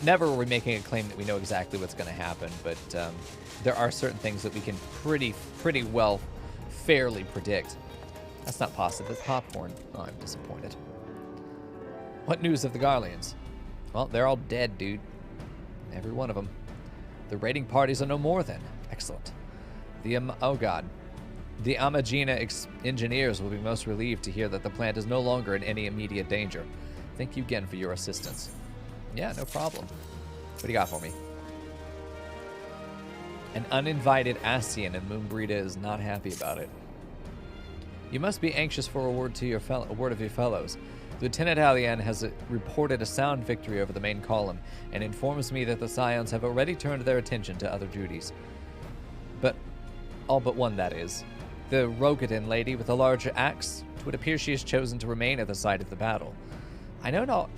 Never are we making a claim that we know exactly what's going to happen, but there are certain things that we can pretty well fairly predict. That's not pasta, that's popcorn. Oh, I'm disappointed. What news of the Garleans? Well, they're all dead, dude. Every one of them. The raiding parties are no more then. Excellent. Oh god. The Amagina engineers will be most relieved to hear that the plant is no longer in any immediate danger. Thank you again for your assistance. Yeah, no problem. What do you got for me? An uninvited Ascian, and Moonbreeda is not happy about it. You must be anxious for a word of your fellows. Lieutenant Allien has reported a sound victory over the main column and informs me that the Scions have already turned their attention to other duties. But all but one, that is. The Rogadin lady with a large axe it would appear she has chosen to remain at the site of the battle. I know not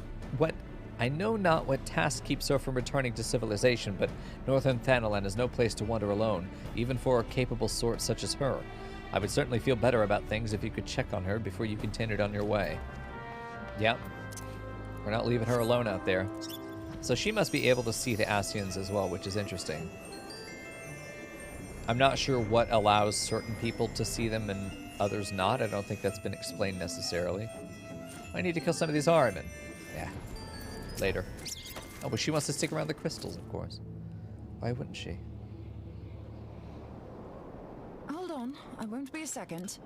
what task keeps her from returning to civilization, but Northern Thanalan is no place to wander alone, even for a capable sort such as her. I would certainly feel better about things if you could check on her before you continued on your way. Yep. We're not leaving her alone out there. So she must be able to see the Ascians as well, which is interesting. I'm not sure what allows certain people to see them and others not. I don't think that's been explained necessarily. I need to kill some of these Ahriman. Yeah. Later. Oh, but she wants to stick around the crystals, of course. Why wouldn't she? Hold on, I won't be a second.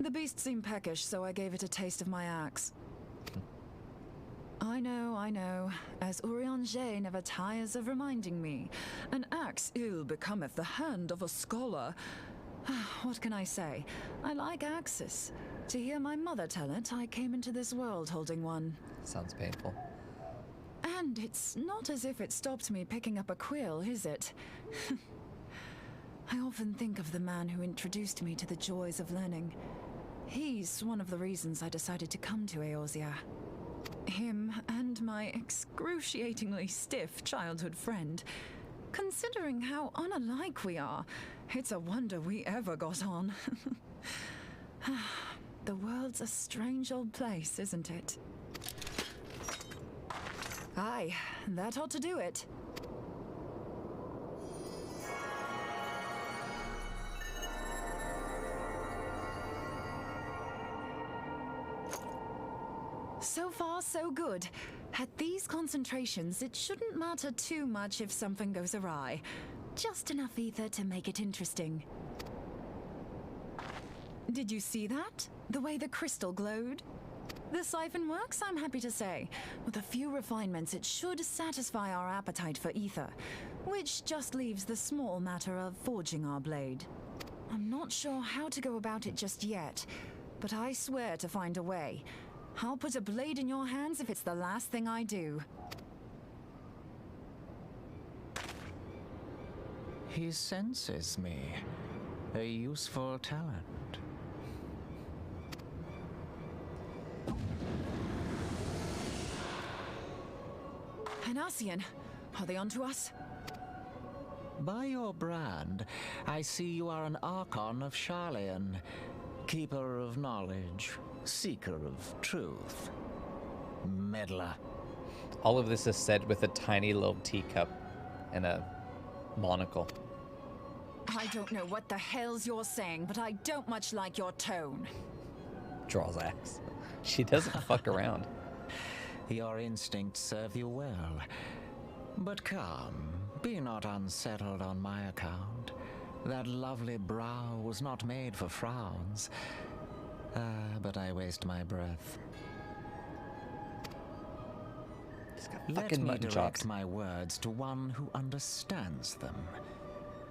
The beast seemed peckish, so I gave it a taste of my axe. I know. As Urianger never tires of reminding me, an axe ill becometh the hand of a scholar. What can I say? I like axes. To hear my mother tell it, I came into this world holding one. Sounds painful. And it's not as if it stopped me picking up a quill, is it? I often think of the man who introduced me to the joys of learning. He's one of the reasons I decided to come to Eorzea. Him and my excruciatingly stiff childhood friend. Considering how unalike we are, it's a wonder we ever got on. The world's a strange old place, isn't it? Aye, that ought to do it. So far, so good. At these concentrations, it shouldn't matter too much if something goes awry. Just enough ether to make it interesting. Did you see that? The way the crystal glowed? The siphon works, I'm happy to say. With a few refinements, it should satisfy our appetite for ether, which just leaves the small matter of forging our blade. I'm not sure how to go about it just yet, but I swear to find a way. I'll put a blade in your hands if it's the last thing I do. He senses me. A useful talent. An Ascian. Are they onto us? By your brand, I see you are an Archon of Sharlayan. Keeper of knowledge. Seeker of truth. Meddler. All of this is said with a tiny little teacup and a monocle. I don't know what the hell's you're saying, but I don't much like your tone. Draws axe. She doesn't fuck around. Your instincts serve you well. But come, be not unsettled on my account. That lovely brow was not made for frowns. But I waste my breath. He's got Let fucking me mutton direct chops. my words to one who understands them.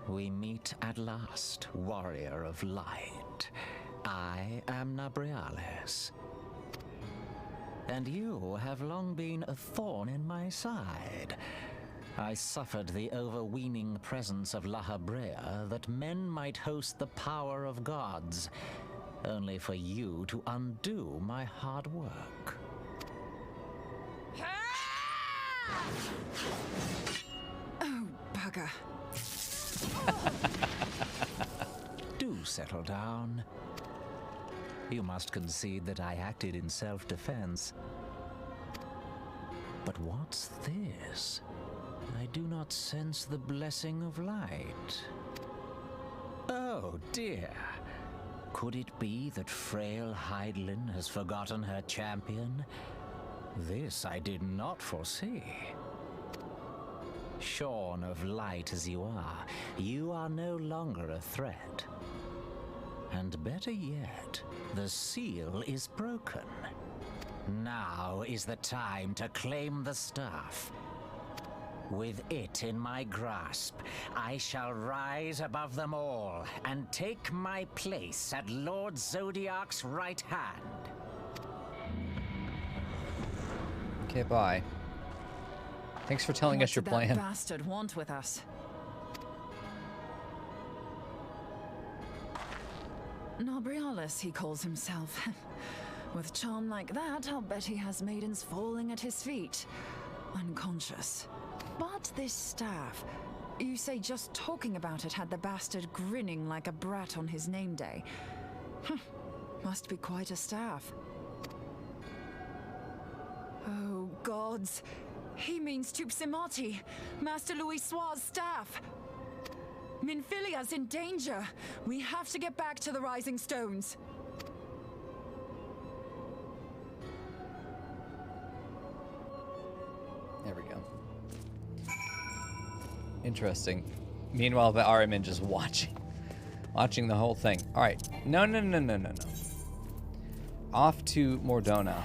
We meet at last, warrior of light. I am Nabriales. And you have long been a thorn in my side. I suffered the overweening presence of La Habrea that men might host the power of gods, only for you to undo my hard work. Oh, bugger. Do settle down. You must concede that I acted in self-defense. But what's this? I do not sense the blessing of light. Oh dear. Could it be that frail Hydaelyn has forgotten her champion? This I did not foresee. Shorn of light as you are no longer a threat. And better yet, the seal is broken. Now is the time to claim the staff. With it in my grasp, I shall rise above them all and take my place at Lord Zodiac's right hand. Okay, bye. Thanks for telling us your What did that plan. bastard want with us? Nobrialis, he calls himself. With charm like that, I'll bet he has maidens falling at his feet, unconscious. But this staff, you say just talking about it had the bastard grinning like a brat on his name day. Must be quite a staff. Oh, gods. He means Tupsimati, Master Louis Soir's staff. Minfilia's in danger. We have to get back to the Rising Stones. There we go. Interesting. Meanwhile, the Ariman just watching the whole thing. All right. No. Off to Mordona.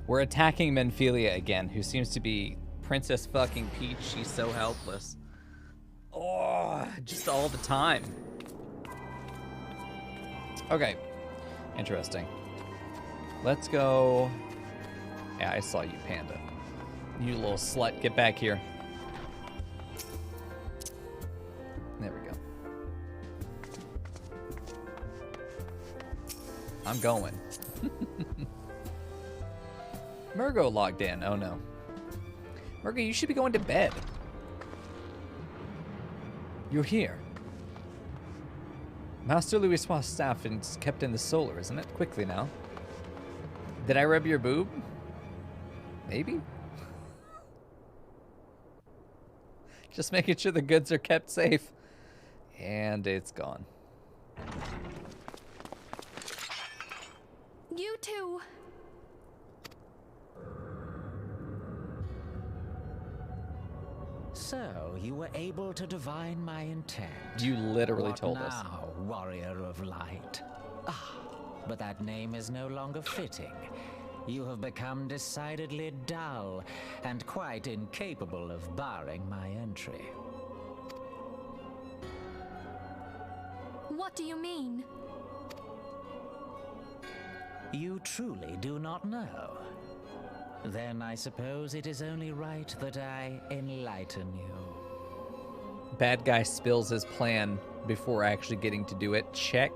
We're attacking Menphilia again, who seems to be Princess fucking Peach. She's so helpless. Oh, just all the time. Okay. Interesting. Let's go. Yeah, I saw you, Panda. You little slut. Get back here. There we go. I'm going. Murgo logged in. Oh no. Murgo, you should be going to bed. You're here. Master Louis Soir's staff is kept in the solar, isn't it? Quickly now. Did I rub your boob? Maybe? Just making sure the goods are kept safe. And it's gone. You two. So, you were able to divine my intent. You literally What told now, us. Warrior of Light? Ah, but that name is no longer fitting. You have become decidedly dull and quite incapable of barring my entry. What do you mean? You truly do not know. Then I suppose it is only right that I enlighten you. Bad guy spills his plan before actually getting to do it. Check.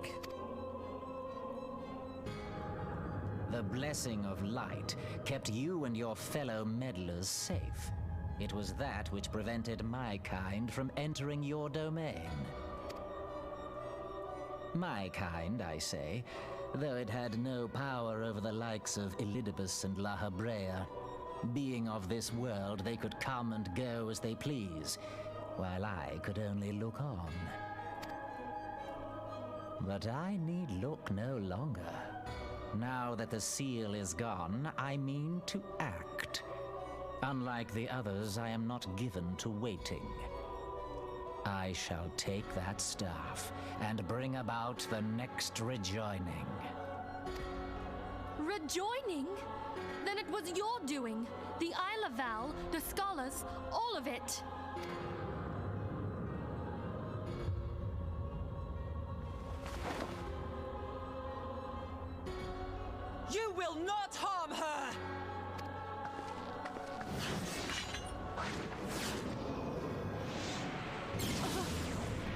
The blessing of light kept you and your fellow meddlers safe. It was that which prevented my kind from entering your domain. My kind, I say, though it had no power over the likes of Elidibus and La Habrea. Being of this world, they could come and go as they please, while I could only look on. But I need look no longer. Now that the seal is gone, I mean to act. Unlike the others, I am not given to waiting. I shall take that staff and bring about the next rejoining. Rejoining? Then it was your doing. The Isle of Val, the scholars, all of it. You will not harm her!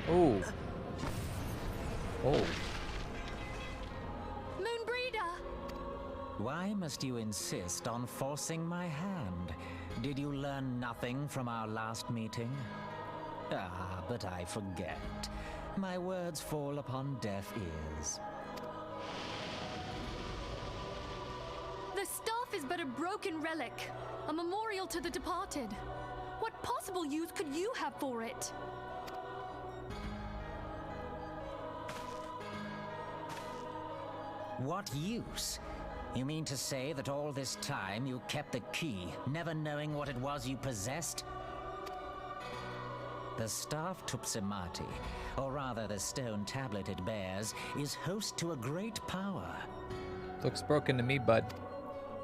Oh. Oh. Moonbreeder! Why must you insist on forcing my hand? Did you learn nothing from our last meeting? Ah, but I forget. My words fall upon deaf ears. The staff is but a broken relic, a memorial to the departed. What possible use could you have for it? What use? You mean to say that all this time you kept the key, never knowing what it was you possessed? The staff Tupsimati, or rather the stone tablet it bears, is host to a great power. Looks broken to me, bud.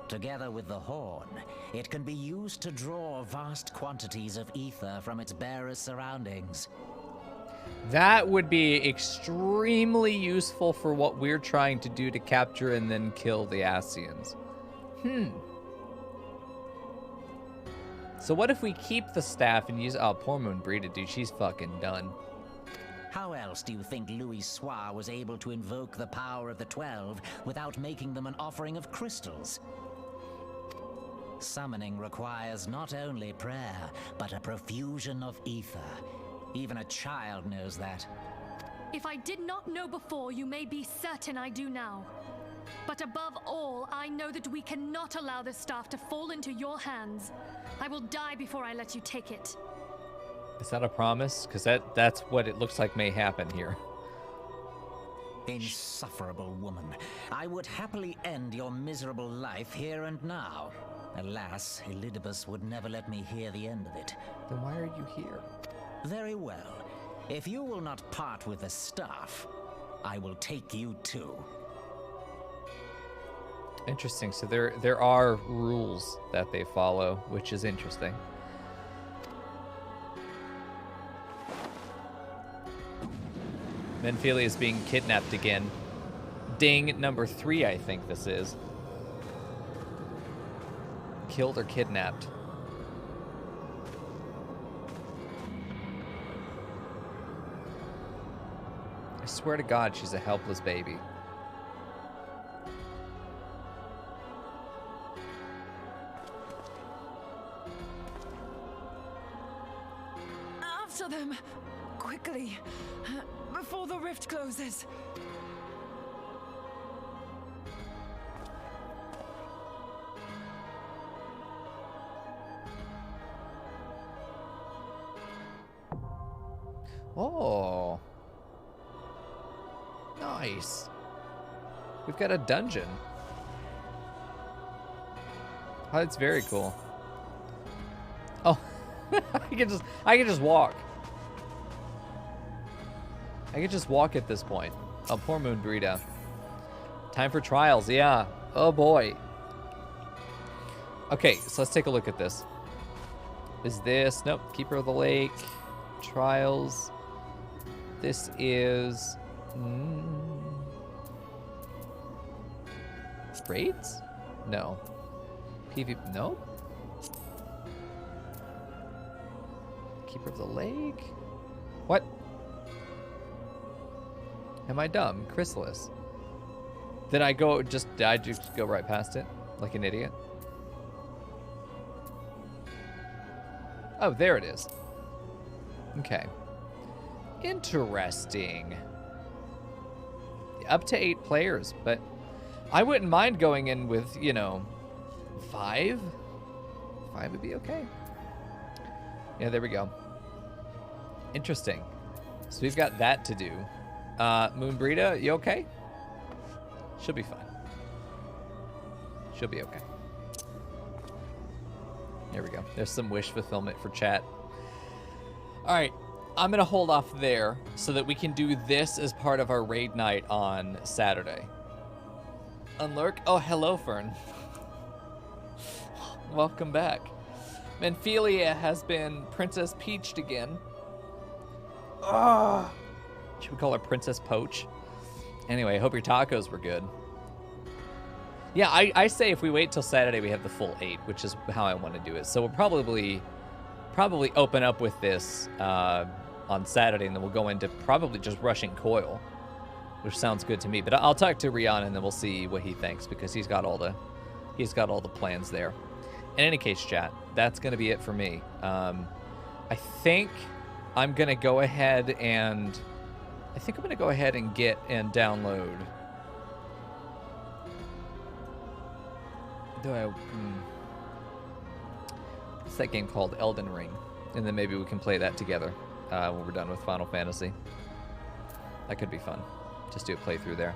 Together with the horn, it can be used to draw vast quantities of ether from its bearer's surroundings. That would be extremely useful for what we're trying to do to capture and then kill the Ascians. So what if we keep the staff and use... Oh, poor Moonbreeder, dude. She's fucking done. How else do you think Louis Soir was able to invoke the power of the 12 without making them an offering of crystals? Summoning requires not only prayer, but a profusion of ether. Even a child knows that. If I did not know before, you may be certain I do now. But above all, I know that we cannot allow this staff to fall into your hands. I will die before I let you take it. Is that a promise? Because that's what it looks like may happen here. Insufferable woman. I would happily end your miserable life here and now. Alas, Elidibus would never let me hear the end of it. Then why are you here? Very well. If you will not part with the staff, I will take you too. Interesting. So there are rules that they follow, which is interesting. Menphelia is being kidnapped again. Ding, number 3, I think this is. Killed or kidnapped. I swear to God, she's a helpless baby. After them! Quickly! Before the rift closes! Oh. Nice. We've got a dungeon. Oh, that's very cool. Oh. I can just walk. I could just walk at this point. Oh, poor Moon Burrito. Time for trials, yeah. Oh boy. Okay, so let's take a look at this. Is this, nope, Keeper of the Lake, trials. This is, raids? No. PvP, no. Keeper of the Lake? What? Am I dumb? Chrysalis. Did I just go right past it? Like an idiot? Oh, there it is. Okay. Interesting. Up to 8 players, but I wouldn't mind going in with, 5. 5 would be okay. Yeah, there we go. Interesting. So we've got that to do. Moon Burrito, you okay? She'll be fine. She'll be okay. There we go. There's some wish fulfillment for chat. All right. I'm going to hold off there so that we can do this as part of our raid night on Saturday. Unlurk? Oh, hello, Fern. Welcome back. Menphelia has been Princess Peached again. Ah. Should we call her Princess Poach? Anyway, I hope your tacos were good. Yeah, I say if we wait till Saturday, we have the full 8, which is how I want to do it. So we'll probably open up with this on Saturday, and then we'll go into probably just rushing Coil, which sounds good to me. But I'll talk to Rihanna, and then we'll see what he thinks, because he's got all the plans there. In any case, chat, that's going to be it for me. I think I'm going to go ahead and get and download. What's that game called? Elden Ring. And then maybe we can play that together when we're done with Final Fantasy. That could be fun. Just do a playthrough there.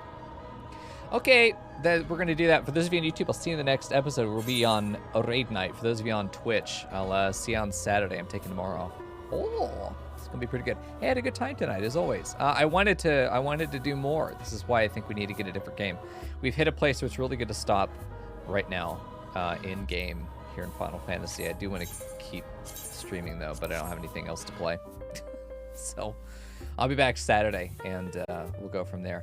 Okay, we're going to do that. For those of you on YouTube, I'll see you in the next episode. We'll be on a raid night. For those of you on Twitch, I'll see you on Saturday. I'm taking tomorrow off. Oh, it's going to be pretty good. Hey, I had a good time tonight, as always. I wanted to do more. This is why I think we need to get a different game. We've hit a place where it's really good to stop right now in game here in Final Fantasy. I do want to keep streaming though, but I don't have anything else to play. So I'll be back Saturday, and we'll go from there.